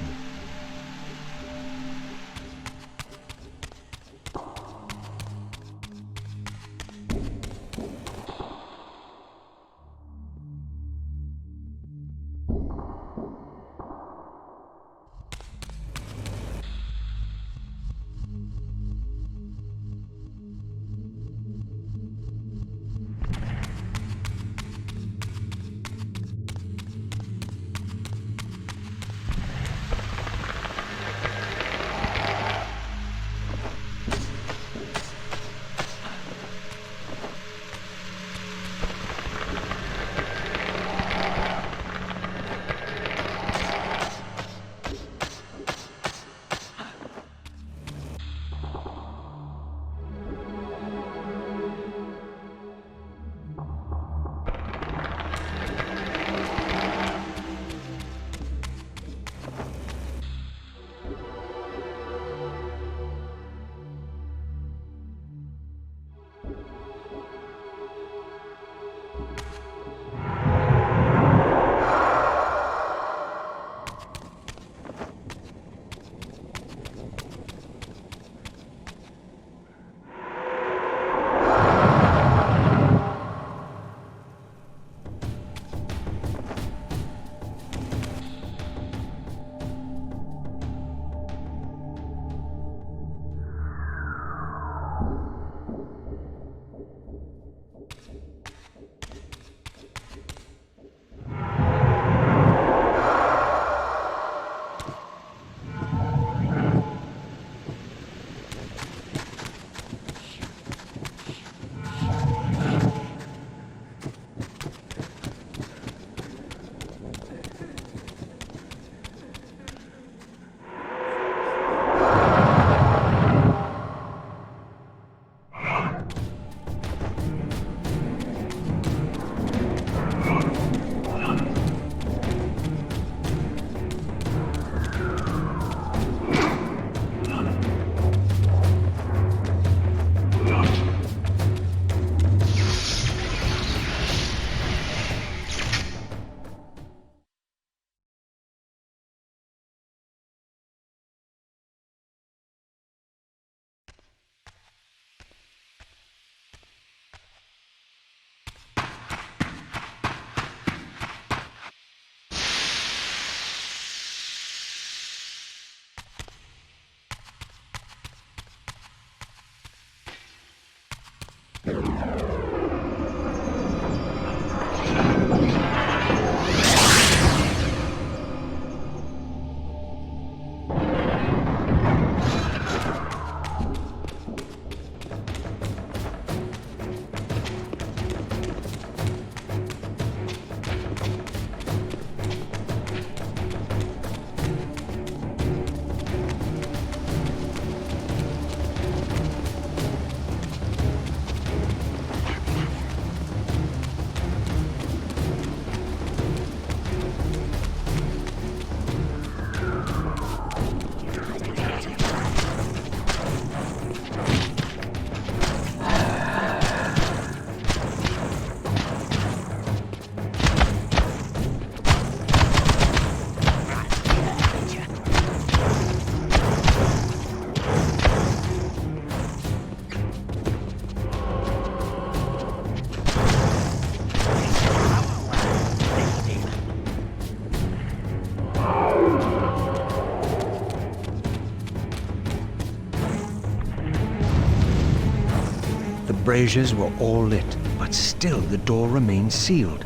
Speaker 7: Braziers were all lit, but still the door remained sealed.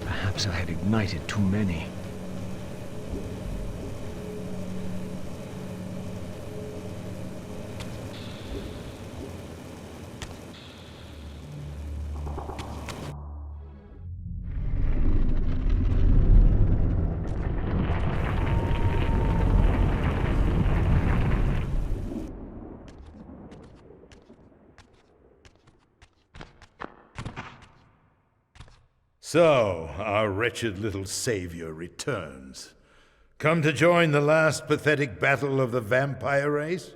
Speaker 7: Perhaps I had ignited too many.
Speaker 14: So, our wretched little savior returns. Come to join the last pathetic battle of the vampire race?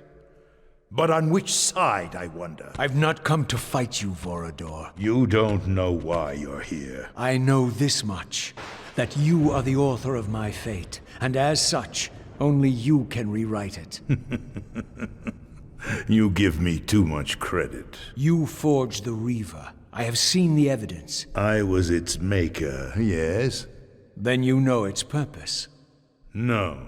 Speaker 14: But on which side, I wonder?
Speaker 7: I've not come to fight you, Vorador.
Speaker 14: You don't know why you're here.
Speaker 7: I know this much, that you are the author of my fate, and as such, only you can rewrite it.
Speaker 14: You give me too much credit.
Speaker 7: You forged the Reaver. I have seen the evidence.
Speaker 14: I was its maker, yes?
Speaker 7: Then you know its purpose.
Speaker 14: No.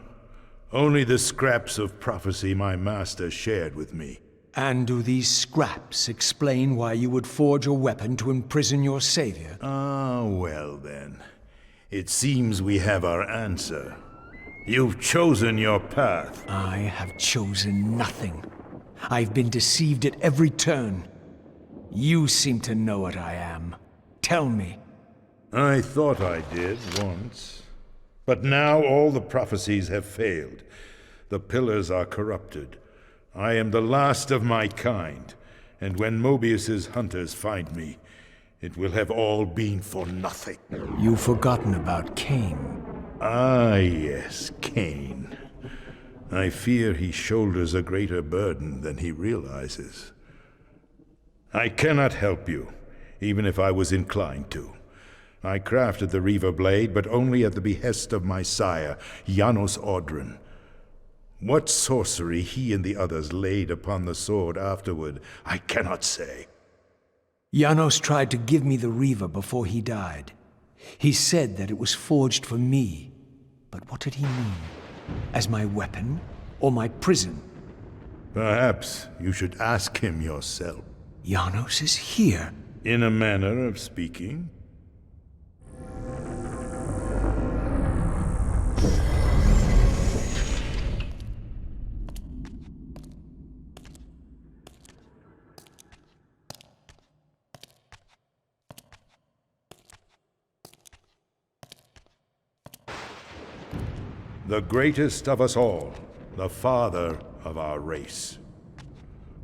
Speaker 14: Only the scraps of prophecy my master shared with me.
Speaker 7: And do these scraps explain why you would forge a weapon to imprison your savior?
Speaker 14: Ah, well then. It seems we have our answer. You've chosen your path.
Speaker 7: I have chosen nothing. I've been deceived at every turn. You seem to know what I am. Tell me.
Speaker 14: I thought I did once. But now all the prophecies have failed. The pillars are corrupted. I am the last of my kind, and when Mobius's hunters find me, it will have all been for nothing.
Speaker 7: You've forgotten about Kain.
Speaker 14: Ah, yes, Kain. I fear he shoulders a greater burden than he realizes. I cannot help you, even if I was inclined to. I crafted the Reaver blade, but only at the behest of my sire, Janos Audron. What sorcery he and the others laid upon the sword afterward, I cannot say.
Speaker 7: Janos tried to give me the Reaver before he died. He said that it was forged for me. But what did he mean? As my weapon, or my prison?
Speaker 14: Perhaps you should ask him yourself.
Speaker 7: Janos is here.
Speaker 14: In a manner of speaking. The greatest of us all, the father of our race.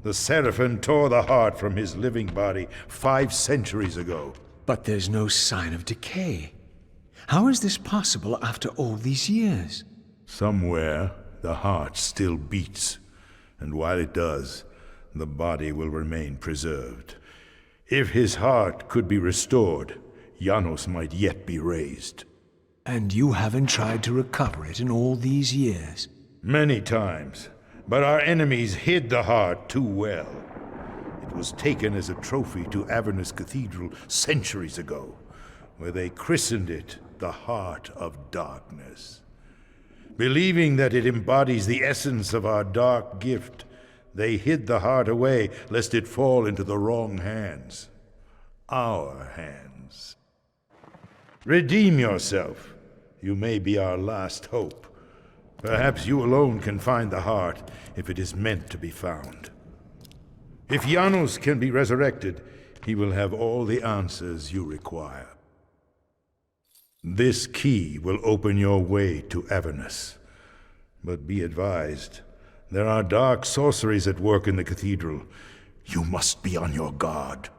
Speaker 14: The Sarafan tore the heart from his living body 5 centuries ago.
Speaker 7: But there's no sign of decay. How is this possible after all these years?
Speaker 14: Somewhere, the heart still beats, and while it does, the body will remain preserved. If his heart could be restored, Janos might yet be raised.
Speaker 7: And you haven't tried to recover it in all these years?
Speaker 14: Many times, but our enemies hid the heart too well. It was taken as a trophy to Avernus Cathedral centuries ago, where they christened it the Heart of Darkness. Believing that it embodies the essence of our dark gift, they hid the heart away lest it fall into the wrong hands. Our hands. Redeem yourself. You may be our last hope. Perhaps you alone can find the heart if it is meant to be found. If Janos can be resurrected, he will have all the answers you require. This key will open your way to Avernus. But be advised, there are dark sorceries at work in the cathedral. You must be on your guard.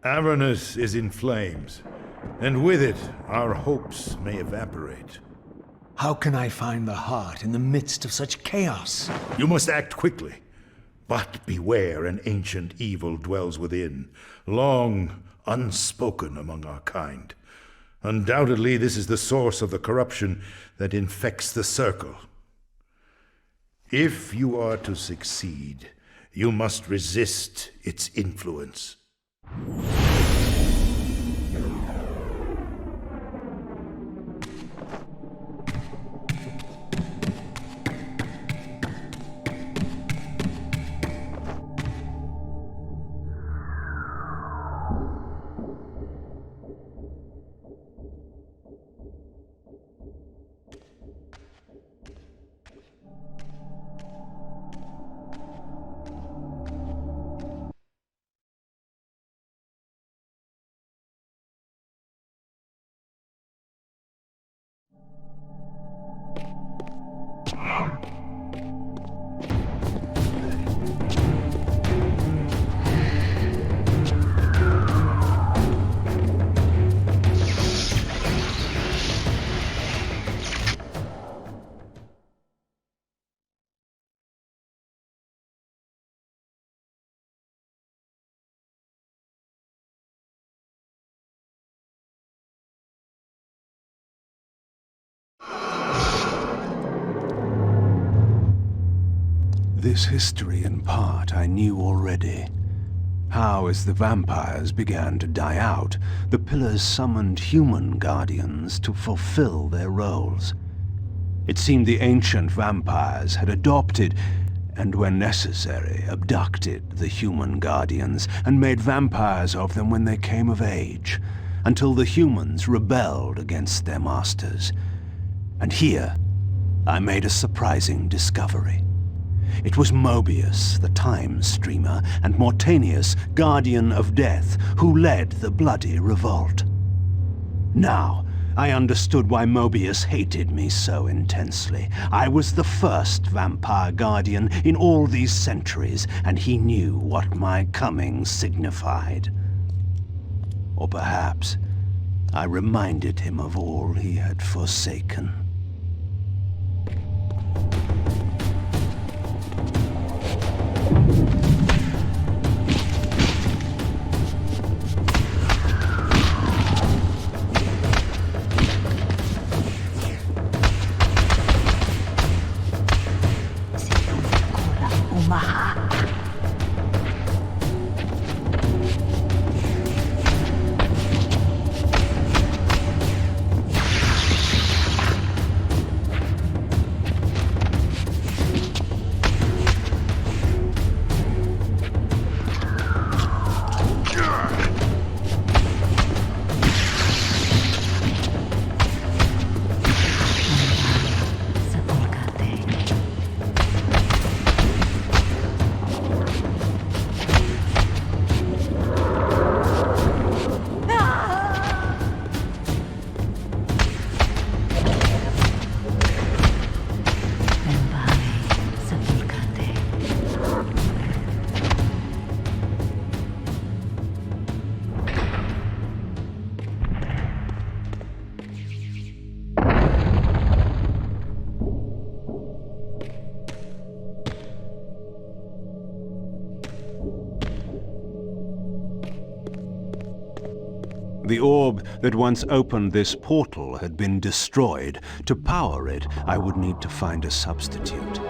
Speaker 14: Avernus is in flames, and with it, our hopes may evaporate.
Speaker 7: How can I find the heart in the midst of such chaos?
Speaker 14: You must act quickly. But beware, an ancient evil dwells within, long unspoken among our kind. Undoubtedly, this is the source of the corruption that infects the Circle. If you are to succeed, you must resist its influence.
Speaker 1: This history, in part, I knew already. How, as the vampires began to die out, the pillars summoned human guardians to fulfill their roles. It seemed the ancient vampires had adopted, and when necessary, abducted the human guardians and made vampires of them when they came of age, until the humans rebelled against their masters. And here, I made a surprising discovery. It was Mobius, the time streamer, and Mortanius, guardian of death, who led the bloody revolt. Now, I understood why Mobius hated me so intensely. I was the first vampire guardian in all these centuries, and he knew what my coming signified. Or perhaps I reminded him of all he had forsaken. The orb that once opened this portal had been destroyed. To power it, I would need to find a substitute.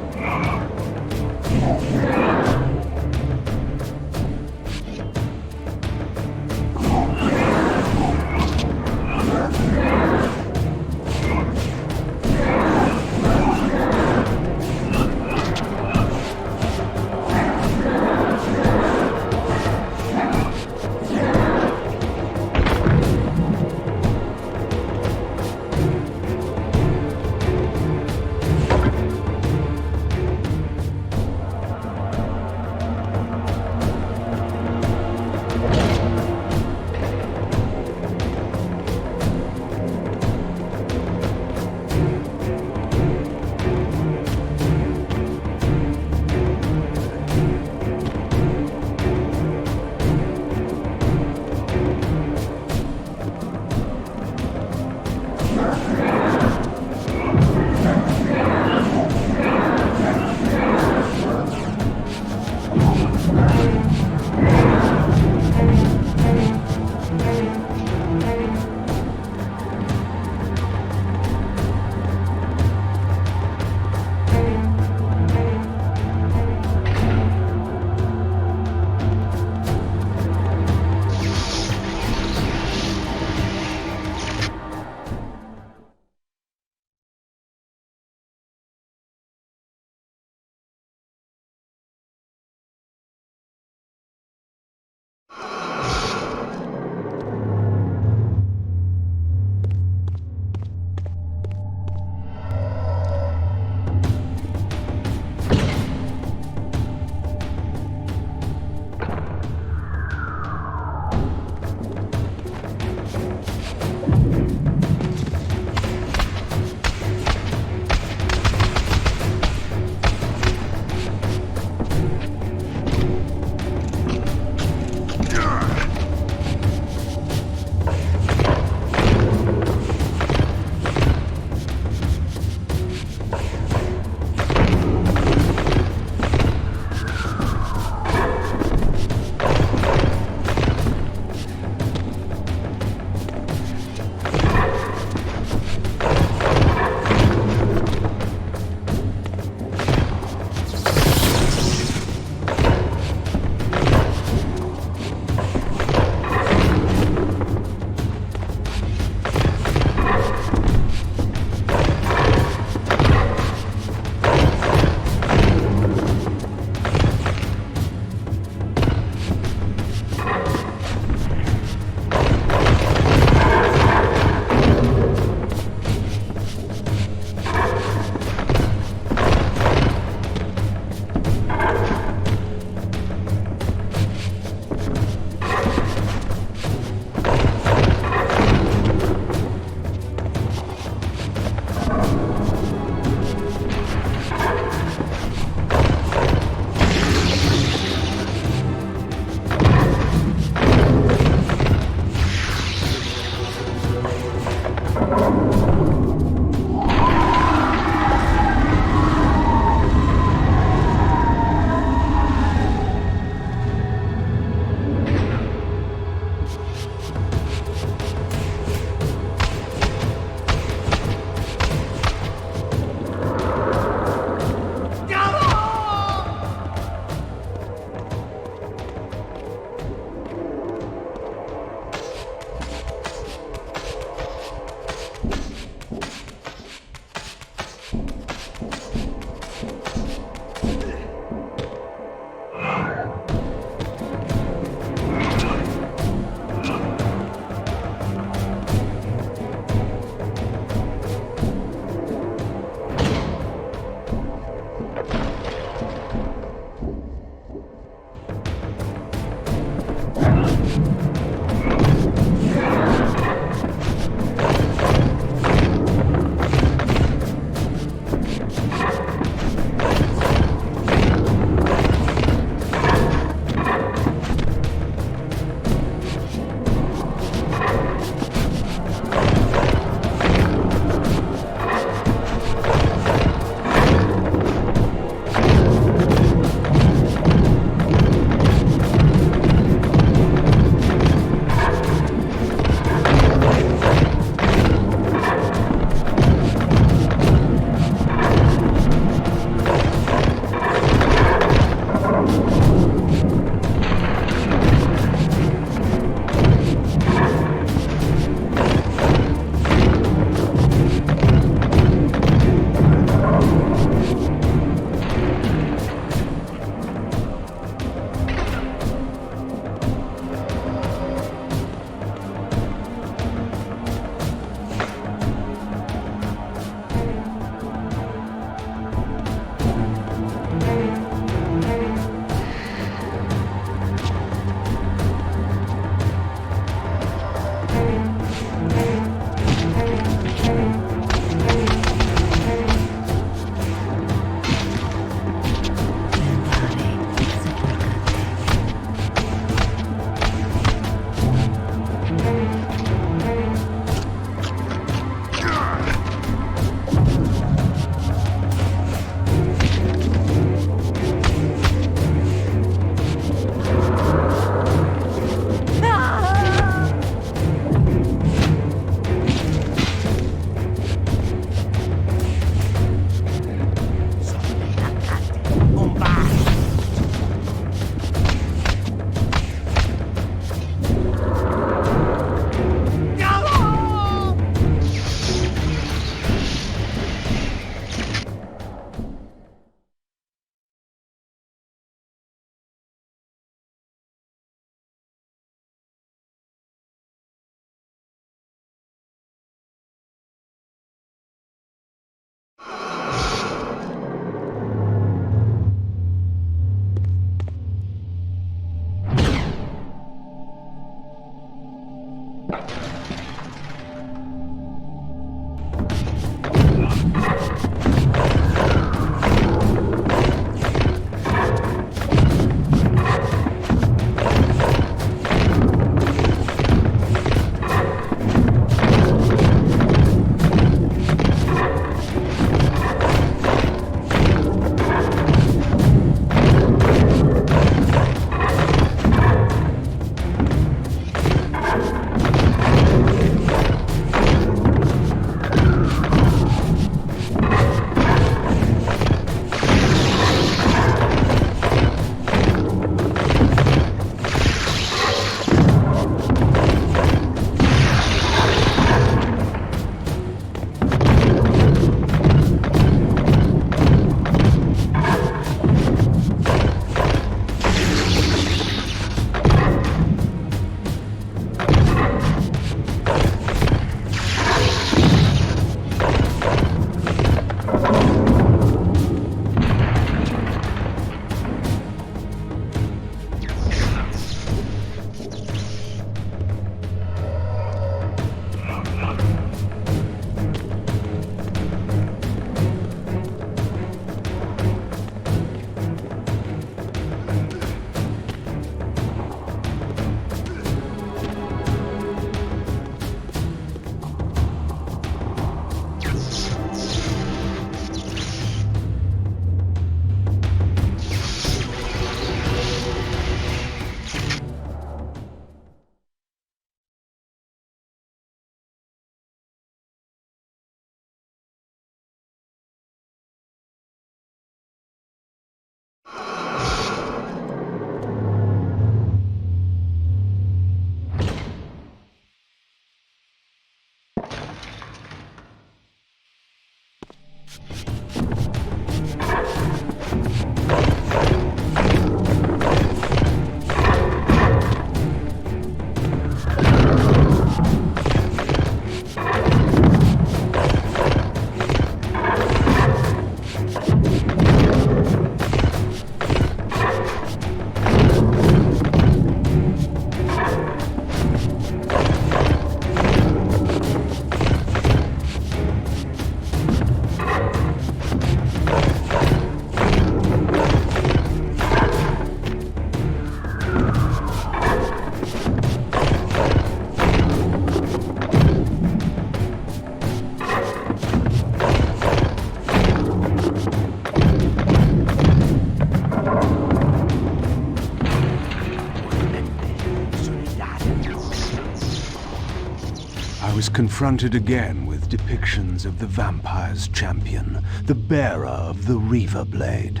Speaker 1: Confronted again with depictions of the vampire's champion, the bearer of the Reaver Blade.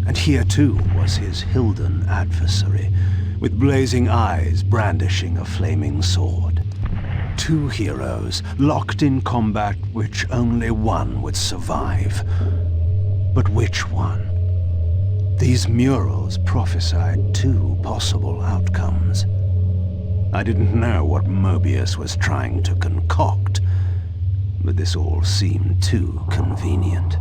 Speaker 1: And here too was his Hilden adversary, with blazing eyes brandishing a flaming sword. Two heroes locked in combat which only one would survive. But which one? These murals prophesied two possible outcomes. I didn't know what Mobius was trying to concoct, but this all seemed too convenient.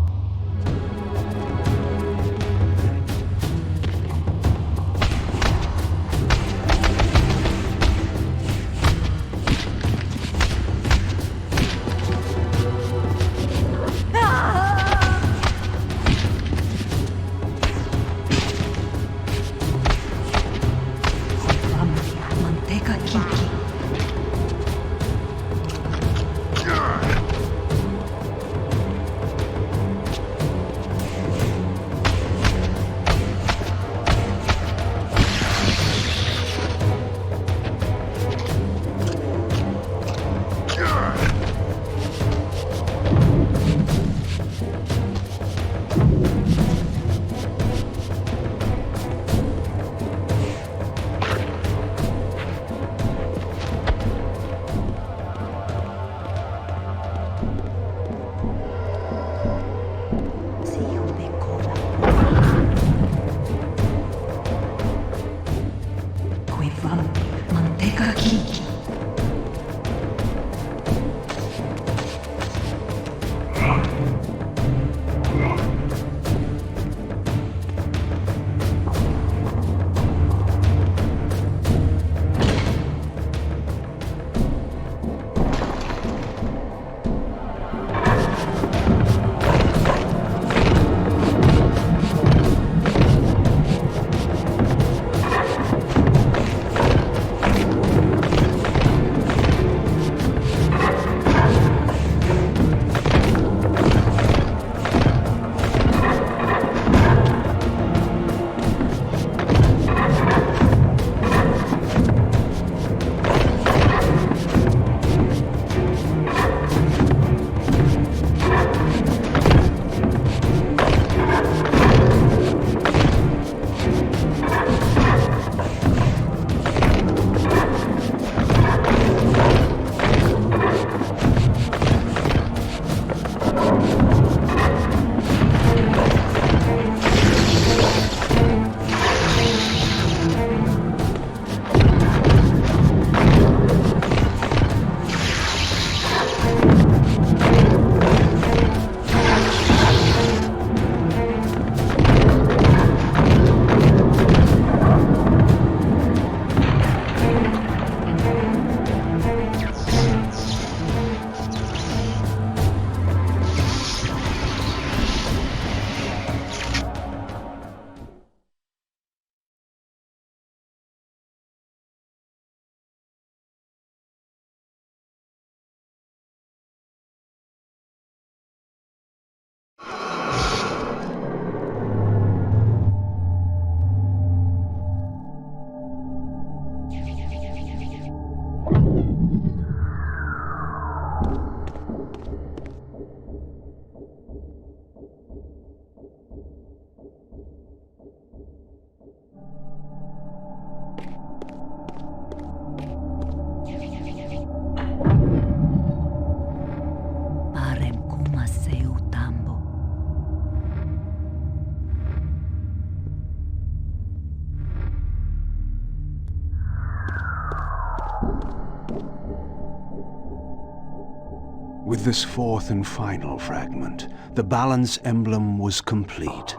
Speaker 1: With this fourth and final fragment, the balance emblem was complete.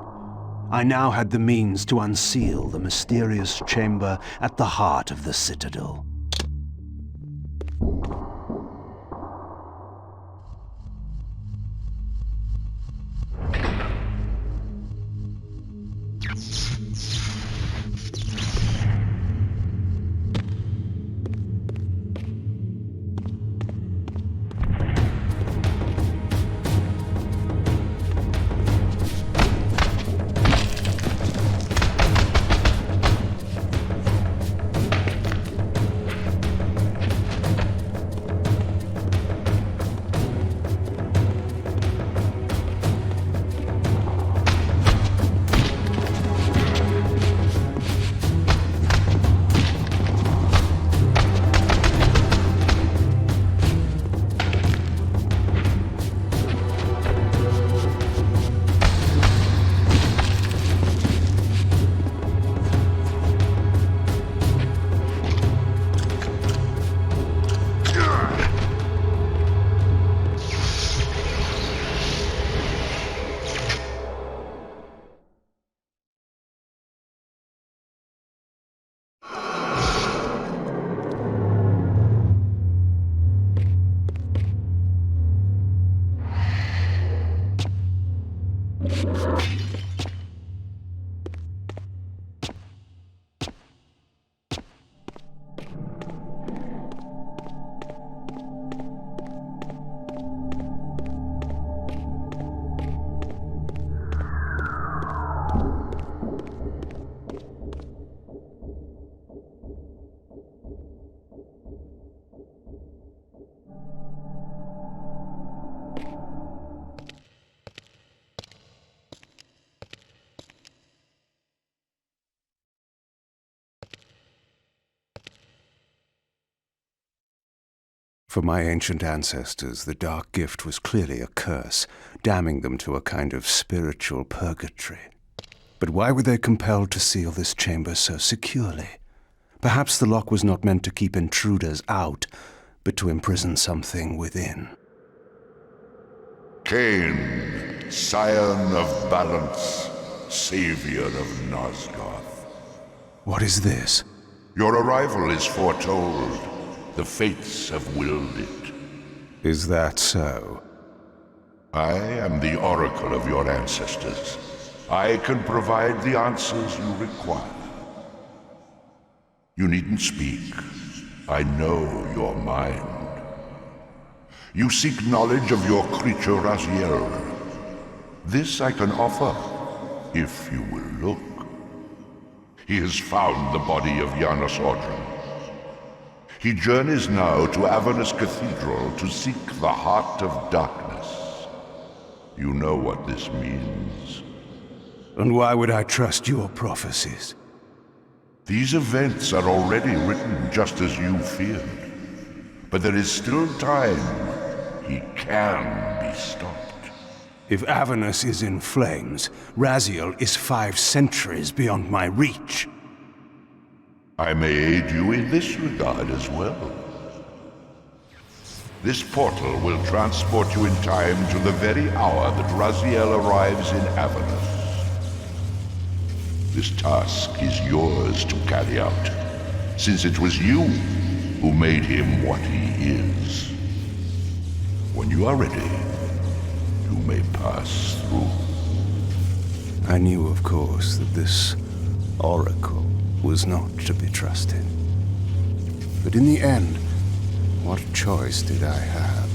Speaker 1: I now had the means to unseal the mysterious chamber at the heart of the Citadel. For my ancient ancestors, the dark gift was clearly a curse, damning them to a kind of spiritual purgatory. But why were they compelled to seal this chamber so securely? Perhaps the lock was not meant to keep intruders out, but to imprison something within.
Speaker 6: Kain, scion of balance, savior of Nosgoth.
Speaker 1: What is this?
Speaker 6: Your arrival is foretold. The fates have willed it.
Speaker 1: Is that so?
Speaker 6: I am the oracle of your ancestors. I can provide the answers you require. You needn't speak. I know your mind. You seek knowledge of your creature Raziel. This I can offer, if you will look. He has found the body of Janus Ordrum. He journeys now to Avernus Cathedral to seek the heart of darkness. You know what this means.
Speaker 1: And why would I trust your prophecies?
Speaker 6: These events are already written just as you feared. But there is still time. He can be stopped.
Speaker 1: If Avernus is in flames, Raziel is 5 centuries beyond my reach.
Speaker 6: I may aid you in this regard as well. This portal will transport you in time to the very hour that Raziel arrives in Avernus. This task is yours to carry out, since it was you who made him what he is. When you are ready, you may pass through.
Speaker 1: I knew, of course, that this oracle was not to be trusted. But in the end, what choice did I have?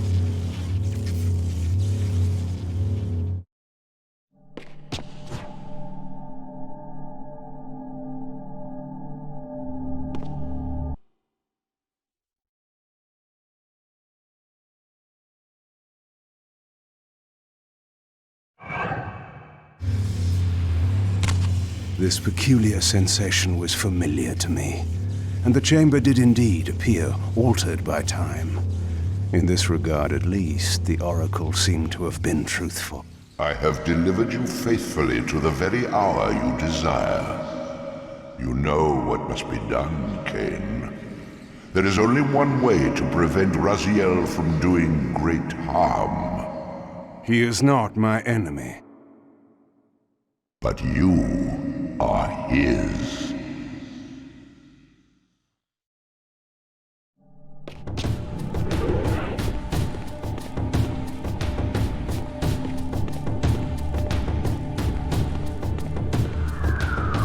Speaker 1: This peculiar sensation was familiar to me, and the chamber did indeed appear altered by time. In this regard, at least, the oracle seemed to have been truthful.
Speaker 6: I have delivered you faithfully to the very hour you desire. You know what must be done, Kain. There is only one way to prevent Raziel from doing great harm.
Speaker 1: He is not my enemy.
Speaker 6: But you are his.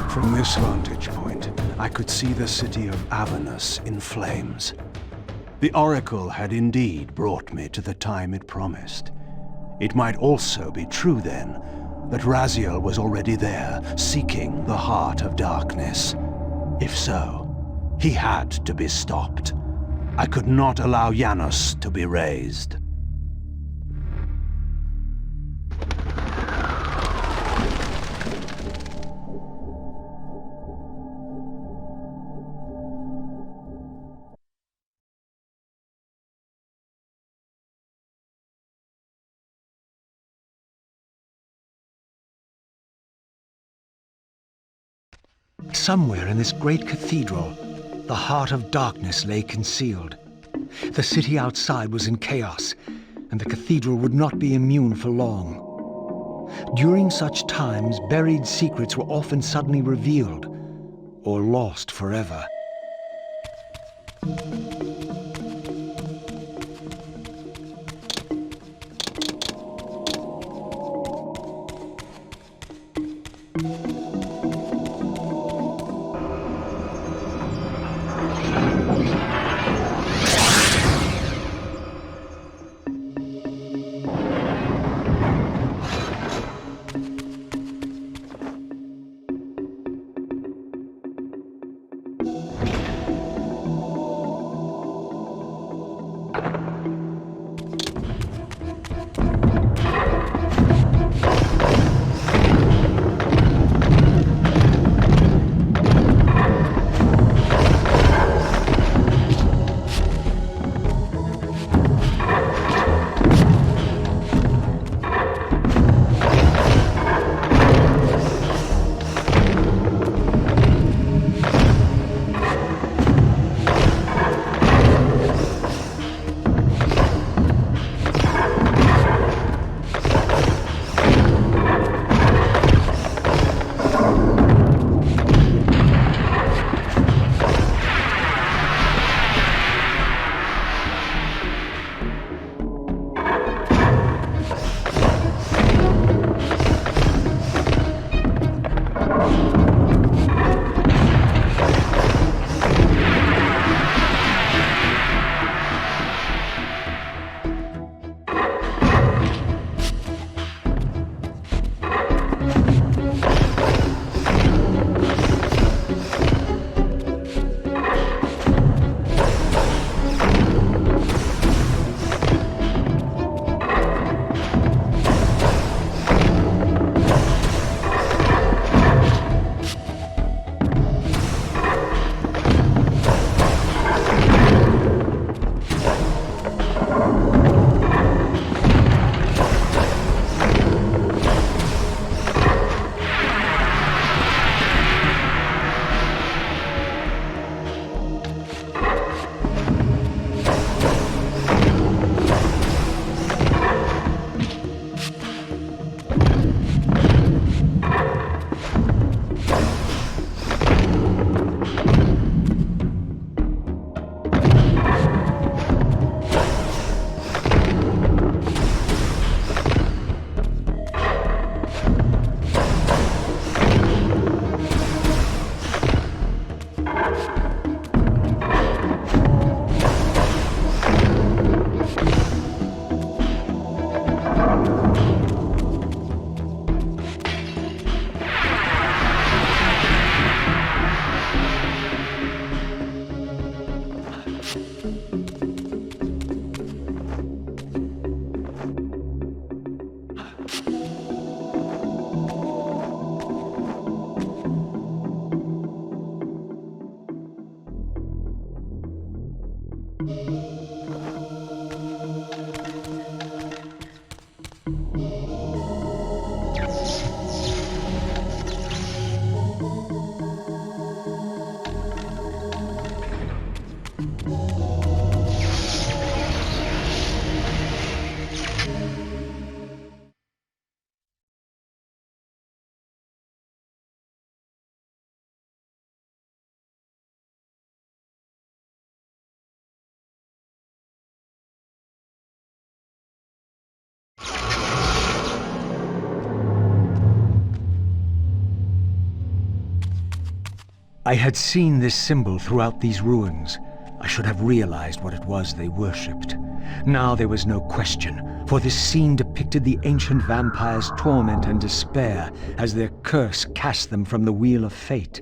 Speaker 1: From this vantage point, I could see the city of Avernus in flames. The Oracle had indeed brought me to the time it promised. It might also be true, then, that Raziel was already there, seeking the heart of darkness. If so, he had to be stopped. I could not allow Janus to be raised.
Speaker 7: Somewhere in this great cathedral, the heart of darkness lay concealed. The city outside was in chaos, and the cathedral would not be immune for long. During such times, buried secrets were often suddenly revealed, or lost forever. I had seen this symbol throughout these ruins. I should have realized what it was they worshipped. Now there was no question, for this scene depicted the ancient vampires' torment and despair as their curse cast them from the wheel of fate.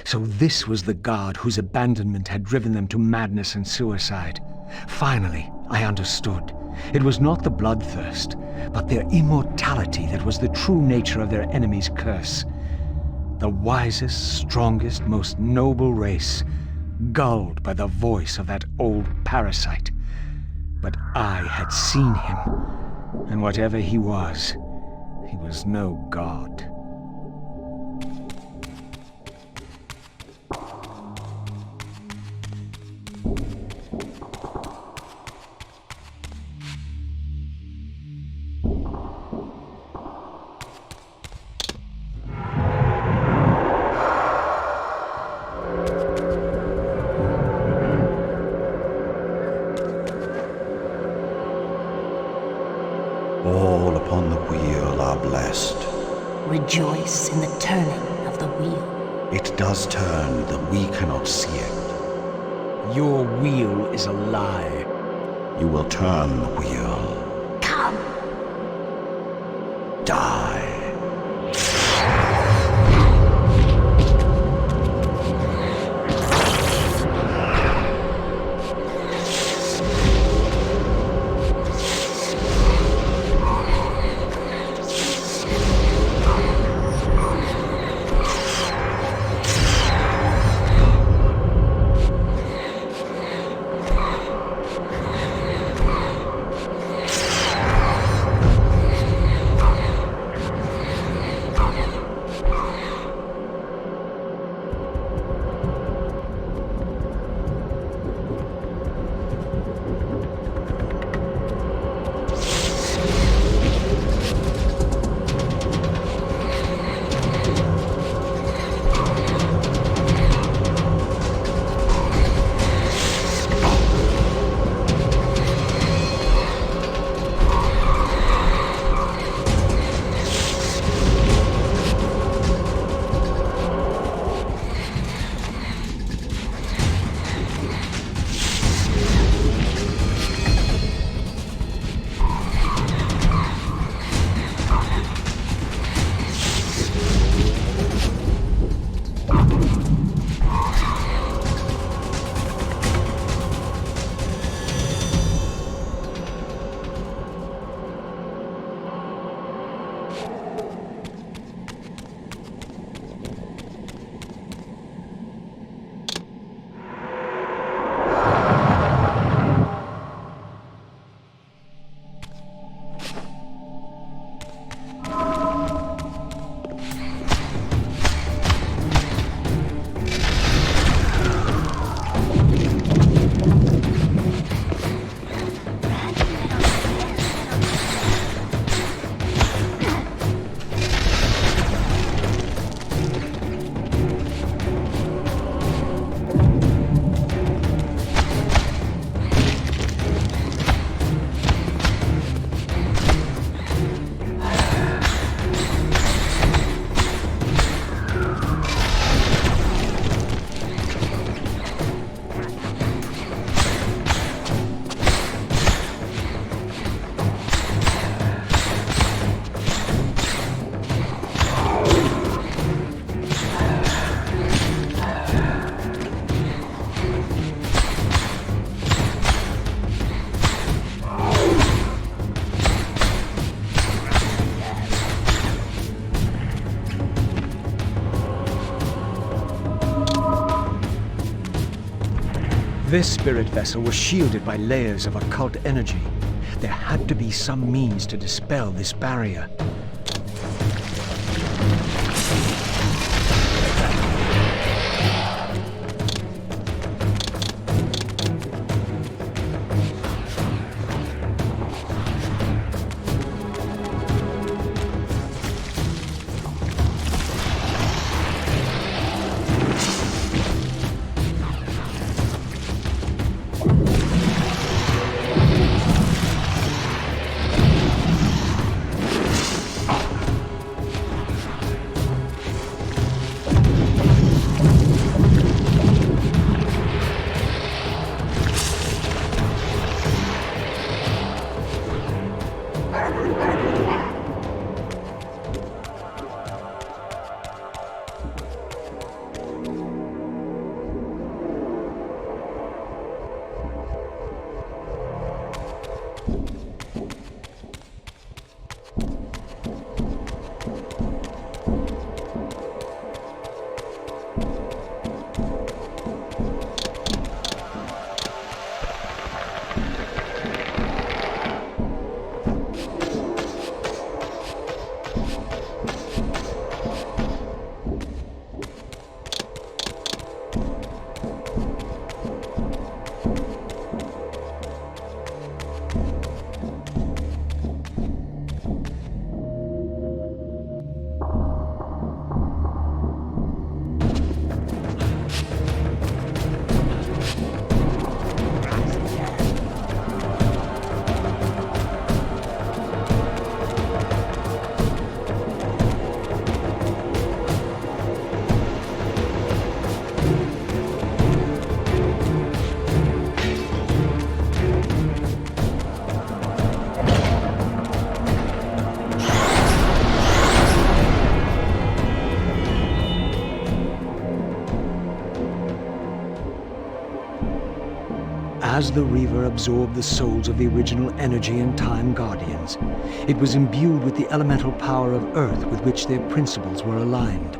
Speaker 7: So this was the god whose abandonment had driven them to madness and suicide. Finally, I understood. It was not the bloodthirst, but their immortality that was the true nature of their enemy's curse. The wisest, strongest, most noble race, gulled by the voice of that old parasite. But I had seen him, and whatever he was no god.
Speaker 1: All upon the wheel are blessed.
Speaker 12: Rejoice in the turning of the wheel.
Speaker 1: It does turn, though we cannot see it.
Speaker 7: Your wheel is a lie.
Speaker 1: You will turn the wheel.
Speaker 12: Come.
Speaker 1: Die.
Speaker 7: This spirit vessel was shielded by layers of occult energy. There had to be some means to dispel this barrier. as the Reaver absorbed the souls of the original Energy and Time Guardians, it was imbued with the elemental power of Earth with which their principles were aligned.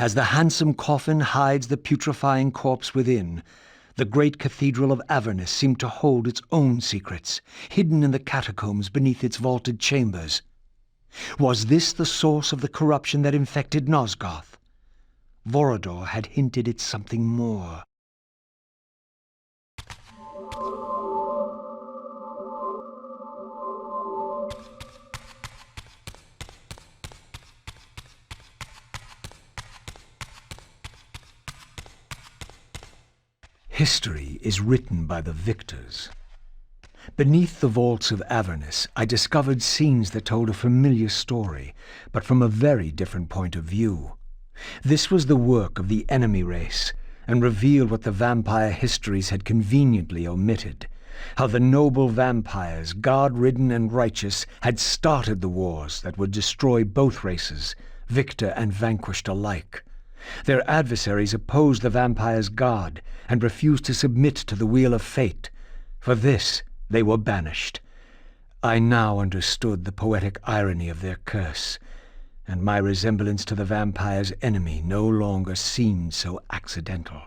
Speaker 7: As the handsome coffin hides the putrefying corpse within, the great cathedral of Avernus seemed to hold its own secrets, hidden in the catacombs beneath its vaulted chambers. Was this the source of the corruption that infected Nosgoth? Vorador had hinted at something more. History is written by the victors. Beneath the vaults of Avernus, I discovered scenes that told a familiar story, but from a very different point of view. This was the work of the enemy race, and revealed what the vampire histories had conveniently omitted, how the noble vampires, god-ridden and righteous, had started the wars that would destroy both races, victor and vanquished alike. Their adversaries opposed the vampires' god and refused to submit to the wheel of fate. For this, they were banished. I now understood the poetic irony of their curse, and my resemblance to the vampire's enemy no longer seemed so accidental.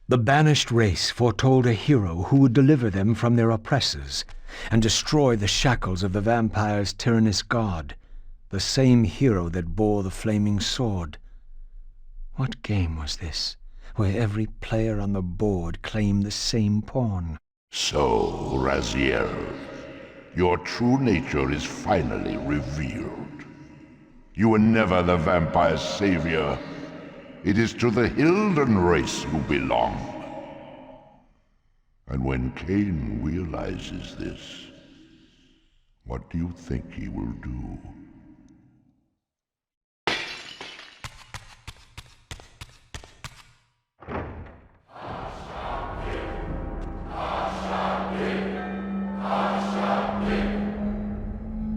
Speaker 7: The banished race foretold a hero who would deliver them from their oppressors and destroy the shackles of the vampire's tyrannous god, the same hero that bore the flaming sword. What game was this, where every player on the board claimed the same pawn?
Speaker 6: So, Raziel, your true nature is finally revealed. You were never the vampire's savior. It is to the Hilden race you belong. And when Kain realizes this, what do you think he will do?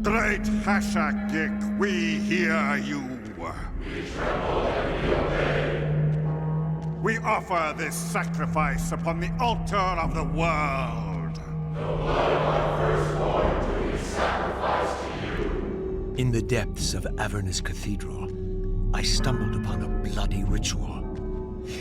Speaker 9: Great Hashagik, we hear you.
Speaker 15: We tremble and we obey.
Speaker 9: We offer this sacrifice upon the altar of the world.
Speaker 15: The blood of our firstborn do we sacrifice to you.
Speaker 7: In the depths of Avernus Cathedral, I stumbled upon a bloody ritual.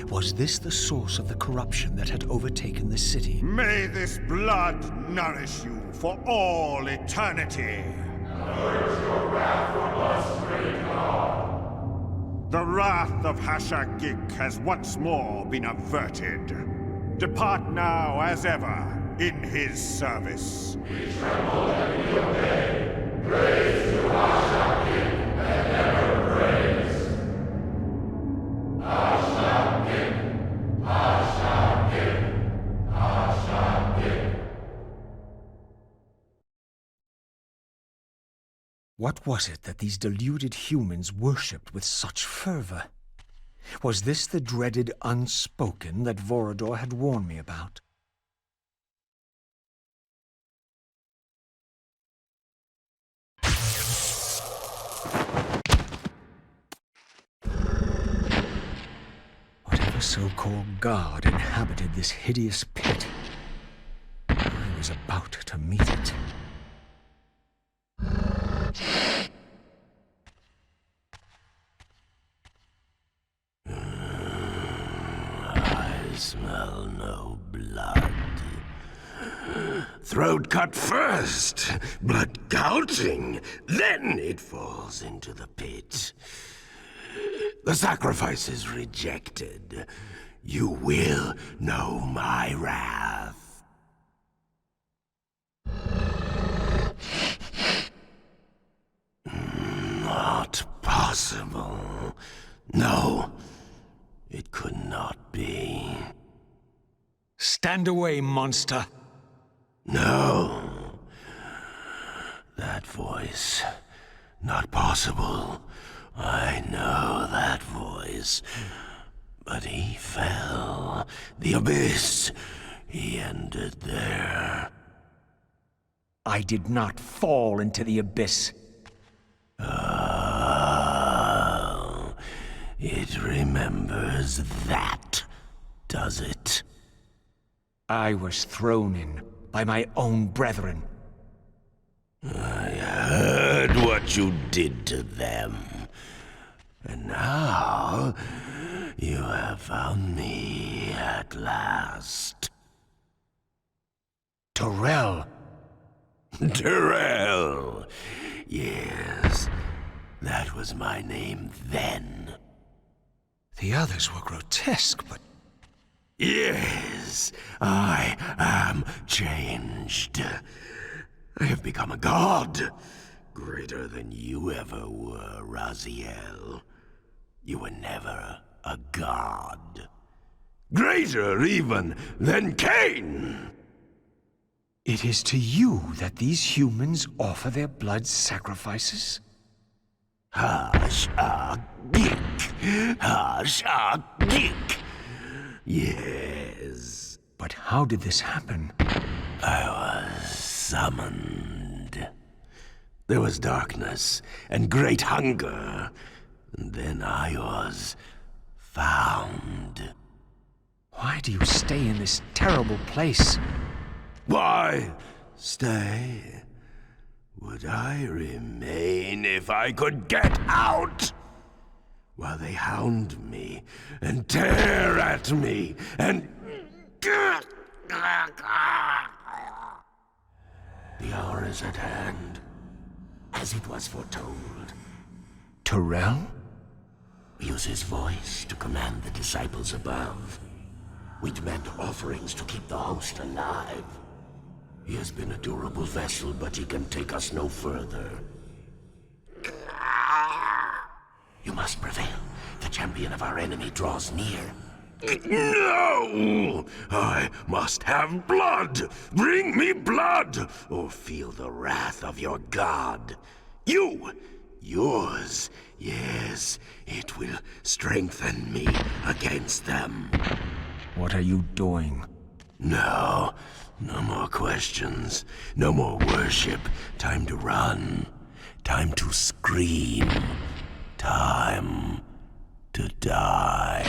Speaker 7: Was this the source of the corruption that had overtaken the city?
Speaker 9: May this blood nourish you for all eternity.
Speaker 15: Purge your wrath from us, great God.
Speaker 9: The wrath of Hashagik has once more been averted. Depart now as ever in his service.
Speaker 15: We tremble and we obey. Praise to Ashakin and ever praise. Ashakin, Ashakin, Ashakin.
Speaker 7: What was it that these deluded humans worshipped with such fervor? Was this the dreaded unspoken that Vorador had warned me about? Whatever so-called god inhabited this hideous pit, I was about to meet it.
Speaker 11: I smell no blood. Throat cut first, blood gouting, then it falls into the pit. The sacrifice is rejected. You will know my wrath. Not possible. No, it could not be.
Speaker 7: Stand away, monster!
Speaker 11: No. That voice. Not possible. I know that voice. But he fell. The abyss. He ended there.
Speaker 7: I did not fall into the abyss.
Speaker 11: Oh, it remembers that, does it?
Speaker 7: I was thrown in by my own brethren.
Speaker 11: I heard what you did to them. And now, you have found me at last.
Speaker 7: Terrell!
Speaker 11: Terrell! Yes, that was my name then.
Speaker 7: The others were grotesque, but...
Speaker 11: Yes, I am changed. I have become a god. Greater than you ever were, Raziel. You were never a god. Greater even than Kain!
Speaker 7: It is to you that these humans offer their blood sacrifices?
Speaker 11: Hash-a-gik! Hash-a-gik! Yes.
Speaker 7: But how did this happen?
Speaker 11: I was summoned. There was darkness and great hunger. And then I was found.
Speaker 7: Why do you stay in this terrible place?
Speaker 11: Why stay? Would I remain if I could get out? While they hound me and tear at me and... The hour is at hand, as it was foretold.
Speaker 7: Terrell?
Speaker 11: Use his voice to command the disciples above. We demand offerings to keep the host alive. He has been a durable vessel, but he can take us no further. You must prevail. The champion of our enemy draws near. No! I must have blood! Bring me blood! Or feel the wrath of your god. Yours. Yes, it will strengthen me against them.
Speaker 7: What are you doing?
Speaker 11: No more questions. No more worship. Time to run. Time to scream. Time to die.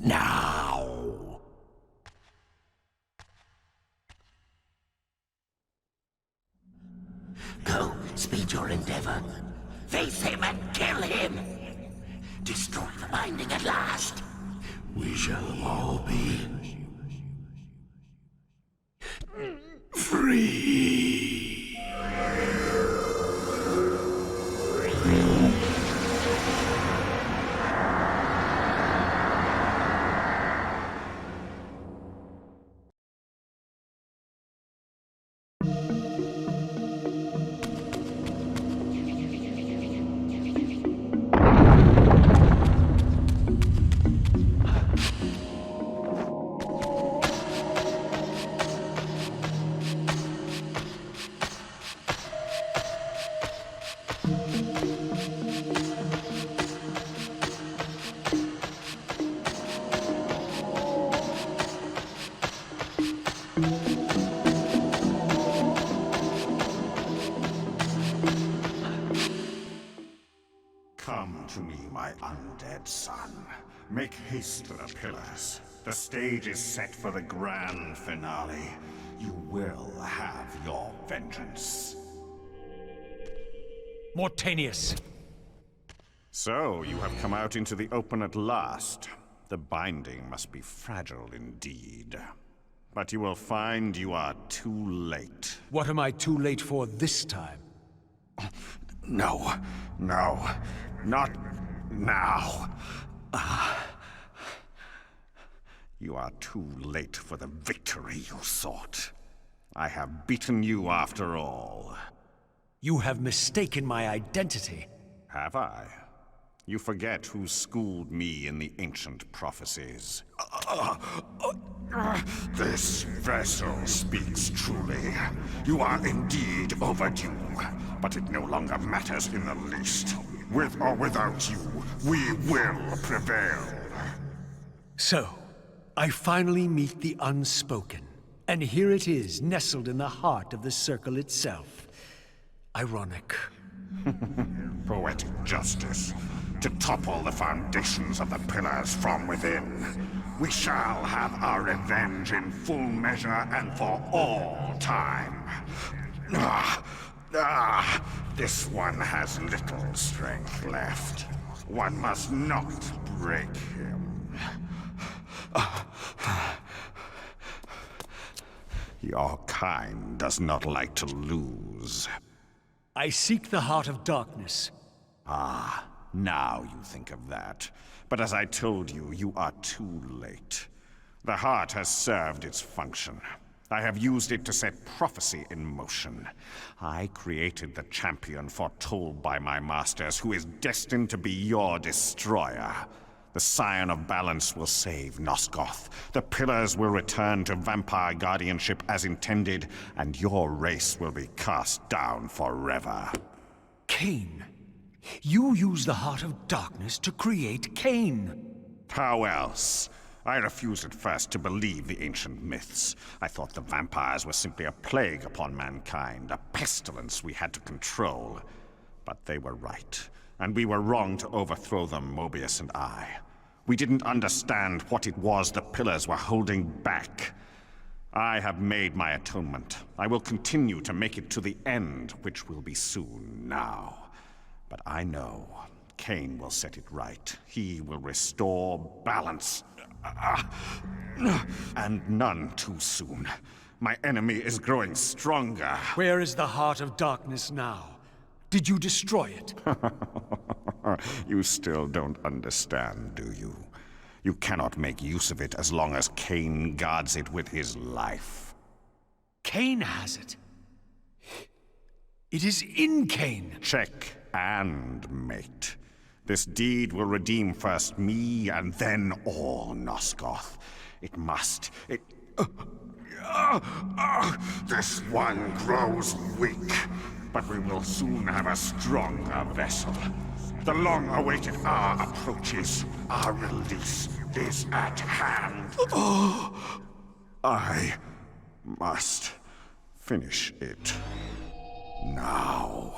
Speaker 5: Now!
Speaker 11: Go, speed your endeavor. Face him and kill him! Destroy the binding at last! We shall all be free!
Speaker 9: Come to me, my undead son. Make haste to the pillars. The stage is set for the grand finale. You will have your vengeance.
Speaker 7: Mortanius!
Speaker 9: So, you have come out into the open at last. The binding must be fragile indeed. But you will find you are too late.
Speaker 7: What am I too late for this time?
Speaker 9: No, not now. You are too late for the victory you sought. I have beaten you after all.
Speaker 7: You have mistaken my identity.
Speaker 9: Have I? You forget who schooled me in the ancient prophecies. This vessel speaks truly. You are indeed overdue, but it no longer matters in the least. With or without you, we will prevail.
Speaker 7: So, I finally meet the unspoken. And here it is, nestled in the heart of the circle itself. Ironic.
Speaker 9: Poetic justice. To topple the foundations of the pillars from within. We shall have our revenge in full measure and for all time. This one has little strength left. One must not break him. Your kind does not like to lose.
Speaker 7: I seek the heart of darkness.
Speaker 9: Ah, now you think of that. But as I told you, you are too late. The heart has served its function. I have used it to set prophecy in motion. I created the champion foretold by my masters, who is destined to be your destroyer. The Scion of Balance will save Nosgoth. The Pillars will return to vampire guardianship as intended, and your race will be cast down forever.
Speaker 7: Kain. You use the Heart of Darkness to create Kain.
Speaker 9: How else? I refused at first to believe the ancient myths. I thought the vampires were simply a plague upon mankind, a pestilence we had to control. But they were right, and we were wrong to overthrow them, Mobius and I. We didn't understand what it was the Pillars were holding back. I have made my atonement. I will continue to make it to the end, which will be soon now. But I know Kain will set it right. He will restore balance. And none too soon. My enemy is growing stronger.
Speaker 7: Where is the Heart of Darkness now? Did you destroy it?
Speaker 9: You still don't understand, do you? You cannot make use of it as long as Kain guards it with his life.
Speaker 7: Kain has it. It is in Kain.
Speaker 9: Check and mate. This deed will redeem first me and then all Nosgoth. It must. This one grows weak, but we will soon have a stronger vessel. The long-awaited hour approaches. Our release is at hand. I must finish it now.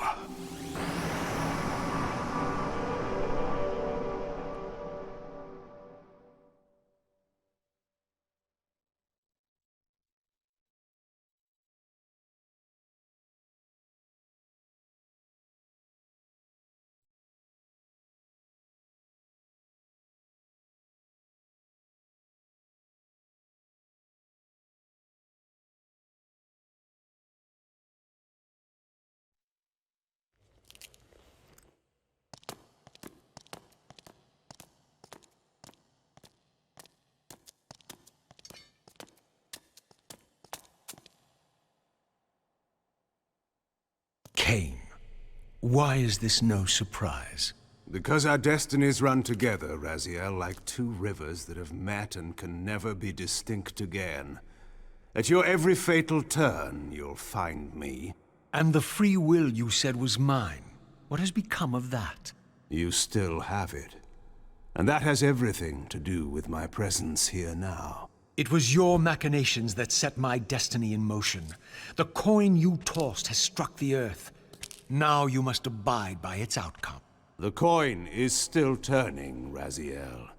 Speaker 7: Kain, why is this no surprise?
Speaker 1: Because our destinies run together, Raziel, like two rivers that have met and can never be distinct again. At your every fatal turn, you'll find me.
Speaker 7: And the free will you said was mine. What has become of that?
Speaker 1: You still have it. And that has everything to do with my presence here now.
Speaker 7: It was your machinations that set my destiny in motion. The coin you tossed has struck the earth. Now you must abide by its outcome.
Speaker 1: The coin is still turning, Raziel.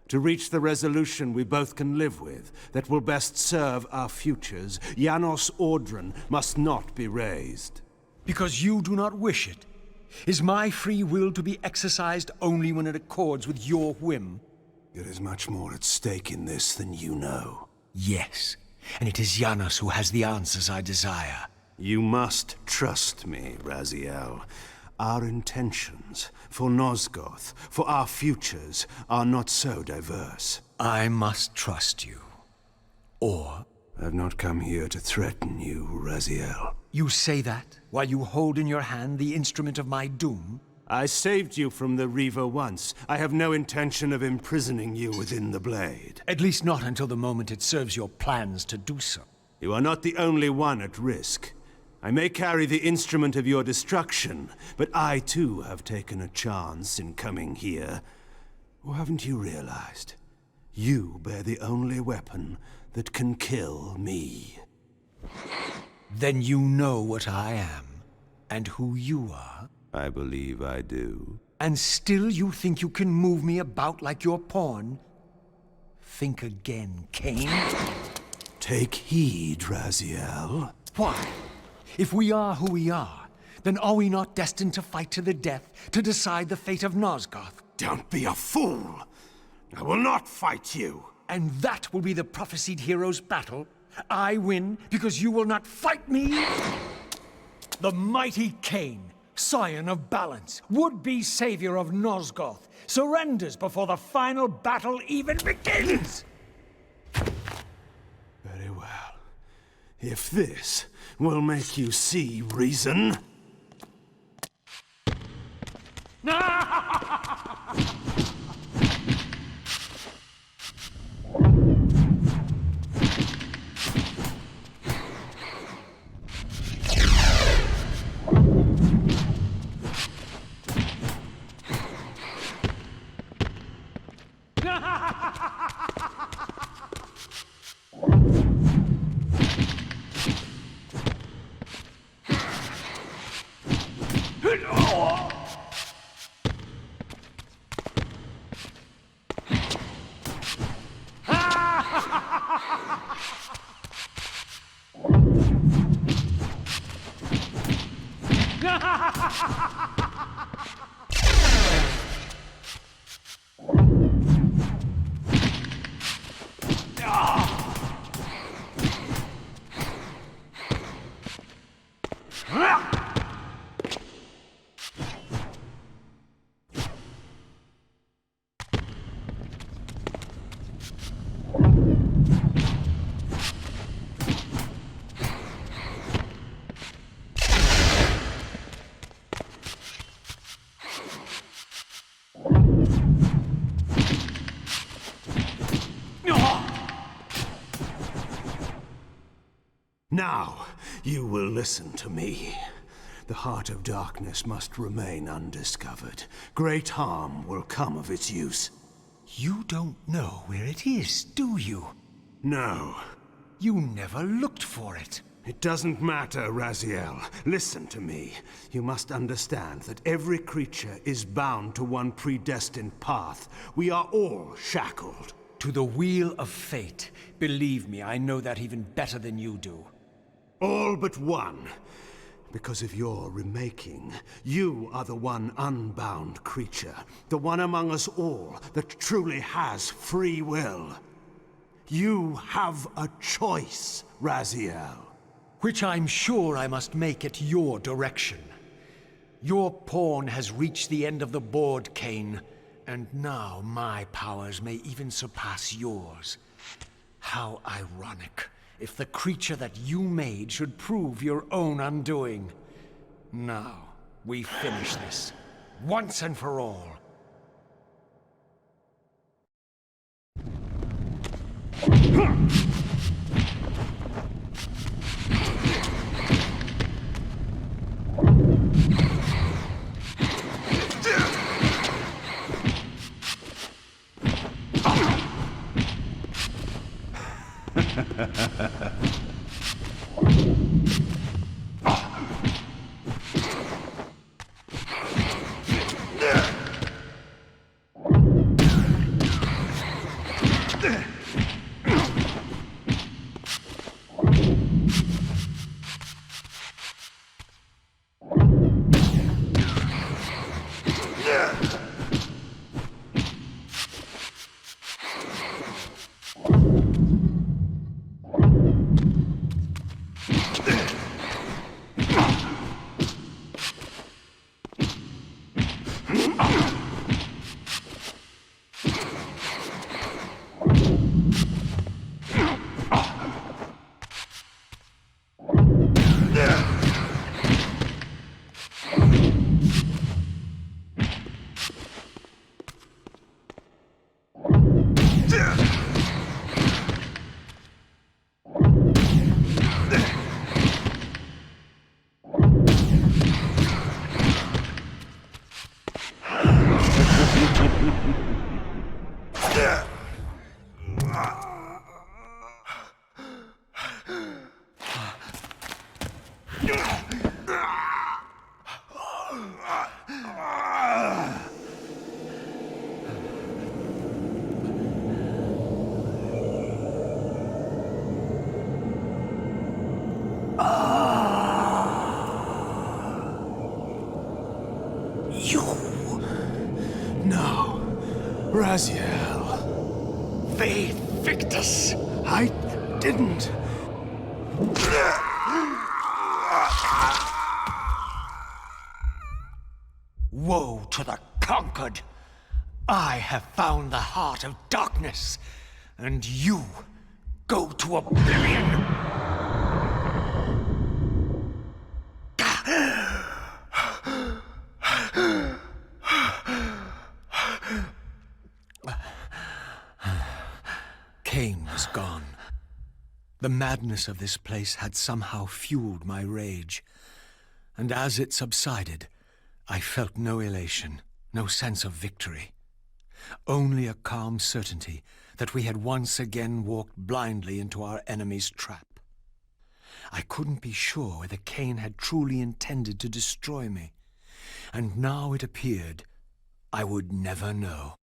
Speaker 1: To reach the resolution we both can live with, that will best serve our futures, Janos Ordran must not be raised.
Speaker 7: Because you do not wish it? Is my free will to be exercised only when it accords with your whim?
Speaker 1: There is much more at stake in this than you know.
Speaker 7: Yes, and it is Janos who has the answers I desire.
Speaker 1: You must trust me, Raziel. Our intentions, for Nosgoth, for our futures, are not so diverse.
Speaker 7: I must trust you. Or...
Speaker 1: I've not come here to threaten you, Raziel.
Speaker 7: You say that, while you hold in your hand the instrument of my doom?
Speaker 1: I saved you from the Reaver once. I have no intention of imprisoning you within the blade.
Speaker 7: At least not until the moment it serves your plans to do so.
Speaker 1: You are not the only one at risk. I may carry the instrument of your destruction, but I too have taken a chance in coming here. Or haven't you realized? You bear the only weapon that can kill me.
Speaker 7: Then you know what I am, and who you are?
Speaker 1: I believe I do.
Speaker 7: And still you think you can move me about like your pawn? Think again, Kain.
Speaker 1: Take heed, Raziel.
Speaker 7: Why? If we are who we are, then are we not destined to fight to the death, to decide the fate of Nosgoth?
Speaker 1: Don't be a fool! I will not fight you!
Speaker 7: And that will be the prophesied hero's battle? I win because you will not fight me? The mighty Kain, scion of balance, would-be savior of Nosgoth, surrenders before the final battle even begins!
Speaker 1: Very well. If this will make you see reason... Now, you will listen to me. The heart of darkness must remain undiscovered. Great harm will come of its use.
Speaker 7: You don't know where it is, do you?
Speaker 1: No.
Speaker 7: You never looked for it.
Speaker 1: It doesn't matter, Raziel. Listen to me. You must understand that every creature is bound to one predestined path. We are all shackled.
Speaker 7: To the wheel of fate. Believe me, I know that even better than you do.
Speaker 1: All but one. Because of your remaking, you are the one unbound creature. The one among us all that truly has free will. You have a choice, Raziel.
Speaker 7: Which I'm sure I must make at your direction. Your pawn has reached the end of the board, Kain, and now my powers may even surpass yours. How ironic if the creature that you made should prove your own undoing. Now, we finish this, once and for all.
Speaker 5: Raziel. Faith Victus. I didn't. Woe to the conquered. I have found the heart of darkness, and you go to oblivion. Kain was gone. The madness of this place had somehow fueled my rage, and as it subsided, I felt no elation, no sense of victory. Only a calm certainty that we had once again walked blindly into our enemy's trap. I couldn't be sure whether Kain had truly intended to destroy me, and now it appeared I would never know.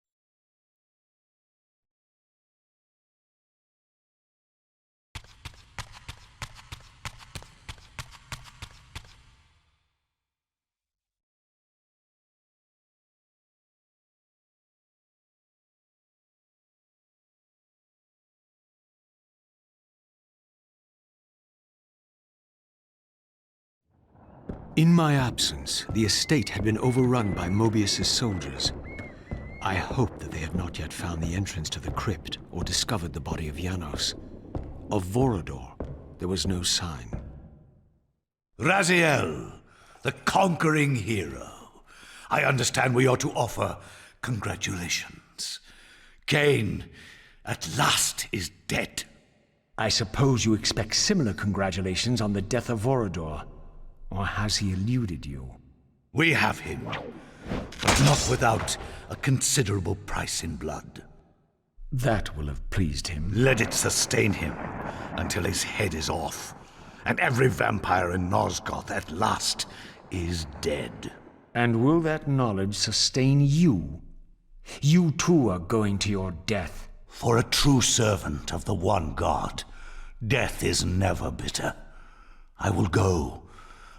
Speaker 5: In my absence, the estate had been overrun by Mobius's soldiers. I hoped that they had not yet found the entrance to the crypt or discovered the body of Janos. Of Vorador, there was no sign. Raziel, the conquering hero. I understand we ought to offer congratulations. Kain, at last, is dead.
Speaker 7: I suppose you expect similar congratulations on the death of Vorador. Or has he eluded you?
Speaker 5: We have him, but not without a considerable price in blood.
Speaker 7: That will have pleased him.
Speaker 5: Let it sustain him until his head is off, and every vampire in Nosgoth at last is dead.
Speaker 7: And will that knowledge sustain you? You too are going to your death.
Speaker 5: For a true servant of the one God, death is never bitter. I will go,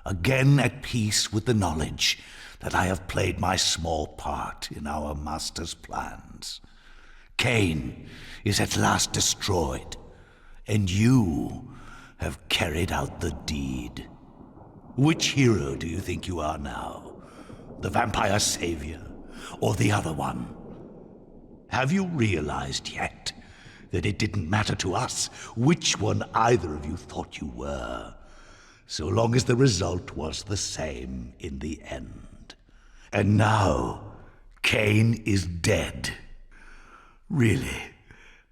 Speaker 5: again at peace with the knowledge that I have played my small part in our master's plans. Kain is at last destroyed, and you have carried out the deed. Which hero do you think you are now? The vampire savior, or the other one? Have you realized yet that it didn't matter to us which one either of you thought you were? so long as the result was the same in the end. And now, Kain is dead. Really,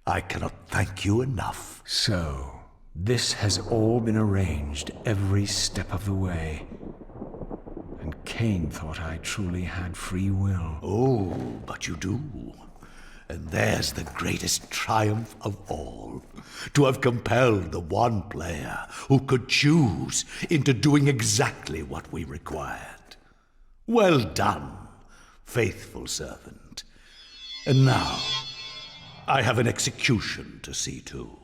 Speaker 5: I cannot thank you enough.
Speaker 7: So, this has all been arranged every step of the way. And Kain thought I truly had free will.
Speaker 5: Oh, but you do. And there's the greatest triumph of all. To have compelled the one player who could choose into doing exactly what we required. Well done, faithful servant. And now, I have an execution to see to.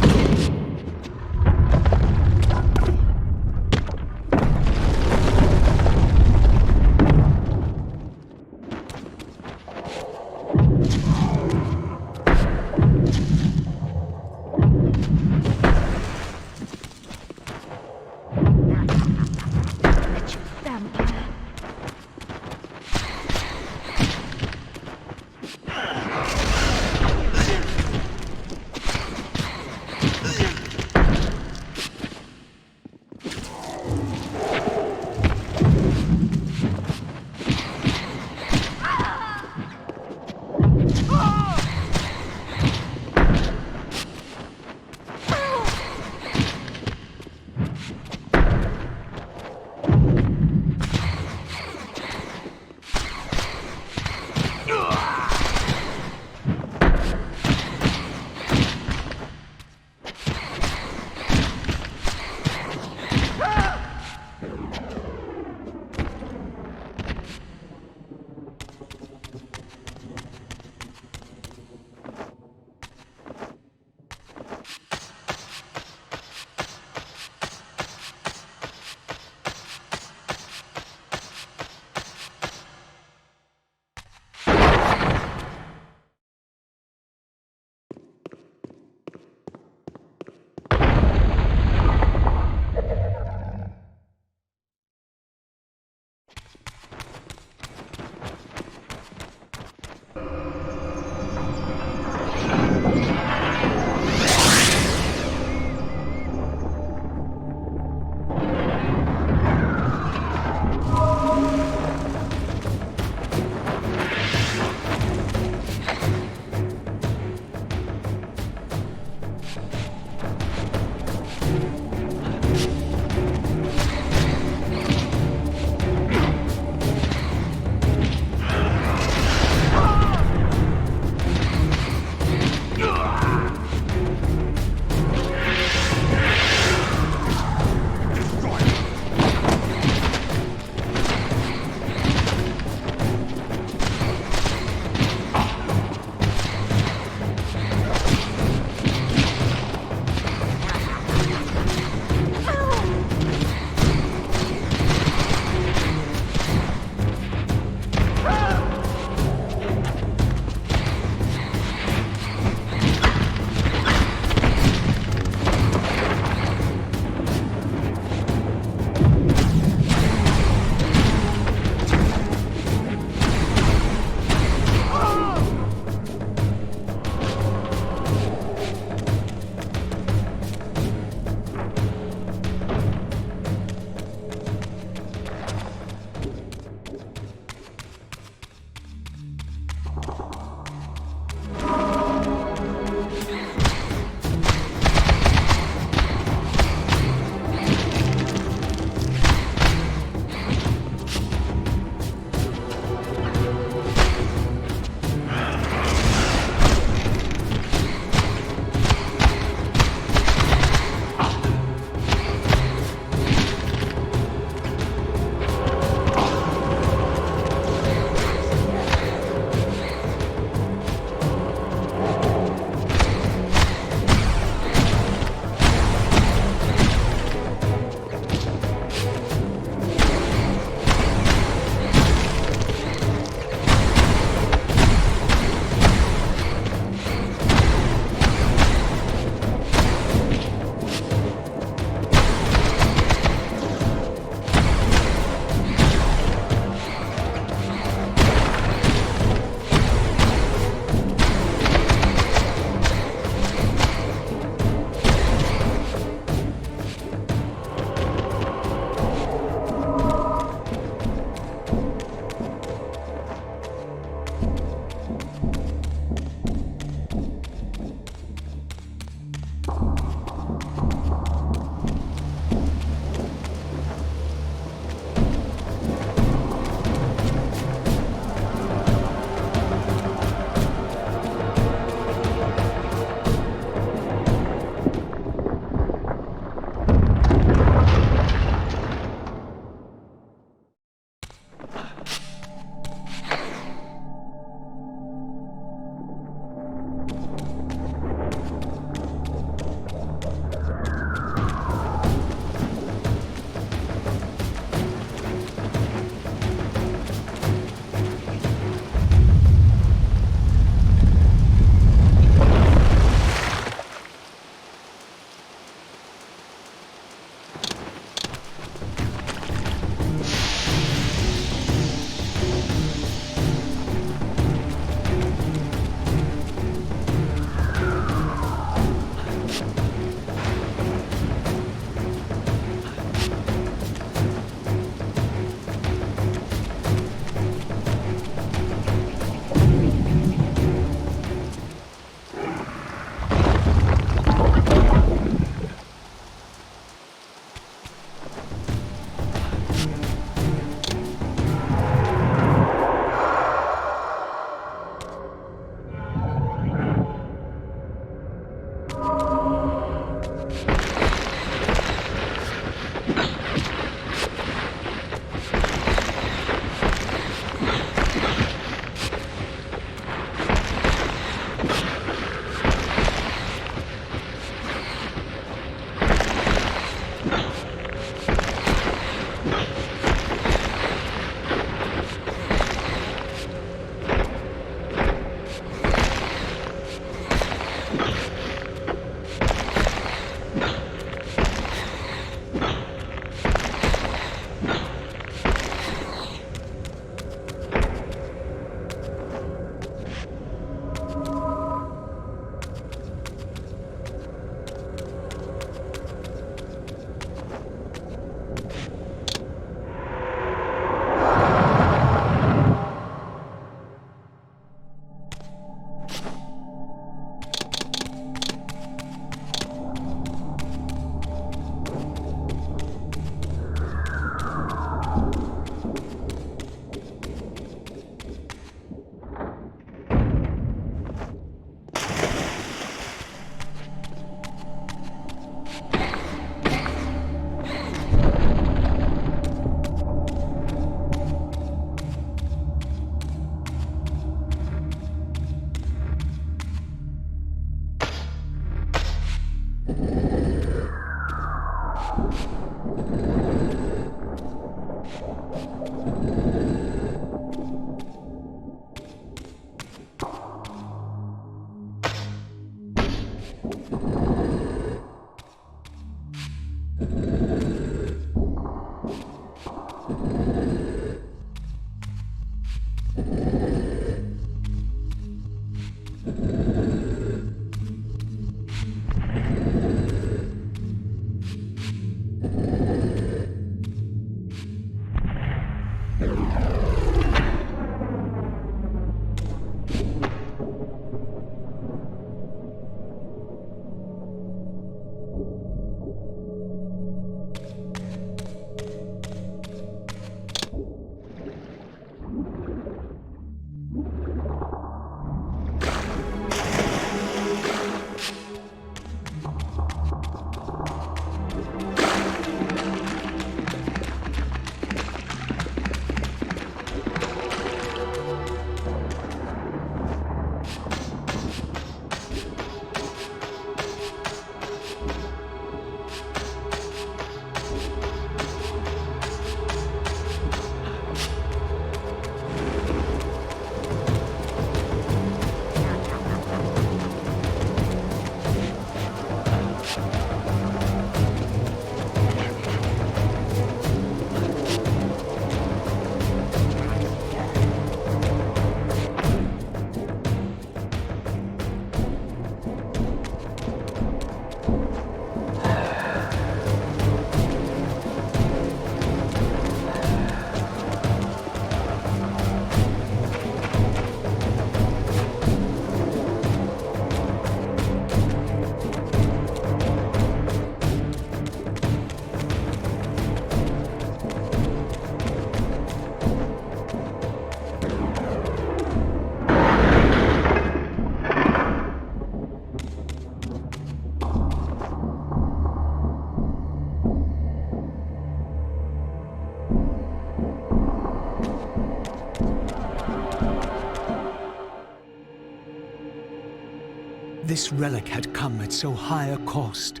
Speaker 7: This relic had come at so high a cost.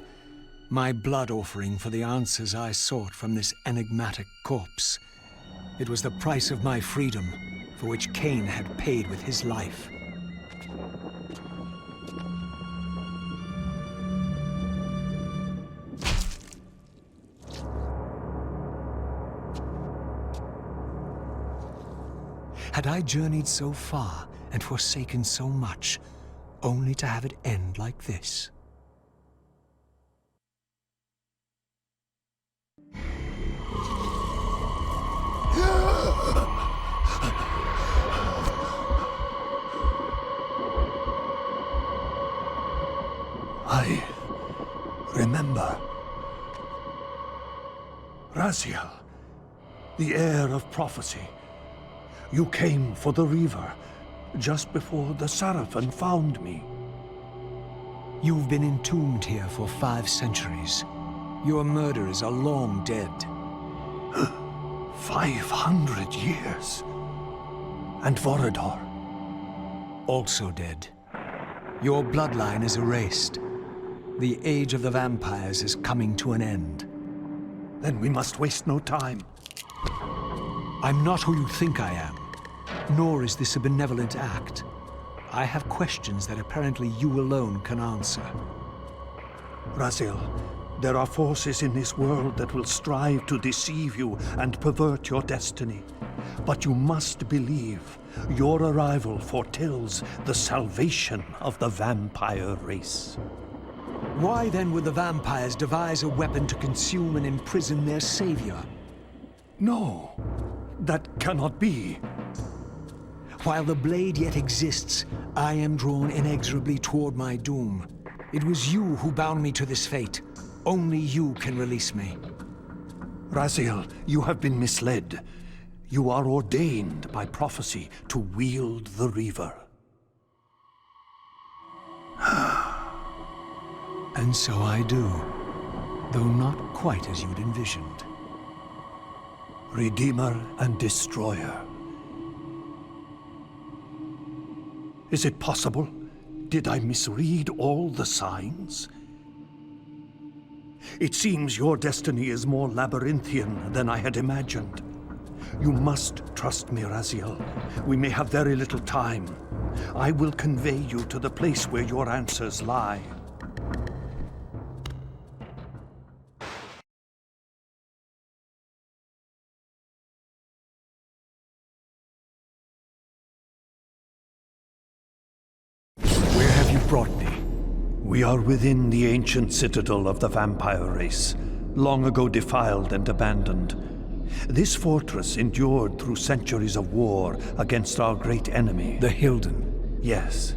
Speaker 7: My blood offering for the answers I sought from this enigmatic corpse. It was the price of my freedom, for which Kain had paid with his life. Had I journeyed so far and forsaken so much, only to have it end like this?
Speaker 1: I remember. Raziel, the heir of prophecy. You came for the Reaver, just before the Sarafan found me.
Speaker 7: You've been entombed here for 5 centuries. Your murderers are long dead.
Speaker 1: 500 years. And Vorador?
Speaker 7: Also dead. Your bloodline is erased. The age of the vampires is coming to an end.
Speaker 1: Then we must waste no time.
Speaker 7: I'm not who you think I am. Nor is this a benevolent act. I have questions that apparently you alone can answer.
Speaker 1: Raziel, there are forces in this world that will strive to deceive you and pervert your destiny. But you must believe your arrival foretells the salvation of the vampire race.
Speaker 7: Why then would the vampires devise a weapon to consume and imprison their savior?
Speaker 1: No, that cannot be.
Speaker 7: While the blade yet exists, I am drawn inexorably toward my doom. It was you who bound me to this fate. Only you can release me.
Speaker 1: Raziel, you have been misled. You are ordained by prophecy to wield the Reaver.
Speaker 7: And so I do, though not quite as you'd envisioned.
Speaker 1: Redeemer and Destroyer. Is it possible? Did I misread all the signs? It seems your destiny is more labyrinthian than I had imagined. You must trust me, Raziel. We may have very little time. I will convey you to the place where your answers lie.
Speaker 7: brought me?
Speaker 16: We are within the ancient citadel of the vampire race, long ago defiled and abandoned. This fortress endured through centuries of war against our great enemy.
Speaker 7: The Hilden.
Speaker 16: Yes.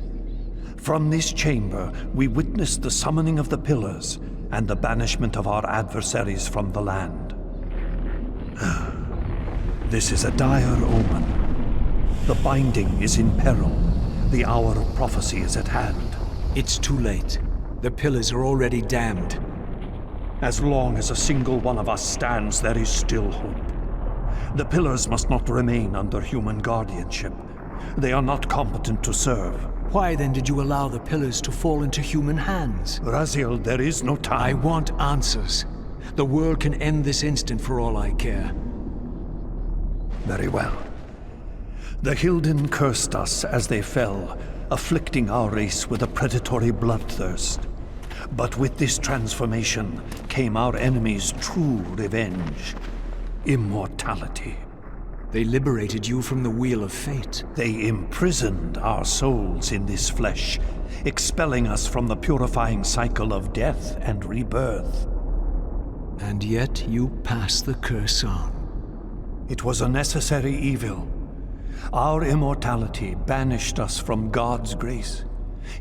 Speaker 16: From this chamber, we witnessed the summoning of the pillars and the banishment of our adversaries from the land. This is a dire omen. The binding is in peril. The hour of prophecy is at hand.
Speaker 7: It's too late. The pillars are already damned.
Speaker 16: As long as a single one of us stands, there is still hope. The pillars must not remain under human guardianship. They are not competent to serve.
Speaker 7: Why then did you allow the pillars to fall into human hands?
Speaker 16: Raziel, there is no time.
Speaker 7: I want answers. The world can end this instant for all I care.
Speaker 16: Very well. The Hilden cursed us as they fell, afflicting our race with a predatory bloodthirst. But with this transformation came our enemy's true revenge. Immortality.
Speaker 7: They liberated you from the wheel of fate.
Speaker 16: They imprisoned our souls in this flesh, expelling us from the purifying cycle of death and rebirth.
Speaker 7: And yet you pass the curse on.
Speaker 16: It was a necessary evil. Our immortality banished us from God's grace.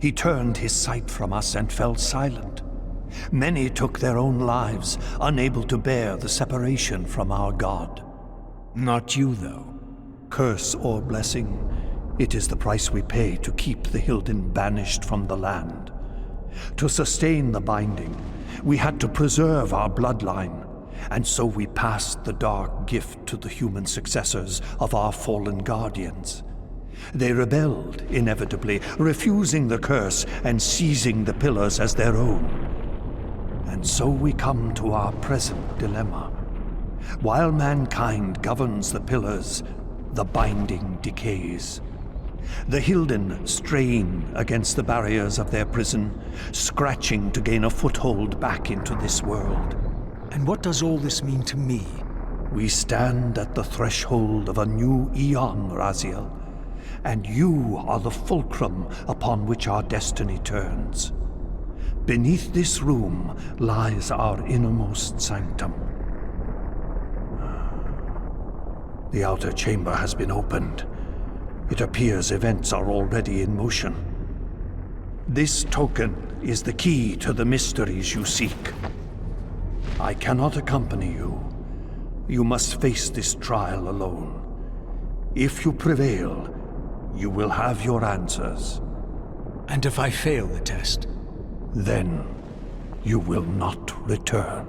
Speaker 16: He turned his sight from us and fell silent. Many took their own lives, unable to bear the separation from our God.
Speaker 7: Not you, though.
Speaker 16: Curse or blessing, it is the price we pay to keep the Hilden banished from the land. To sustain the binding, we had to preserve our bloodline, and so we passed the dark gift to the human successors of our fallen guardians. They rebelled, inevitably, refusing the curse and seizing the pillars as their own. And so we come to our present dilemma. While mankind governs the pillars, the binding decays. The Hilden strain against the barriers of their prison, scratching to gain a foothold back into this world.
Speaker 7: And what does all this mean to me?
Speaker 16: We stand at the threshold of a new eon, Raziel, and you are the fulcrum upon which our destiny turns. Beneath this room lies our innermost sanctum. The outer chamber has been opened. It appears events are already in motion. This token is the key to the mysteries you seek. I cannot accompany you. You must face this trial alone. If you prevail, you will have your answers.
Speaker 7: And if I fail the test?
Speaker 16: Then you will not return.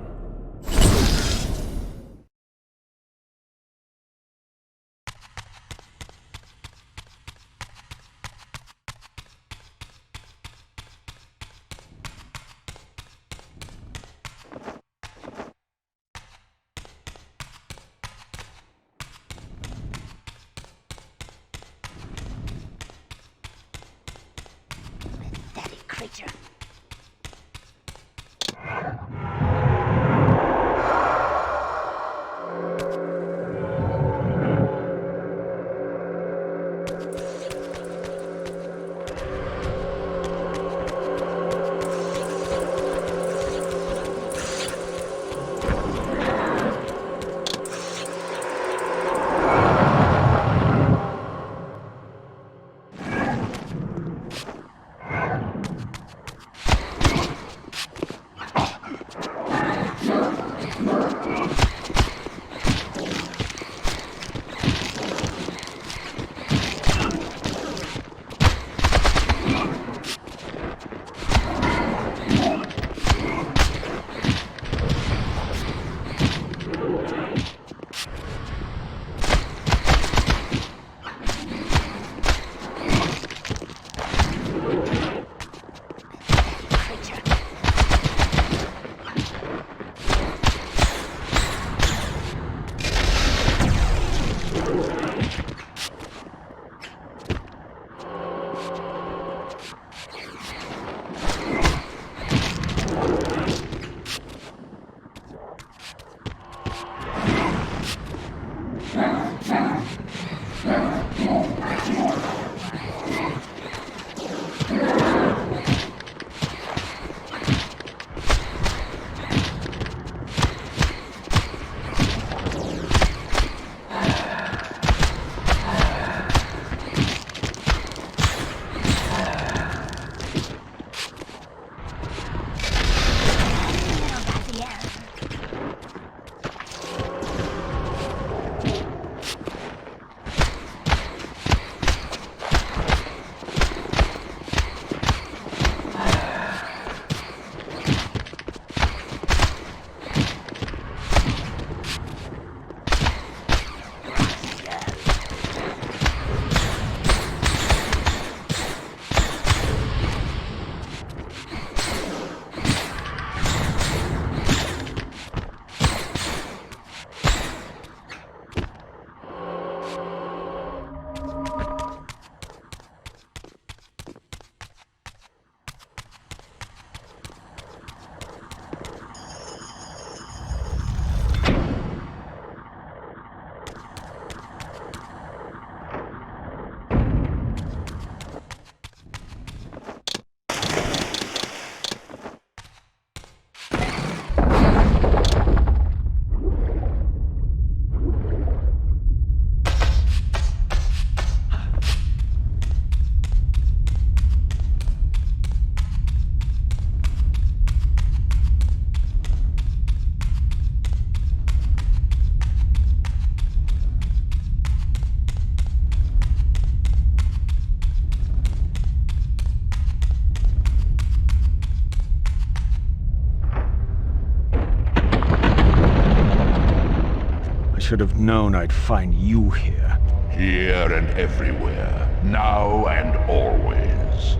Speaker 7: should have known I'd find you here.
Speaker 6: Here and everywhere, now and always.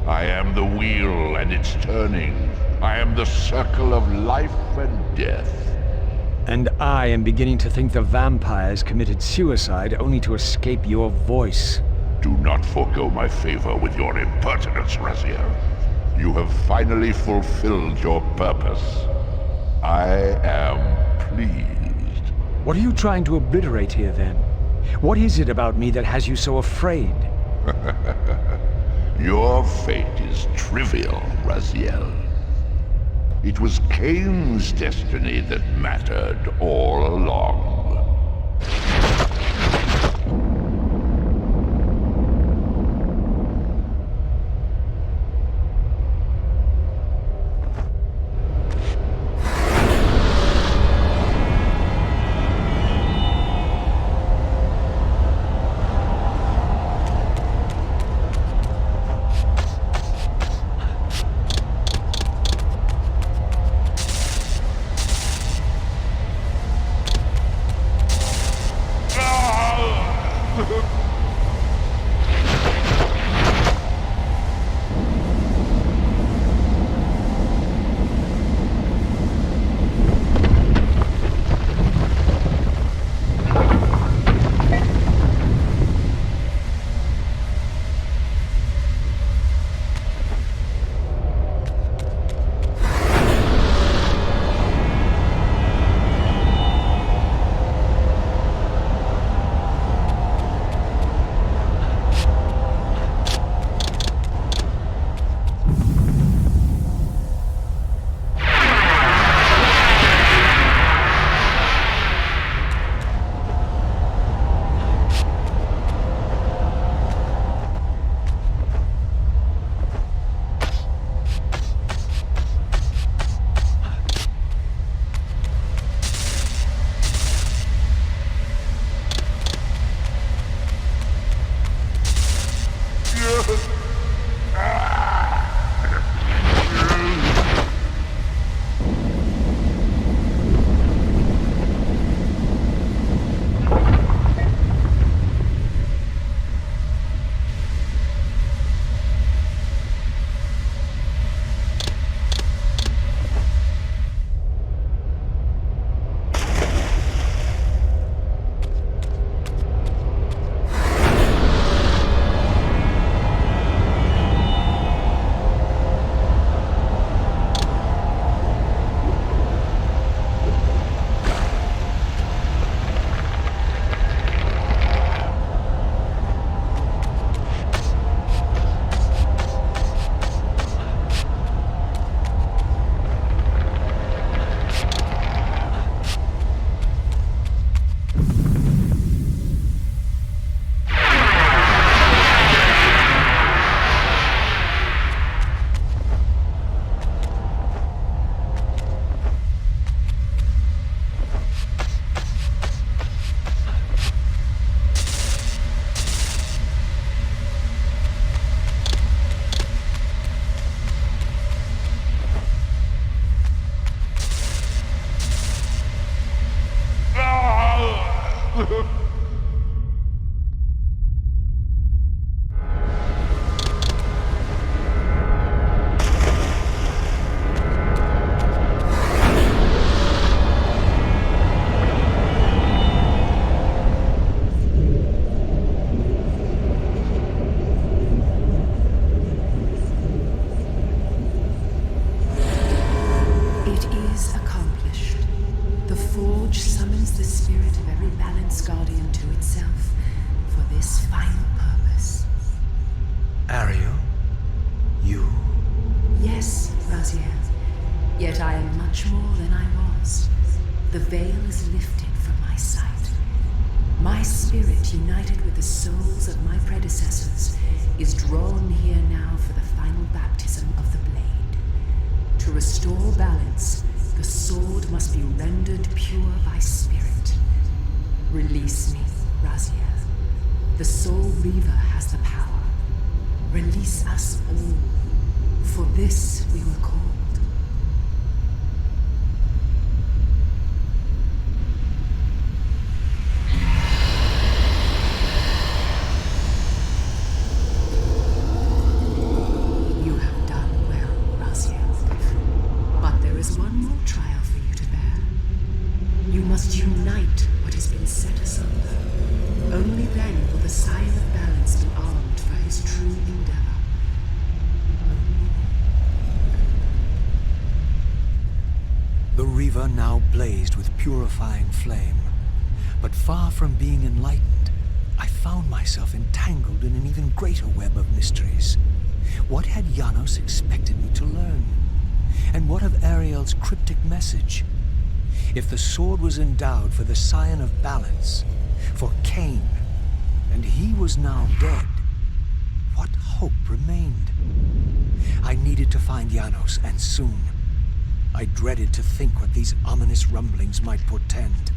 Speaker 6: I am the wheel and its turning. I am the circle of life and death.
Speaker 7: And I am beginning to think the vampires committed suicide only to escape your voice.
Speaker 6: Do not forego my favor with your impertinence, Raziel. You have finally fulfilled your purpose. I am pleased.
Speaker 7: What are you trying to obliterate here, then? What is it about me that has you so afraid?
Speaker 6: Your fate is trivial, Raziel. It was Kain's destiny that mattered all along.
Speaker 17: Yet I am much more than I was. The veil is lifted from my sight. My spirit, united with the souls of my predecessors, is drawn here now for the final baptism of the blade. To restore balance, the sword must be rendered pure by spirit. Release me, Raziel. The Soul Reaver has the power. Release us all. For this we were called.
Speaker 7: blazed with purifying flame. But far from being enlightened, I found myself entangled in an even greater web of mysteries. What had Janos expected me to learn? And what of Ariel's cryptic message? If the sword was endowed for the scion of balance, for Kain, and he was now dead, what hope remained? I needed to find Janos, and soon. I dreaded to think what these ominous rumblings might portend.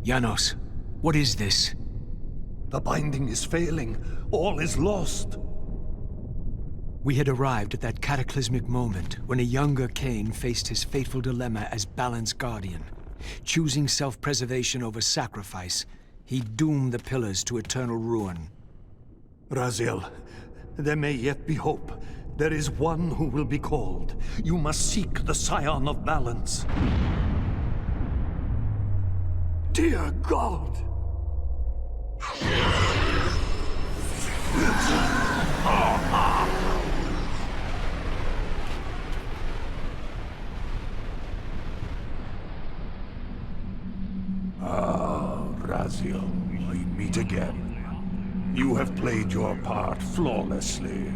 Speaker 7: Janos, what is this?
Speaker 16: The binding is failing. All is lost.
Speaker 7: We had arrived at that cataclysmic moment when a younger Kain faced his fateful dilemma as Balance Guardian. Choosing self-preservation over sacrifice, he doomed the pillars to eternal ruin.
Speaker 16: Raziel, there may yet be hope. There is one who will be called. You must seek the Scion of Balance. Dear God!
Speaker 5: Raziel, we meet again. You have played your part flawlessly.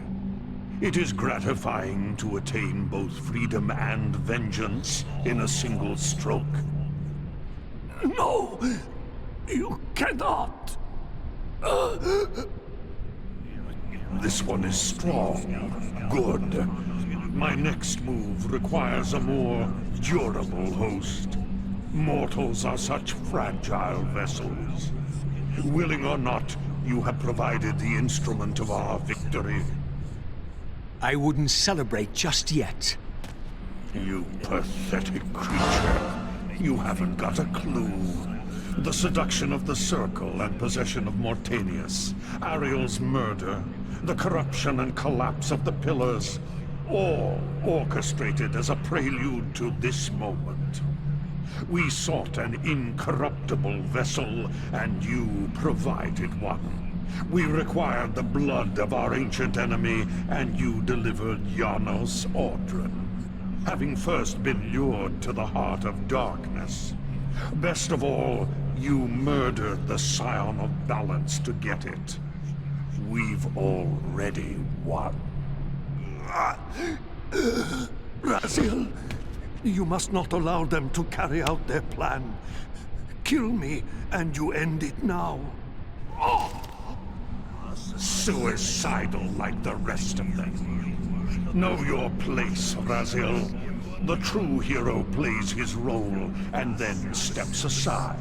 Speaker 5: It is gratifying to attain both freedom and vengeance in a single stroke.
Speaker 16: No! You cannot!
Speaker 5: This one is strong. Good. My next move requires a more durable host. Mortals are such fragile vessels. Willing or not, you have provided the instrument of our victory.
Speaker 7: I wouldn't celebrate just yet.
Speaker 5: You pathetic creature. You haven't got a clue. The seduction of the Circle and possession of Mortanius, Ariel's murder, the corruption and collapse of the Pillars, all orchestrated as a prelude to this moment. We sought an incorruptible vessel, and you provided one. We required the blood of our ancient enemy, and you delivered Janos Audron.
Speaker 4: having first been lured to the heart of darkness. Best of all, you murdered the Scion of Balance to get it. We've already won.
Speaker 16: Raziel, you must not allow them to carry out their plan. Kill me, and you end it now.
Speaker 4: Suicidal like the rest of them. Know your place, Raziel. The true hero plays his role and then steps aside.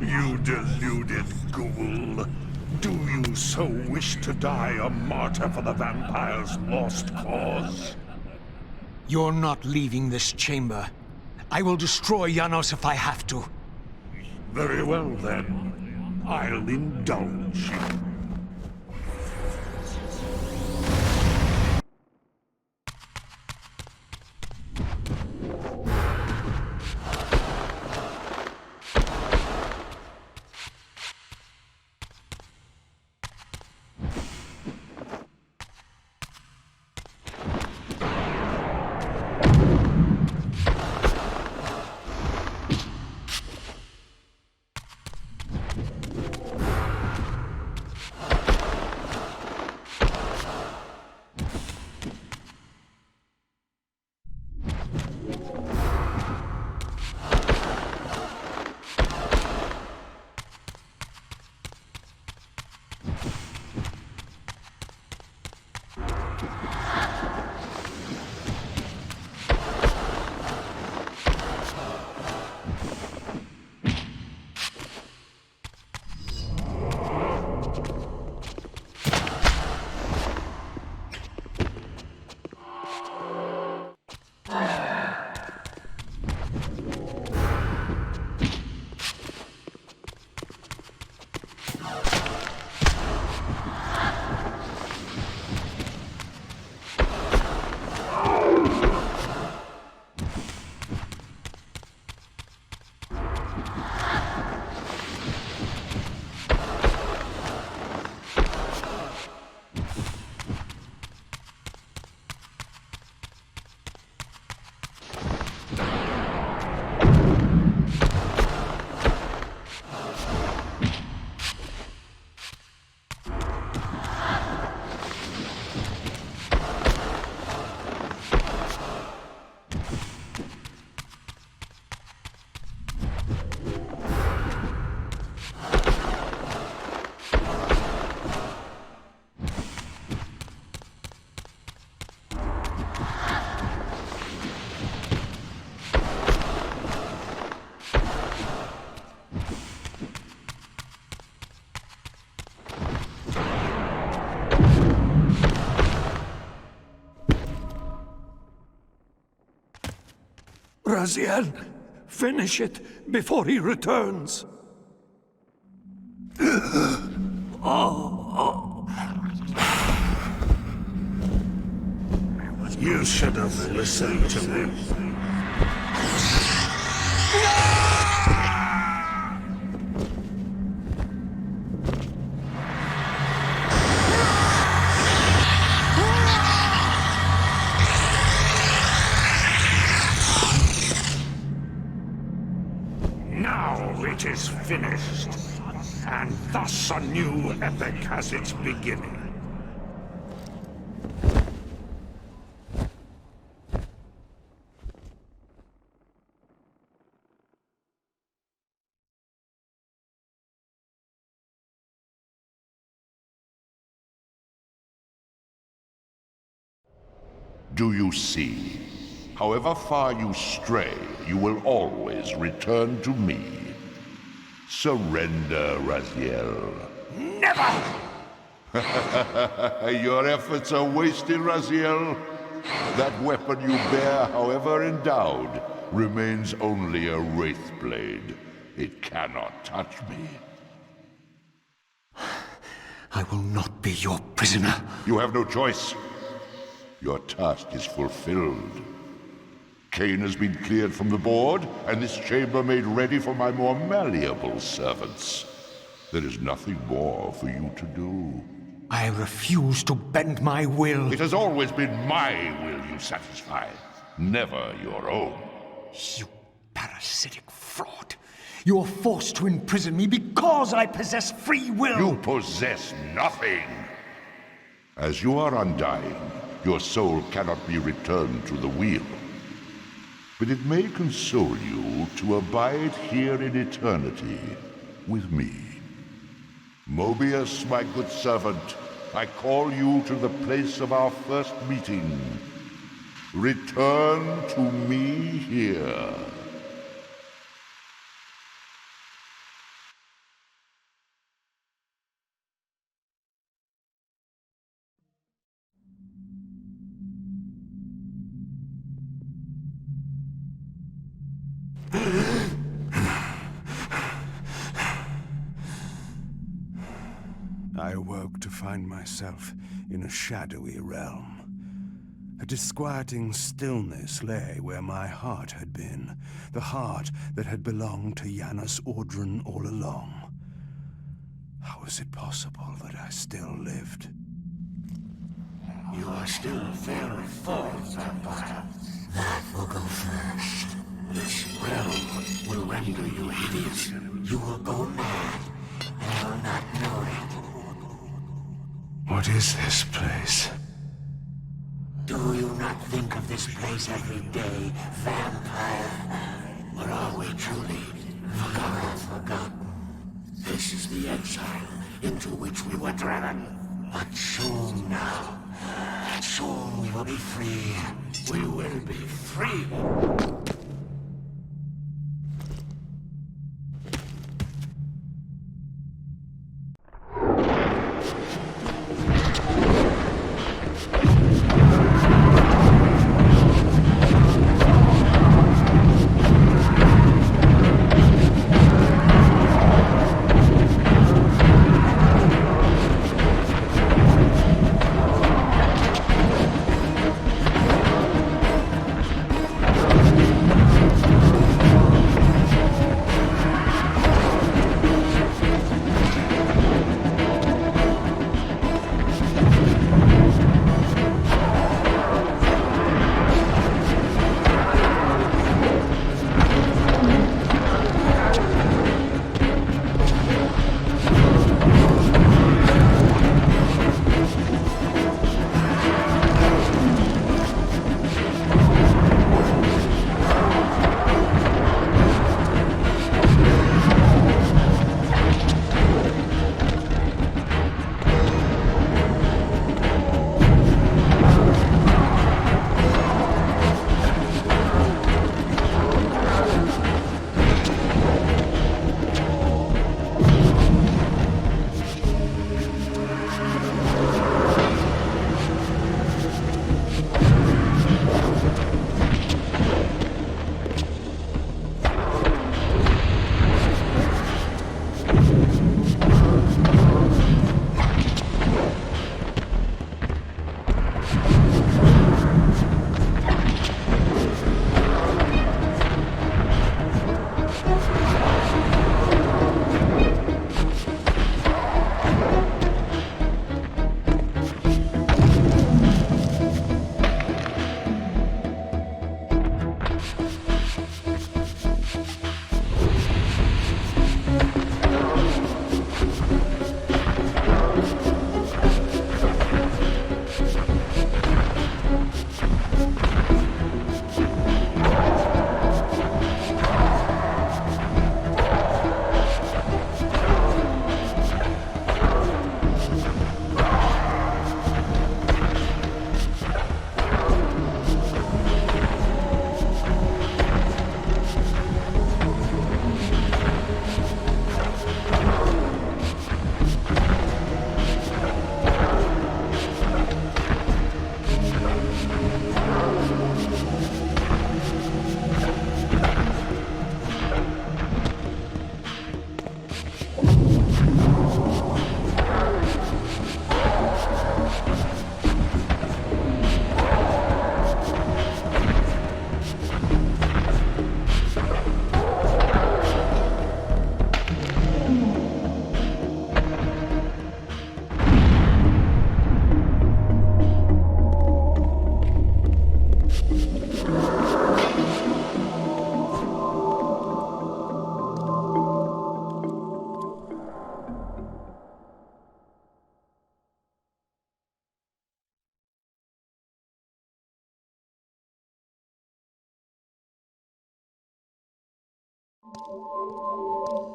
Speaker 4: You deluded ghoul. Do you so wish to die a martyr for the vampire's lost cause?
Speaker 7: You're not leaving this chamber. I will destroy Janos if I have to.
Speaker 4: Very well, then. I'll indulge you.
Speaker 16: Raziel, finish it before he returns.
Speaker 4: You should have listened to me. It is finished, and thus a new epic has its beginning.
Speaker 6: Do you see? However far you stray, you will always return to me. Surrender, Raziel.
Speaker 4: Never!
Speaker 6: Your efforts are wasted, Raziel. That weapon you bear, however endowed, remains only a wraith blade. It cannot touch me.
Speaker 7: I will not be your prisoner.
Speaker 6: You have no choice. Your task is fulfilled. Kain has been cleared from the board, and this chamber made ready for my more malleable servants. There is nothing more for you to do.
Speaker 7: I refuse to bend my will.
Speaker 6: It has always been my will you satisfy, never your own.
Speaker 7: You parasitic fraud. You are forced to imprison me because I possess free will.
Speaker 6: You possess nothing. As you are undying, your soul cannot be returned to the wheel. But it may console you to abide here in eternity with me. Mobius, my good servant, I call you to the place of our first meeting. Return to me here.
Speaker 1: I awoke to find myself in a shadowy realm. A disquieting stillness lay where my heart had been, the heart that had belonged to Janus Audron all along. How was it possible that I still lived?
Speaker 11: You are still very full, Vampire. That will go first. This realm will render you hideous. You will go mad, and will not know it.
Speaker 1: What is this place?
Speaker 11: Do you not think of this place every day, Vampire? Or are we truly forgotten? This is the exile into which we were driven. But soon now, soon we will be free. We will be free.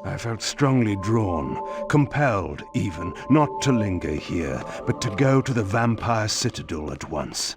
Speaker 1: I felt strongly drawn, compelled even, not to linger here, but to go to the Vampire Citadel at once.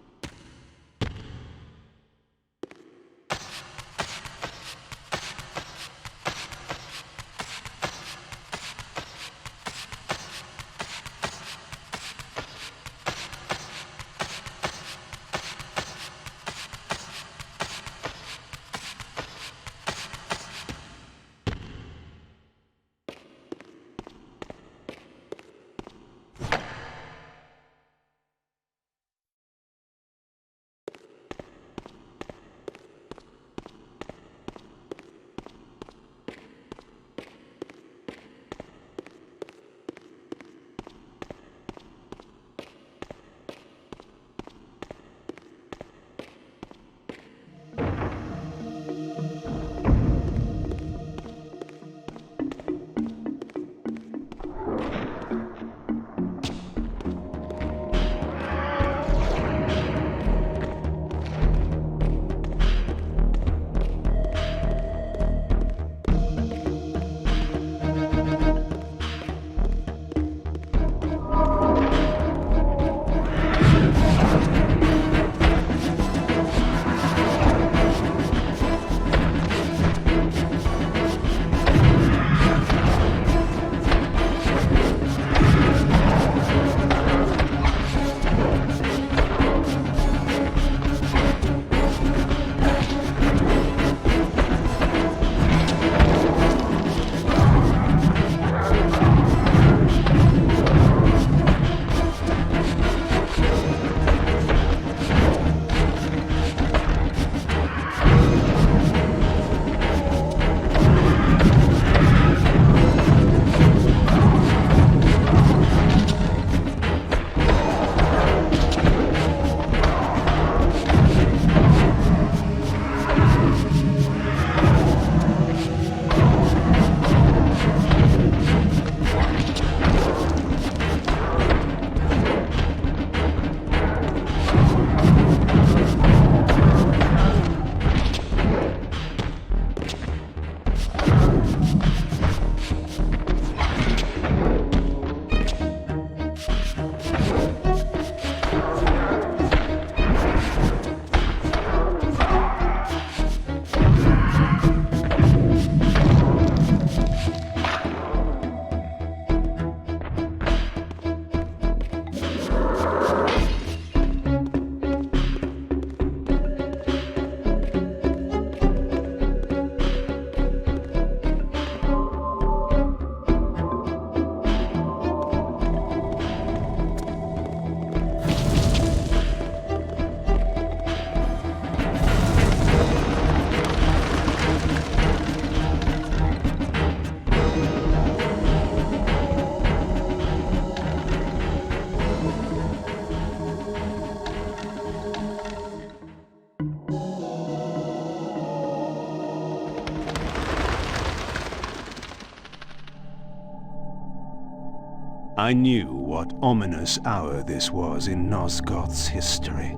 Speaker 1: I knew what ominous hour this was in Nosgoth's history,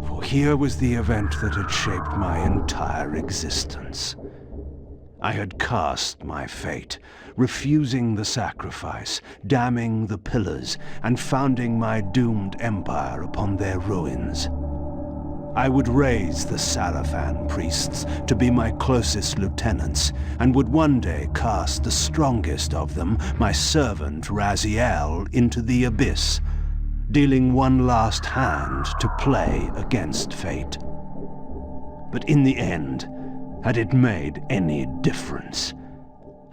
Speaker 1: for here was the event that had shaped my entire existence. I had cast my fate, refusing the sacrifice, damning the pillars, and founding my doomed empire upon their ruins. I would raise the Sarafan priests to be my closest lieutenants, and would one day cast the strongest of them, my servant Raziel, into the abyss, dealing one last hand to play against fate. But in the end, had it made any difference?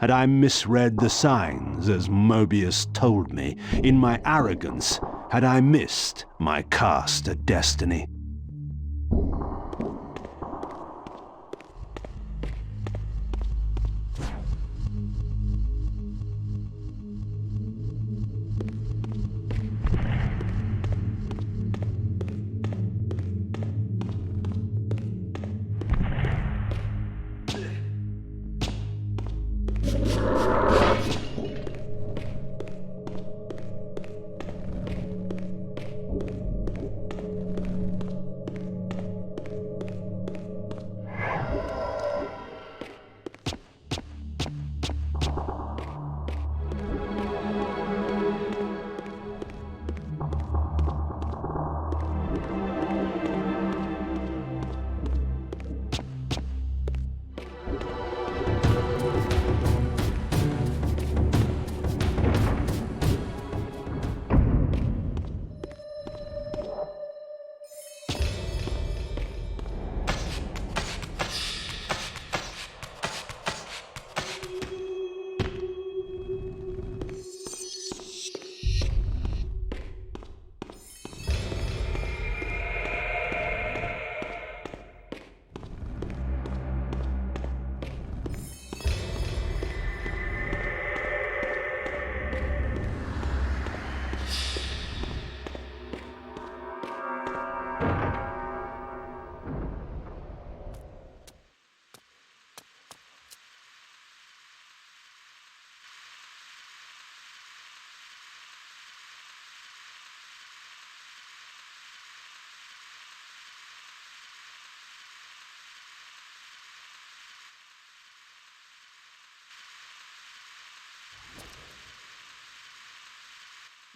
Speaker 1: Had I misread the signs, as Mobius told me? In my arrogance, had I missed my cast at destiny?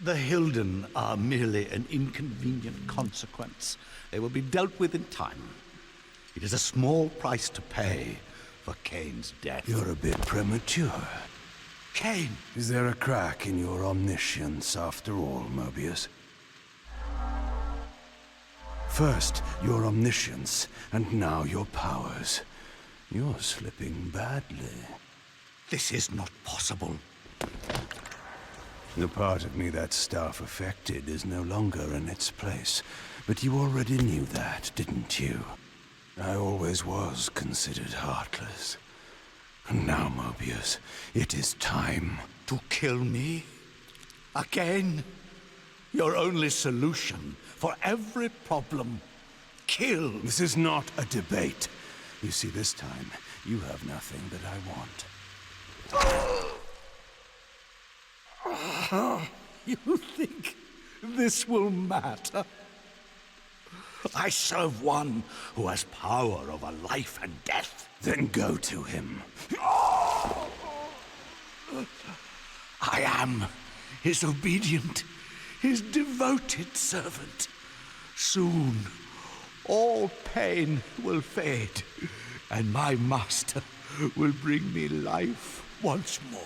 Speaker 5: The Hilden are merely an inconvenient consequence. They will be dealt with in time. It is a small price to pay for Kain's death.
Speaker 1: You're a bit premature.
Speaker 5: Kain!
Speaker 1: Is there a crack in your omniscience after all, Mobius? First, your omniscience, and now your powers. You're slipping badly.
Speaker 5: This is not possible.
Speaker 1: The part of me that staff affected is no longer in its place. But you already knew that, didn't you? I always was considered heartless. And now, Mobius, it is time.
Speaker 5: To kill me? Again? Your only solution for every problem. Kill.
Speaker 1: This is not a debate. You see, this time, you have nothing that I want.
Speaker 5: You think this will matter? I serve one who has power over life and death.
Speaker 1: Then go to him.
Speaker 5: I am his obedient, his devoted servant. Soon, all pain will fade, and my master will bring me life once more.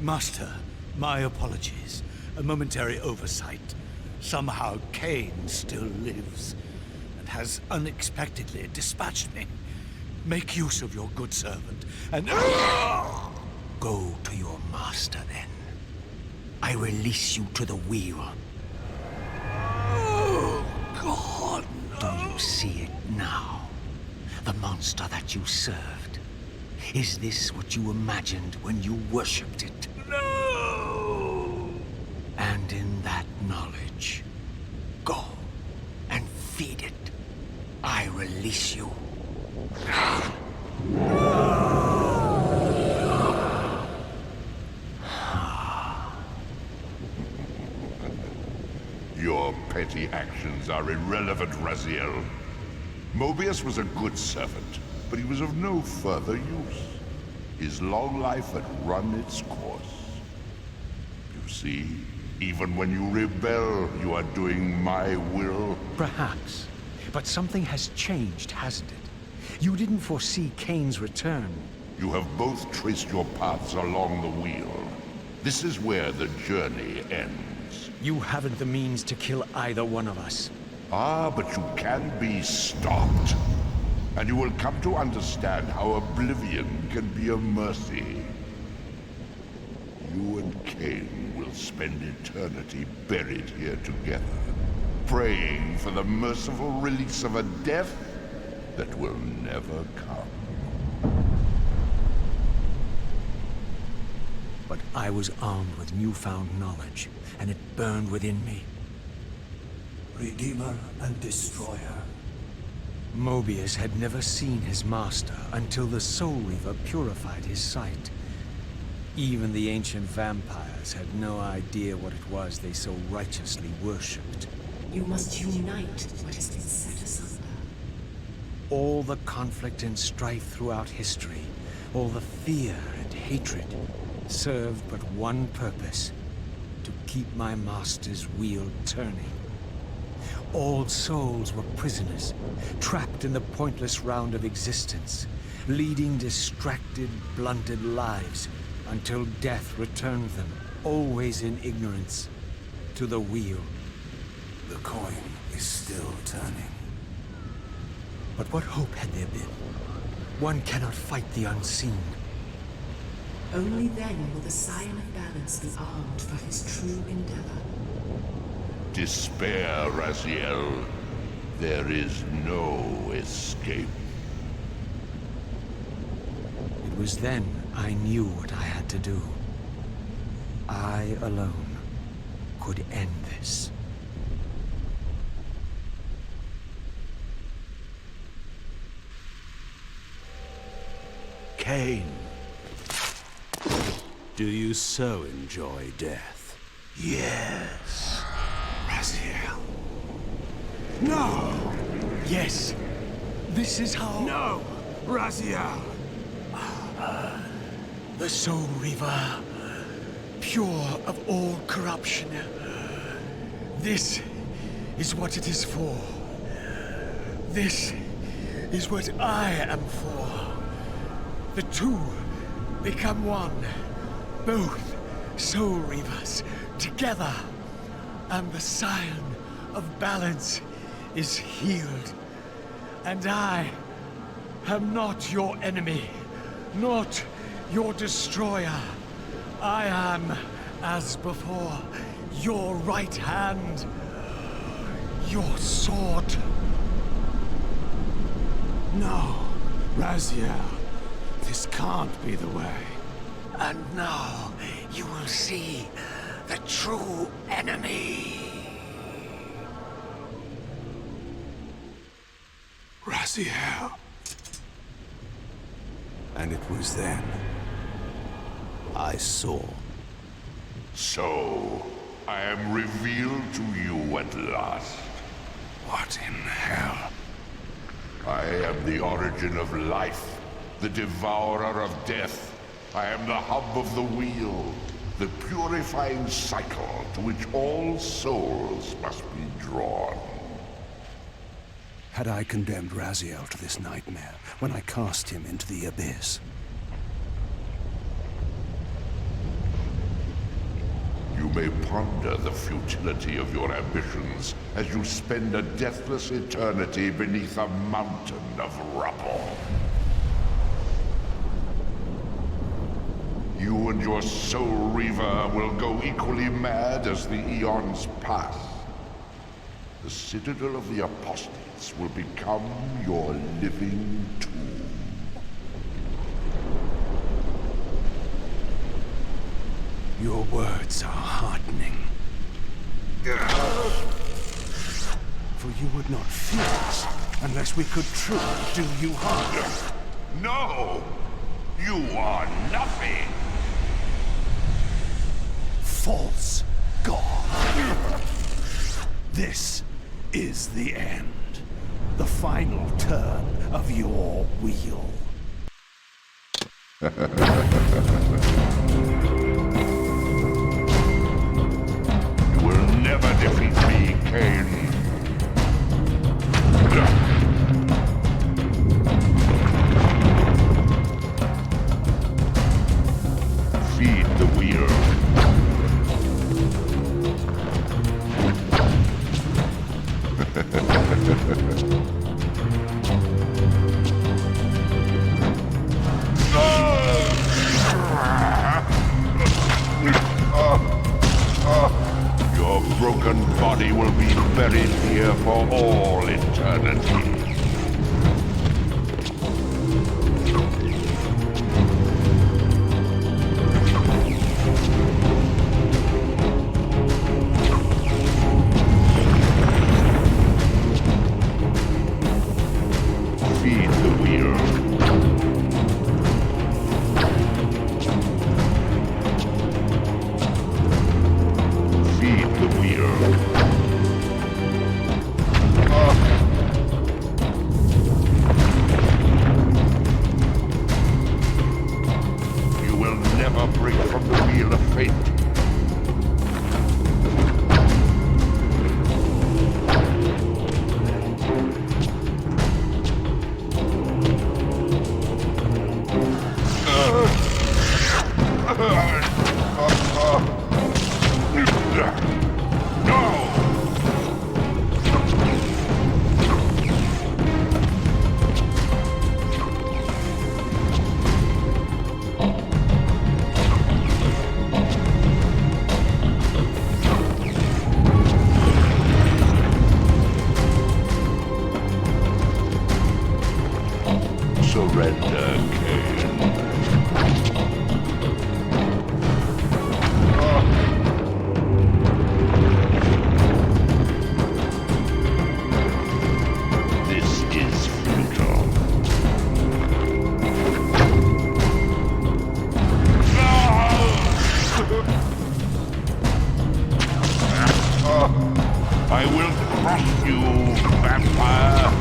Speaker 5: Master, my apologies. A momentary oversight. Somehow Kain still lives, and has unexpectedly dispatched me. Make use of your good servant, and... Go to your master, then. I release you to the wheel. Oh, God, no. Do you see it now? The monster that you served. Is this what you imagined when you worshipped it? No! And in that knowledge, go and feed it. I release you.
Speaker 6: Your petty actions are irrelevant, Raziel. Mobius was a good servant, but he was of no further use. His long life had run its course. You see, even when you rebel, you are doing my will.
Speaker 7: Perhaps. But something has changed, hasn't it? You didn't foresee Kain's return.
Speaker 6: You have both traced your paths along the wheel. This is where the journey ends.
Speaker 7: You haven't the means to kill either one of us.
Speaker 6: Ah, but you can be stopped. And you will come to understand how oblivion can be a mercy. You and Kain will spend eternity buried here together, praying for the merciful release of a death that will never come.
Speaker 7: But I was armed with newfound knowledge, and it burned within me.
Speaker 16: Redeemer and Destroyer.
Speaker 7: Mobius had never seen his master until the Soul Reaver purified his sight. Even the ancient vampires had no idea what it was they so righteously worshipped.
Speaker 17: You must unite what has been set asunder.
Speaker 7: All the conflict and strife throughout history, all the fear and hatred, served but one purpose: to keep my master's wheel turning. All souls were prisoners, trapped in the pointless round of existence, leading distracted, blunted lives until death returned them, always in ignorance, to the wheel.
Speaker 1: The coin is still turning.
Speaker 7: But what hope had there been? One cannot fight the unseen.
Speaker 17: Only then will the Scion of Balance be armed for his true endeavor.
Speaker 6: Despair, Raziel. There is no escape.
Speaker 7: It was then I knew what I had to do. I alone could end this.
Speaker 5: Kain.
Speaker 1: Do you so enjoy death?
Speaker 5: Yes.
Speaker 7: Raziel. No! Yes. This is how...
Speaker 1: No! Raziel!
Speaker 7: The Soul Reaver, pure of all corruption. This is what it is for. This is what I am for. The two become one. Both Soul Reavers together. And the Scion of Balance is healed. And I am not your enemy, not your destroyer. I am, as before, your right hand, your sword.
Speaker 1: No, Raziel, this can't be the way.
Speaker 7: And now you will see the true enemy.
Speaker 1: Raziel. And it was then I saw.
Speaker 6: So, I am revealed to you at last.
Speaker 1: What in hell?
Speaker 6: I am the origin of life, the devourer of death. I am the hub of the wheel, the purifying cycle to which all souls must be drawn.
Speaker 1: Had I condemned Raziel to this nightmare when I cast him into the abyss?
Speaker 6: You may ponder the futility of your ambitions as you spend a deathless eternity beneath a mountain of rubble. You and your Soul Reaver will go equally mad as the eons pass. The Citadel of the Apostates will become your living tomb.
Speaker 1: Your words are heartening. For you would not fear us unless we could truly do you harm.
Speaker 6: No! You are nothing!
Speaker 1: False god! This is the end. The final turn of your wheel.
Speaker 6: You will never defeat me, Kain. Feed the wheel. Your broken body will be buried here for all eternity. Feed the wheel. Feed the wheel. You will never break from the wheel of fate. Surrender, Kain. This is futile. vampire!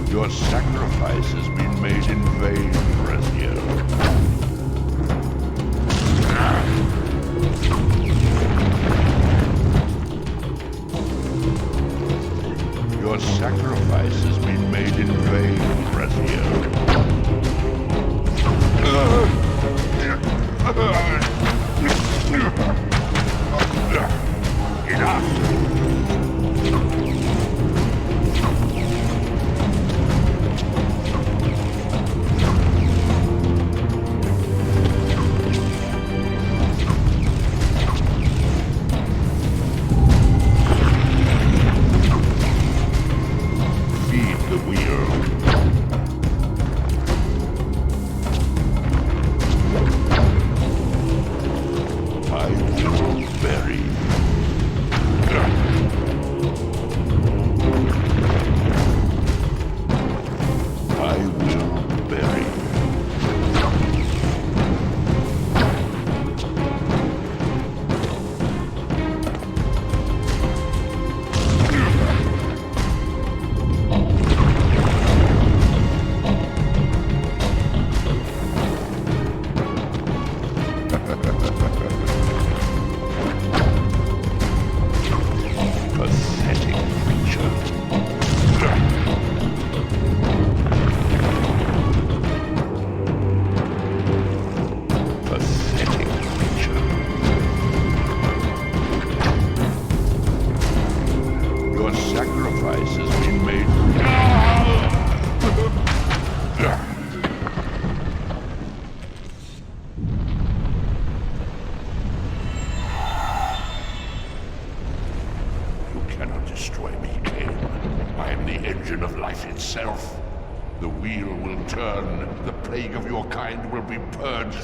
Speaker 6: Your sacrifice has been made in vain, Raziel. Your sacrifice has been made in vain, Raziel. Enough!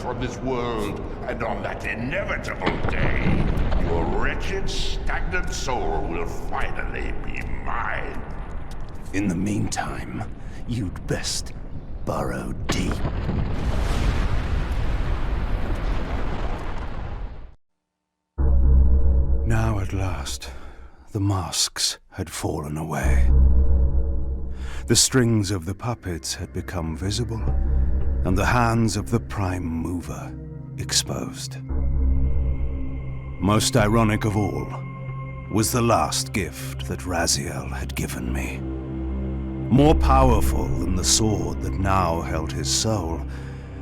Speaker 6: From this world, and on that inevitable day, your wretched, stagnant soul will finally be mine.
Speaker 1: In the meantime, you'd best burrow deep. Now at last, the masks had fallen away. The strings of the puppets had become visible, and the hands of the Prime Mover exposed. Most ironic of all was the last gift that Raziel had given me. More powerful than the sword that now held his soul,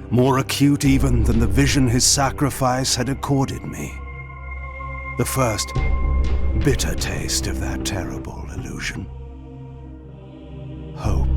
Speaker 1: more acute even than the vision his sacrifice had accorded me. The first bitter taste of that terrible illusion. Hope.